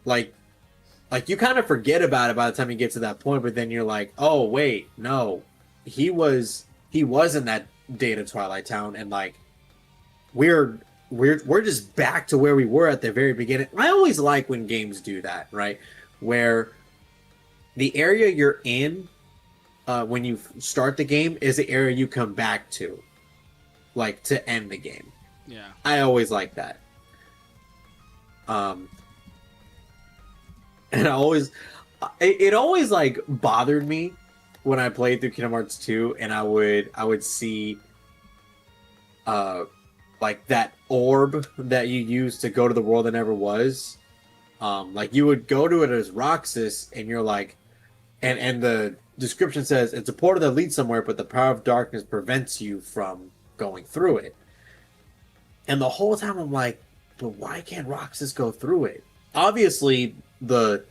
[SPEAKER 2] like you kind of forget about it by the time you get to that point, but then you're like, oh wait, no, he was in that Data Twilight Town, and like we're we're just back to where we were at the very beginning. I always like when games do that, right? Where the area you're in when you start the game is the area you come back to, like to end the game.
[SPEAKER 1] Yeah.
[SPEAKER 2] I always like that. Um, and it always like bothered me when I played through Kingdom Hearts 2, and I would see like that orb that you use to go to the world that never was. Like you would go to it as Roxas, and you're like, and the description says it's a portal that leads somewhere, but the power of darkness prevents you from going through it. And the whole time I'm like, but why can't Roxas go through it? Obviously, the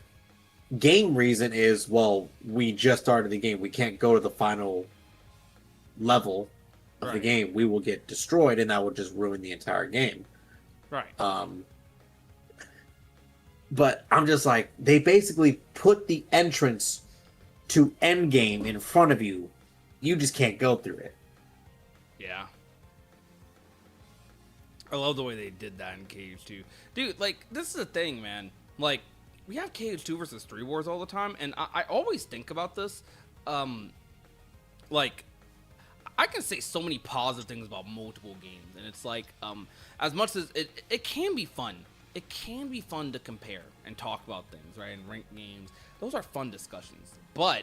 [SPEAKER 2] game reason is, well, we just started the game. We can't go to the final level of the game. We will get destroyed, and that will just ruin the entire game.
[SPEAKER 1] Right.
[SPEAKER 2] But I'm just like, they basically put the entrance to Endgame in front of you. You just can't go through it.
[SPEAKER 1] Yeah. I love the way they did that in KH2. Dude, like, this is the thing, man. Like, we have KH2 versus 3 Wars all the time, and I always think about this. Like, I can say so many positive things about multiple games, and it's like, as much as it can be fun. It can be fun to compare and talk about things, right? And rank games. Those are fun discussions. But,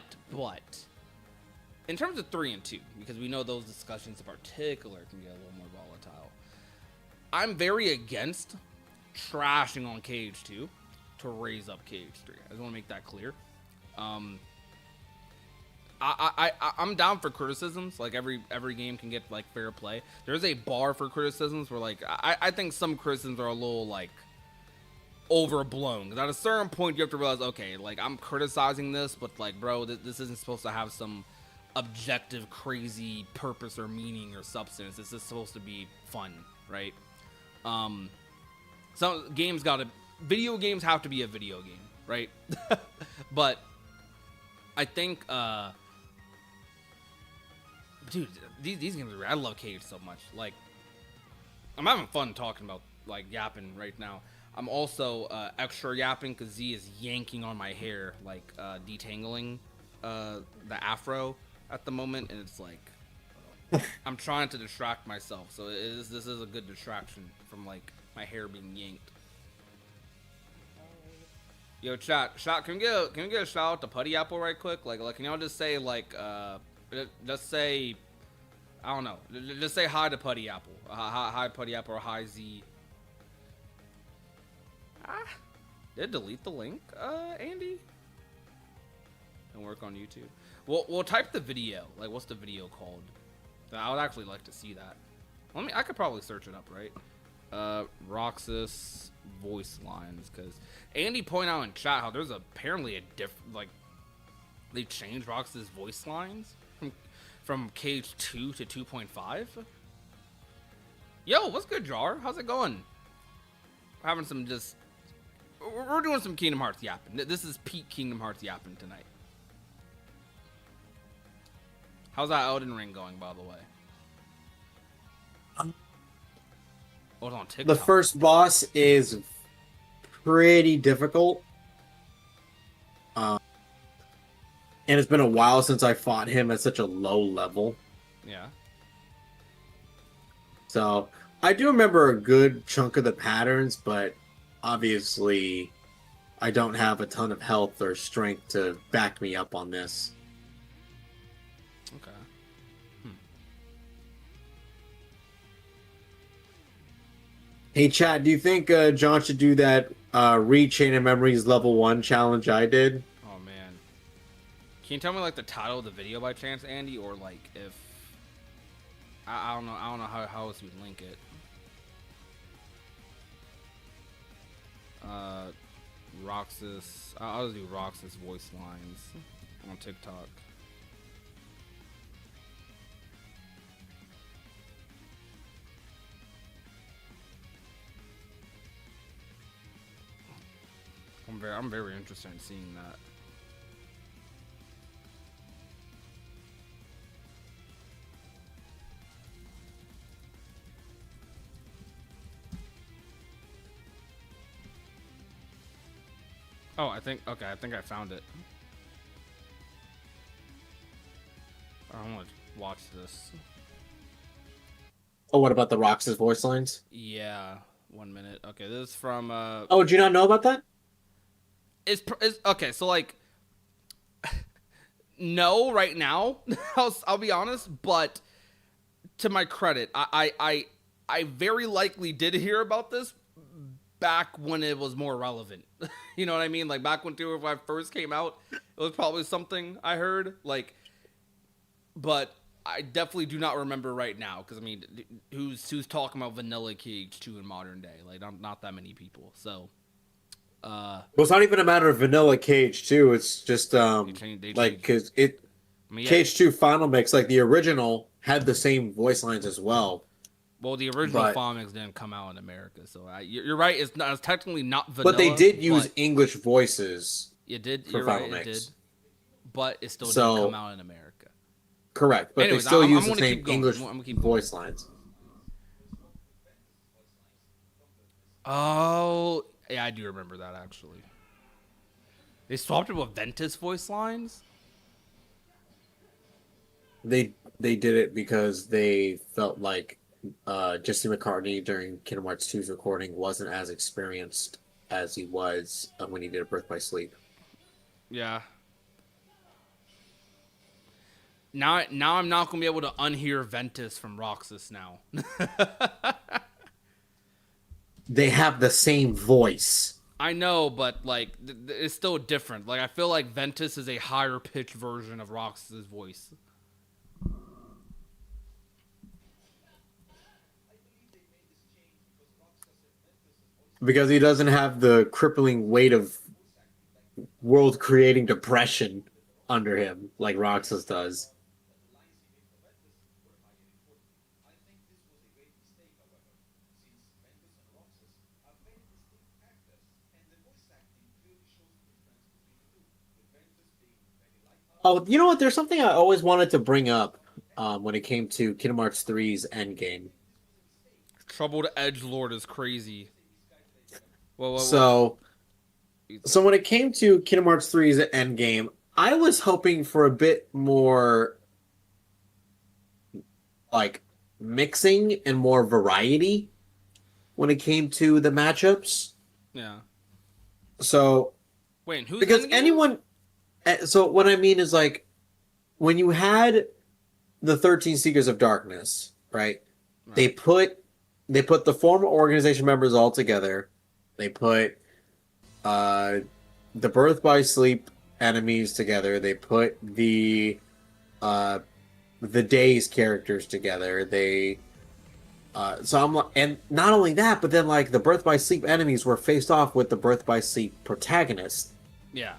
[SPEAKER 1] in terms of 3 and 2, because we know those discussions in particular can get a little more volatile, I'm very against trashing on KH2 to raise up KH3. I just want to make that clear. I'm down for criticisms. Like every game can get like fair play. There's a bar for criticisms where like I think some criticisms are a little like overblown. Because at a certain point you have to realize, okay, like I'm criticizing this, but like bro, this isn't supposed to have some objective crazy purpose or meaning or substance. This is supposed to be fun, right? Some video games have to be a video game, right? But I think dude, these games are, I love Cage so much. Like, I'm having fun talking about like yapping right now. I'm also extra yapping because Z is yanking on my hair, like detangling the afro at the moment, and it's like I'm trying to distract myself. So this is a good distraction from like my hair being yanked. Yo, chat, can we get a shout out to Putty Apple right quick? Like can y'all just say like just say, I don't know, just say hi to Putty Apple. Hi Putty Apple, or hi Z. Did it delete the link, Andy? And work on YouTube. We'll type the video. Like, what's the video called? I would actually like to see that. I could probably search it up, right? Roxas voice lines, because Andy pointed out in chat how there's apparently a different, like, they changed Roxas voice lines from Cage 2 to 2.5. Yo, what's good, Jar? How's it going? We're having some we're doing some Kingdom Hearts yapping. This is peak Kingdom Hearts yapping tonight. How's that Elden Ring going, by the way? It's on TikTok.
[SPEAKER 2] The first boss is pretty difficult. And it's been a while since I fought him at such a low level.
[SPEAKER 1] Yeah.
[SPEAKER 2] So I do remember a good chunk of the patterns, but obviously I don't have a ton of health or strength to back me up on this.
[SPEAKER 1] Okay.
[SPEAKER 2] Hey chat, do you think John should do that read Chain of Memories level 1 challenge I did?
[SPEAKER 1] Oh man. Can you tell me like the title of the video by chance, Andy, or like if I don't know how else you'd link it. Roxas. I'll do Roxas voice lines on TikTok. I'm very interested in seeing that. Oh, I think I found it. I want to watch this.
[SPEAKER 2] Oh, what about the Roxas voice lines?
[SPEAKER 1] Yeah, 1 minute. Okay, this is from
[SPEAKER 2] Oh, did you not know about that?
[SPEAKER 1] Is okay, so like no right now. I'll be honest, but to my credit, I very likely did hear about this back when it was more relevant. You know what I mean? Like back when 205 first came out, it was probably something I heard. Like, but I definitely do not remember right now because I mean, who's talking about Vanilla Cage 2 in modern day? Like, not that many people. So,
[SPEAKER 2] Well, it's not even a matter of Vanilla Cage 2. It's just
[SPEAKER 1] they
[SPEAKER 2] like
[SPEAKER 1] changed.
[SPEAKER 2] because it
[SPEAKER 1] I mean, yeah.
[SPEAKER 2] Cage 2 Final Mix, like the original, had the same voice lines as well.
[SPEAKER 1] Well, the original
[SPEAKER 2] But-
[SPEAKER 1] Final Mix didn't come out in America, so you're right. It's technically not vanilla.
[SPEAKER 2] But they did use
[SPEAKER 1] but
[SPEAKER 2] English voices.
[SPEAKER 1] it did.
[SPEAKER 2] for
[SPEAKER 1] You're
[SPEAKER 2] Final
[SPEAKER 1] right. It
[SPEAKER 2] Mix.
[SPEAKER 1] did. But it still
[SPEAKER 2] So-
[SPEAKER 1] didn't come out in America.
[SPEAKER 2] Correct, but
[SPEAKER 1] Anyways,
[SPEAKER 2] they still
[SPEAKER 1] I'm
[SPEAKER 2] use the
[SPEAKER 1] gonna
[SPEAKER 2] same
[SPEAKER 1] keep going.
[SPEAKER 2] English
[SPEAKER 1] I'm gonna keep going.
[SPEAKER 2] voice lines.
[SPEAKER 1] Oh, yeah, I do remember that actually. They swapped it with Ventus voice lines.
[SPEAKER 2] They did it because they felt like Jesse McCartney during Kingdom Hearts 2's recording wasn't as experienced as he was when he did a Birth by Sleep.
[SPEAKER 1] Yeah. Now I'm not gonna be able to unhear Ventus from Roxas now.
[SPEAKER 2] They have the same voice.
[SPEAKER 1] I know, but like it's still different. Like I feel like Ventus is a higher pitched version of Roxas's voice.
[SPEAKER 2] Because he doesn't have the crippling weight of world creating depression under him like Roxas does. Oh, you know what? There's something I always wanted to bring up when it came to Kingdom Hearts 3's endgame.
[SPEAKER 1] Troubled Edgelord is crazy. Whoa.
[SPEAKER 2] So when it came to Kingdom Hearts 3's endgame, I was hoping for a bit more like mixing and more variety when it came to the matchups.
[SPEAKER 1] Yeah.
[SPEAKER 2] So
[SPEAKER 1] Wait, who's
[SPEAKER 2] because
[SPEAKER 1] Endgame?
[SPEAKER 2] anyone, so what I mean is like when you had the 13 Seekers of Darkness, right? They put the former organization members all together. They put the Birth by Sleep enemies together. They put the Days characters together. They so I'm like, and not only that, but then like the Birth by Sleep enemies were faced off with the Birth by Sleep protagonist.
[SPEAKER 1] Yeah.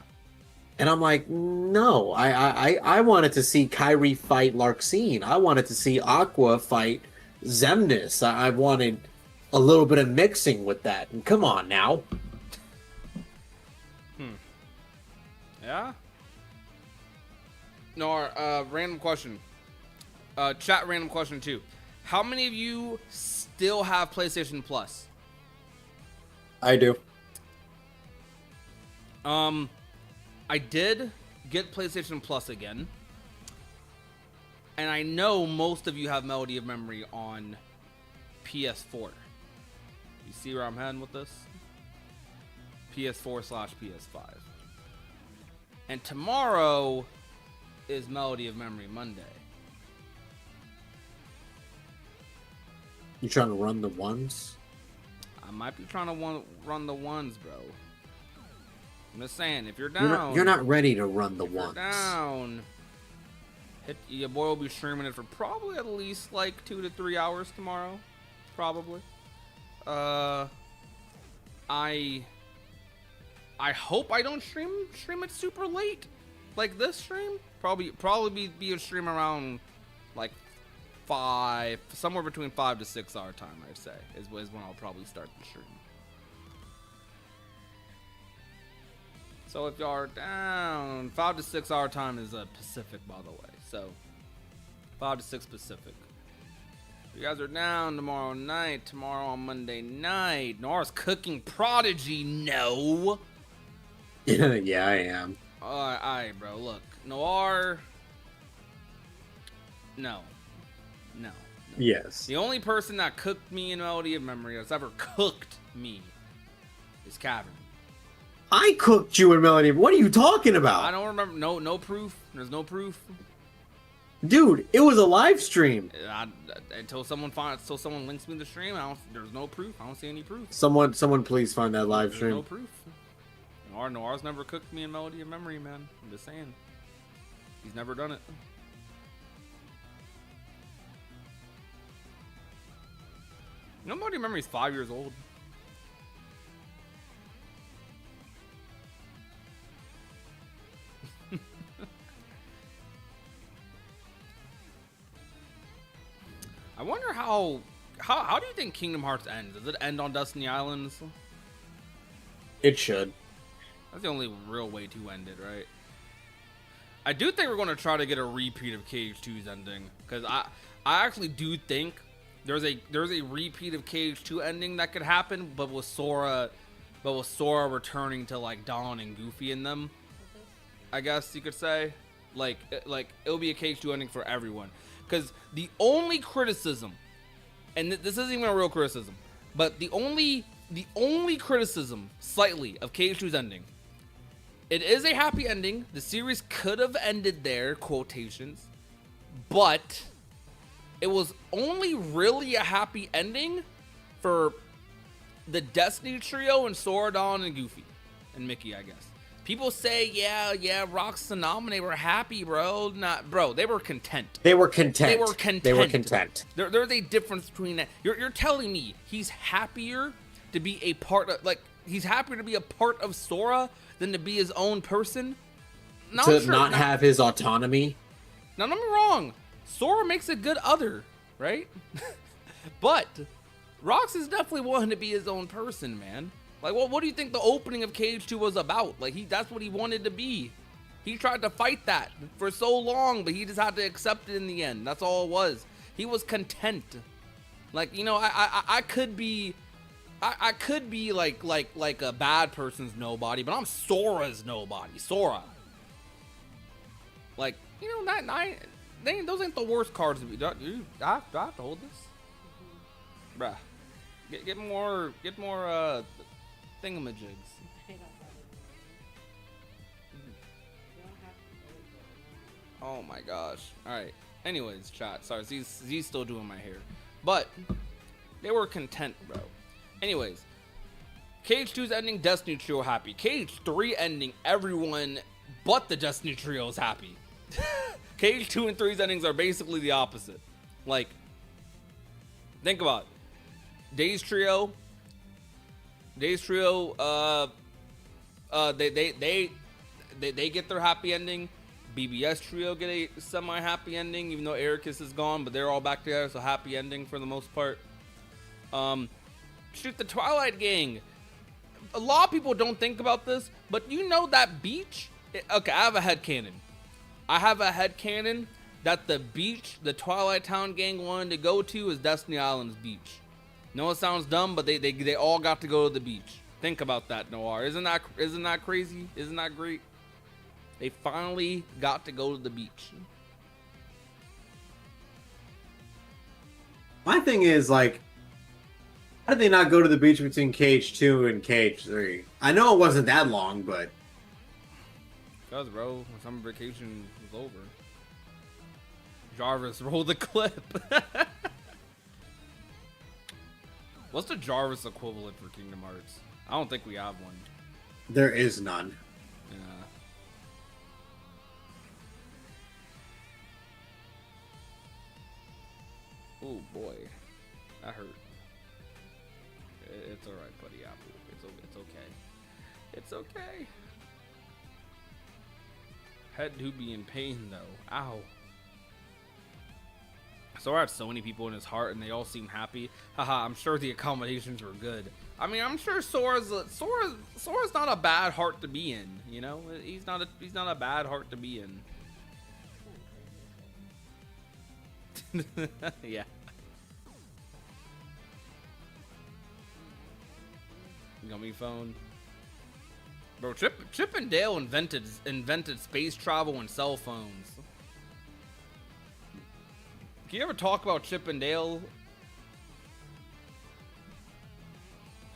[SPEAKER 2] And I'm like, no, I wanted to see Kyrie fight Larxene. I wanted to see Aqua fight Xemnas. I wanted a little bit of mixing with that. And come on now.
[SPEAKER 1] Yeah. No, random question. Chat random question too. How many of you still have PlayStation Plus?
[SPEAKER 2] I do.
[SPEAKER 1] I did get PlayStation Plus again. And I know most of you have Melody of Memory on PS4. You see where I'm heading with this? PS4/PS5. And tomorrow is Melody of Memory Monday.
[SPEAKER 2] You trying to run the ones?
[SPEAKER 1] I might be trying to run the ones, bro. I'm just saying, if you're down,
[SPEAKER 2] You're not ready to run the
[SPEAKER 1] if you're
[SPEAKER 2] ones.
[SPEAKER 1] down, your boy will be streaming it for probably at least like 2 to 3 hours tomorrow, probably. I I hope I don't stream it super late, like this stream. Probably be a stream around like 5, somewhere between 5 to 6 hour time. I'd say is when I'll probably start the stream. So if y'all are down, 5 to 6 hour time is Pacific, by the way. So 5 to 6 Pacific. You guys are down tomorrow on Monday night. Noir's cooking Prodigy. No.
[SPEAKER 2] Yeah, I am.
[SPEAKER 1] Alright, bro. Look, Noir. No.
[SPEAKER 2] Yes.
[SPEAKER 1] The only person that cooked me in Melody of Memory that's ever cooked me is Cavern.
[SPEAKER 2] I cooked you in Melody. What are you talking
[SPEAKER 1] I
[SPEAKER 2] about?
[SPEAKER 1] don't remember. No proof. There's no proof.
[SPEAKER 2] Dude, it was a live stream.
[SPEAKER 1] Until someone links me the stream, there's no proof. I don't see any proof.
[SPEAKER 2] Someone please find that live
[SPEAKER 1] There's
[SPEAKER 2] stream.
[SPEAKER 1] no proof. Noir's never cooked me in Melody of Memory, man. I'm just saying. He's never done it. You know, Melody of Memory is 5 years old. I wonder how do you think Kingdom Hearts ends? Does it end on Destiny Islands?
[SPEAKER 2] It should.
[SPEAKER 1] That's the only real way to end it, right? I do think we're going to try to get a repeat of KH2's ending, because I actually do think there's a repeat of KH2 ending that could happen, but with Sora returning to like Dawn and Goofy in them, I guess you could say. Like it'll be a KH2 ending for everyone. Because the only criticism, and this isn't even a real criticism, but the only criticism, slightly, of KH2's ending, it is a happy ending. The series could have ended there, quotations, but it was only really a happy ending for the Destiny trio and Sora, Dawn, and Goofy, and Mickey, I guess. People say, yeah, Rox and Nam, they were happy, bro. They were content.
[SPEAKER 2] They were content.
[SPEAKER 1] There's a difference between that. You're telling me he's happier to be a part of, like, he's happier to be a part of Sora than to be his own person? No,
[SPEAKER 2] to not have his autonomy?
[SPEAKER 1] Now, don't get me wrong. Sora makes a good other, right? But Rox is definitely wanting to be his own person, man. Like, what do you think the opening of KH2 was about? Like, that's what he wanted to be. He tried to fight that for so long, but he just had to accept it in the end. That's all it was. He was content. Like, you know, I could be like a bad person's nobody, but I'm Sora's nobody. Sora. Like, you know, those ain't the worst cards to be. Do I have to hold this? Bruh. Get more thingamajigs. Oh my gosh. Alright. Anyways, chat. Sorry, Z's still doing my hair. But they were content, bro. Anyways. KH2's ending, Destiny Trio happy. KH3 ending, everyone but the Destiny Trio is happy. KH2 and 3's endings are basically the opposite. Like, think about it. Days Trio, they get their happy ending. BBS Trio get a semi-happy ending, even though Ericus is gone, but they're all back together, so happy ending for the most part. Shoot, the Twilight Gang. A lot of people don't think about this, but you know that beach? Okay, I have a headcanon. That the beach the Twilight Town Gang wanted to go to is Destiny Island's beach. No, it sounds dumb, but they all got to go to the beach. Think about that, Noir. Isn't that crazy? Isn't that great? They finally got to go to the beach.
[SPEAKER 2] My thing is, like, how did they not go to the beach between KH2 and KH3? I know it wasn't that long, but...
[SPEAKER 1] Because, bro, when summer vacation was over, Jarvis rolled the clip. What's the Jarvis equivalent for Kingdom Hearts? I don't think we have one.
[SPEAKER 2] There is none.
[SPEAKER 1] Yeah. Oh boy, that hurt. It's all right, buddy. Apple. It's okay. It's okay. Head do be in pain though. Ow. Sora had so many people in his heart, and they all seem happy. Haha, I'm sure the accommodations were good. I mean, I'm sure Sora's not a bad heart to be in. You know, he's not a bad heart to be in. Yeah. Gummy phone. Bro, Chip and Dale invented space travel and cell phones. Can you ever talk about Chip and Dale?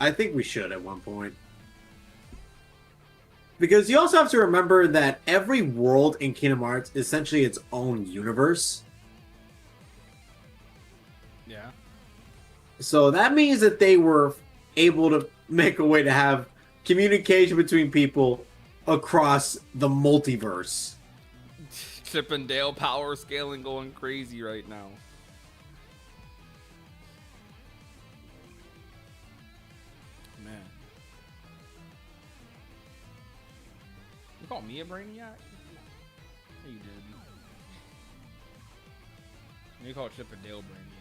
[SPEAKER 2] I think we should at one point. Because you also have to remember that every world in Kingdom Hearts is essentially its own universe.
[SPEAKER 1] Yeah.
[SPEAKER 2] So that means that they were able to make a way to have communication between people across the multiverse.
[SPEAKER 1] Chip and Dale power scaling going crazy right now. Man. You call me a brainiac? Yeah, you did. You call Chip and Dale brainiacs.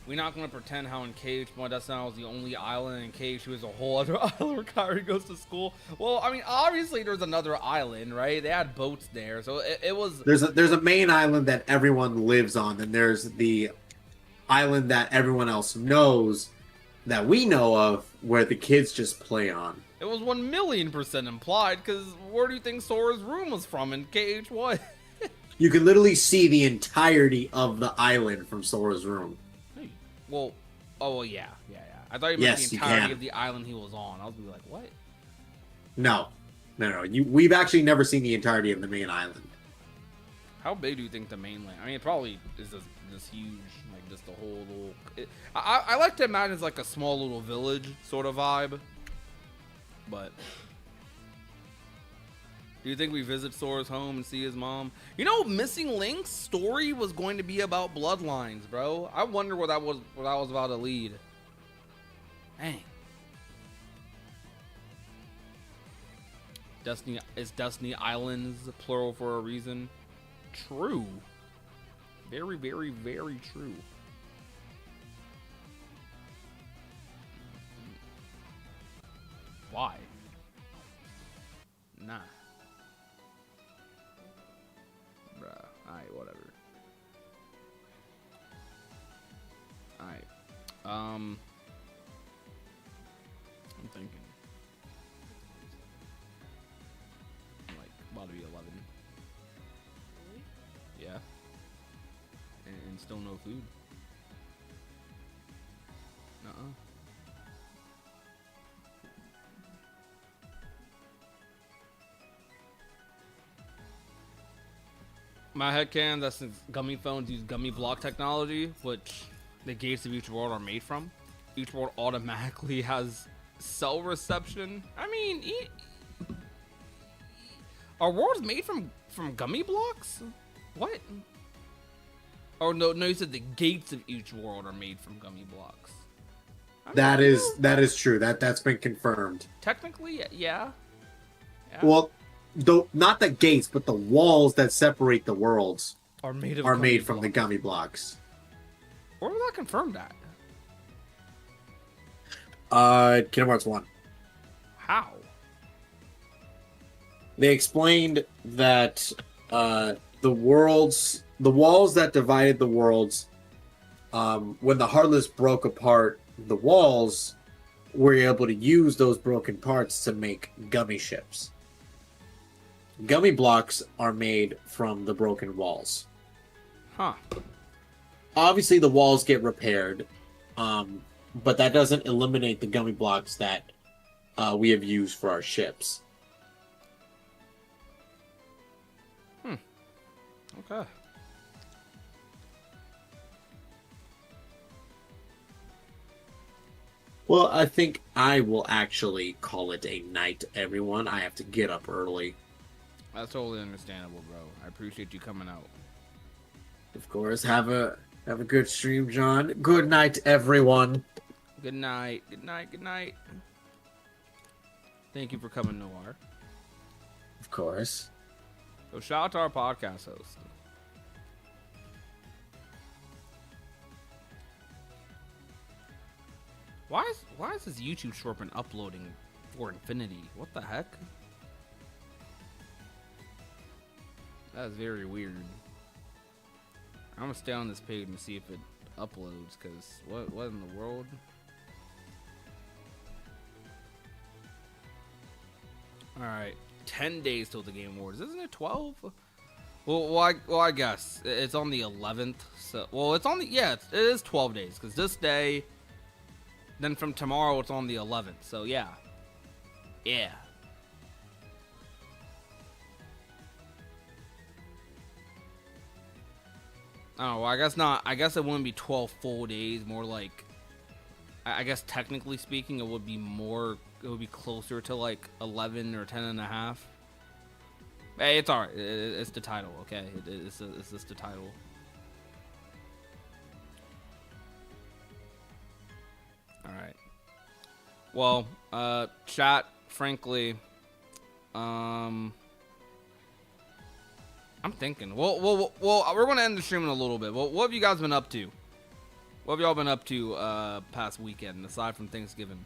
[SPEAKER 1] We're not gonna pretend how in KH1 that's not was the only island, in KH2 is a whole other island where Kyrie goes to school. Well, I mean, obviously there's another island, right? They had boats there, so it was.
[SPEAKER 2] There's a main island that everyone lives on, and there's the island that everyone else knows that we know of, where the kids just play on.
[SPEAKER 1] It was 1,000,000% implied, because where do you think Sora's room was from in KH1?
[SPEAKER 2] You can literally see the entirety of the island from Sora's room.
[SPEAKER 1] Well, oh well, yeah. I thought you meant
[SPEAKER 2] Yes,
[SPEAKER 1] the
[SPEAKER 2] you
[SPEAKER 1] entirety
[SPEAKER 2] can.
[SPEAKER 1] of the island he was on. I was gonna be like, what?
[SPEAKER 2] No. We've actually never seen the entirety of the main island.
[SPEAKER 1] How big do you think the mainland? I mean, it probably is this huge, like just the whole little. I like to imagine it's like a small little village sort of vibe. But do you think we visit Sora's home and see his mom? You know, Missing Link's story was going to be about bloodlines, bro. I wonder what that was about to lead. Dang. Destiny Islands plural for a reason? True. Very, very, very true. Why? Nah. Bruh. Alright, whatever. Alright. I'm thinking. I'm like about to be 11. Yeah. And still no food. Nuh-uh. My headcanon, that since gummy phones use gummy block technology, which the gates of each world are made from, each world automatically has cell reception. I mean, are worlds made from gummy blocks? What? Oh no, you said the gates of each world are made from gummy blocks. I mean,
[SPEAKER 2] That is true. That's been confirmed.
[SPEAKER 1] Technically, yeah.
[SPEAKER 2] Well, though not the gates, but the walls that separate the worlds
[SPEAKER 1] Are made
[SPEAKER 2] from the gummy blocks.
[SPEAKER 1] Where was that confirmed at?
[SPEAKER 2] Kingdom Hearts 1.
[SPEAKER 1] How?
[SPEAKER 2] They explained that the walls that divided the worlds, when the Heartless broke apart the walls, were able to use those broken parts to make gummy ships. Gummy blocks are made from the broken walls.
[SPEAKER 1] Huh.
[SPEAKER 2] Obviously, the walls get repaired, but that doesn't eliminate the gummy blocks that we have used for our ships.
[SPEAKER 1] Okay.
[SPEAKER 2] Well, I think I will actually call it a night, everyone. I have to get up early.
[SPEAKER 1] That's totally understandable, bro. I appreciate you coming out.
[SPEAKER 2] Of course, have a good stream, John. Good night, everyone.
[SPEAKER 1] Good night. Good night. Good night. Thank you for coming, Noir.
[SPEAKER 2] Of course.
[SPEAKER 1] So shout out to our podcast host. Why is this YouTube short been uploading for infinity? What the heck? That is very weird. I'm gonna stay on this page and see if it uploads, cause what in the world? Alright, 10 days till the Game Awards. Isn't it 12? Well, I guess it's on the 11th. So, well, it's on the it is 12 days, cause this day. Then from tomorrow, it's on the 11th. So, yeah. Yeah. Oh, well, I guess not. I guess it wouldn't be 12 full days. More like, I guess technically speaking, it would be more, it would be closer to like 11 or 10 and a half. Hey, it's alright. It's the title, okay? It's just the title. Alright. Well, chat, frankly, I'm thinking. Well, we're gonna end the stream in a little bit. What have you guys been up to? What have y'all been up to past weekend aside from Thanksgiving?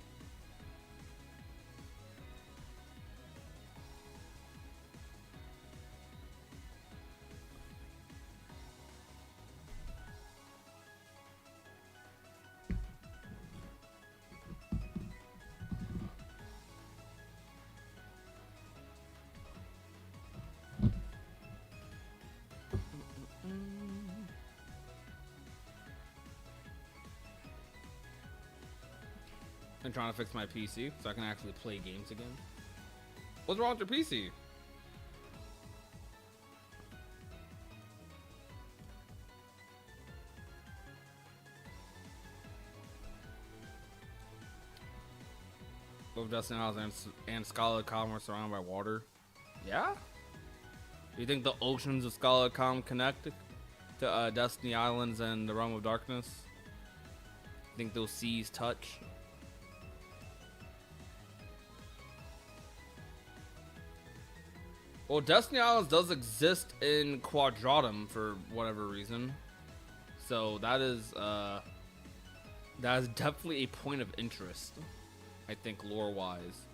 [SPEAKER 1] I'm trying to fix my PC so I can actually play games again. What's wrong with your PC? Both Destiny Islands and Scarlet Calm are surrounded by water. Yeah? Do you think the oceans of Scarlet Calm connect to Destiny Islands and the Realm of Darkness? Think those seas touch? Well, Destiny Islands does exist in Quadratum for whatever reason, so that is definitely a point of interest, I think, lore-wise.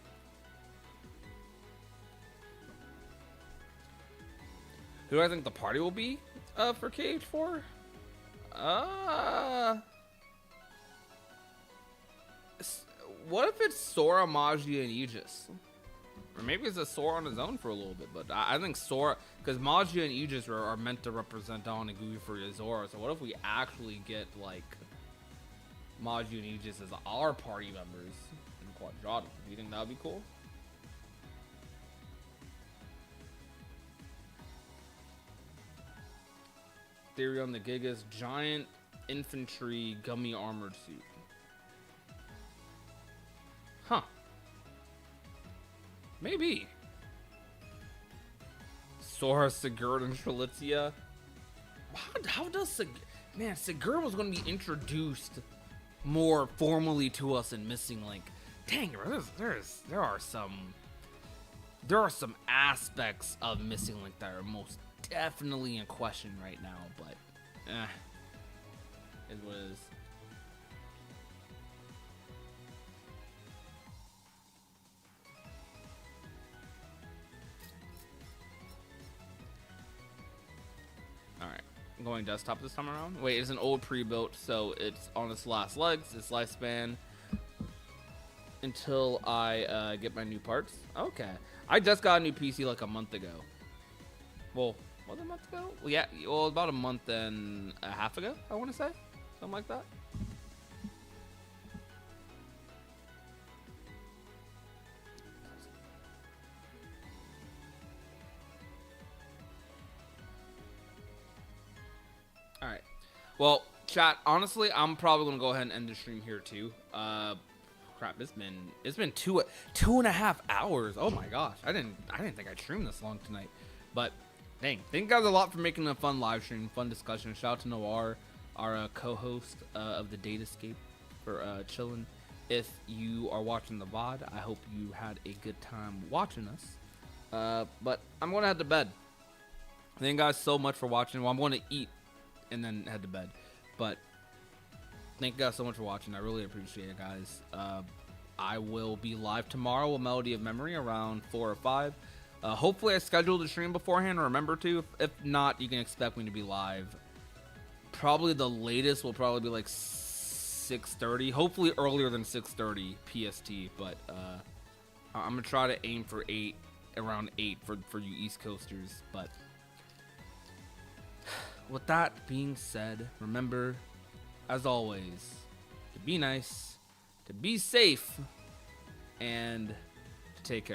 [SPEAKER 1] Who do I think the party will be for KH4? What if it's Sora, Magi, and Aegis? Or maybe it's a Sora on his own for a little bit, but I think Sora, because Magi and Aegis are meant to represent Dawn and Gooey for Azora, so what if we actually get, like, Magi and Aegis as our party members in Quadratum? Do you think that would be cool? Theory on the Gigas giant infantry gummy armored suit. Huh. Maybe. Sora, Sigurd, and Strelitzia. How does Man, Sigurd was going to be introduced more formally to us in Missing Link. Dang, there are some aspects of Missing Link that are most definitely in question right now, but it was. Alright, I'm going desktop this time around. Wait, it's an old pre-built, so it's on its last legs, its lifespan, until I get my new parts. Okay. I just got a new PC like a month ago. Well, was it a month ago? Well, yeah, well, about a month and a half ago, I want to say. Something like that. Alright. Well, chat, honestly, I'm probably gonna go ahead and end the stream here too. Crap, it's been two and a half hours. Oh my gosh. I didn't think I'd stream this long tonight. But dang, thank you guys a lot for making a fun live stream, fun discussion. Shout out to Noir, our co-host of the Datascape, for chilling If you are watching the VOD, I hope you had a good time watching us. But I'm going to head to bed. Thank you guys so much for watching. Well, I'm going to eat and then head to bed. But thank you guys so much for watching. I really appreciate it, guys. I will be live tomorrow with Melody of Memory around 4 or 5. Hopefully I scheduled the stream beforehand. Remember to. If not, you can expect me to be live. Probably the latest will probably be like 6:30. Hopefully earlier than 6:30 PST. But I'm going to try to aim for 8, around 8 for you East Coasters. But with that being said, remember, as always, to be nice, to be safe, and to take care.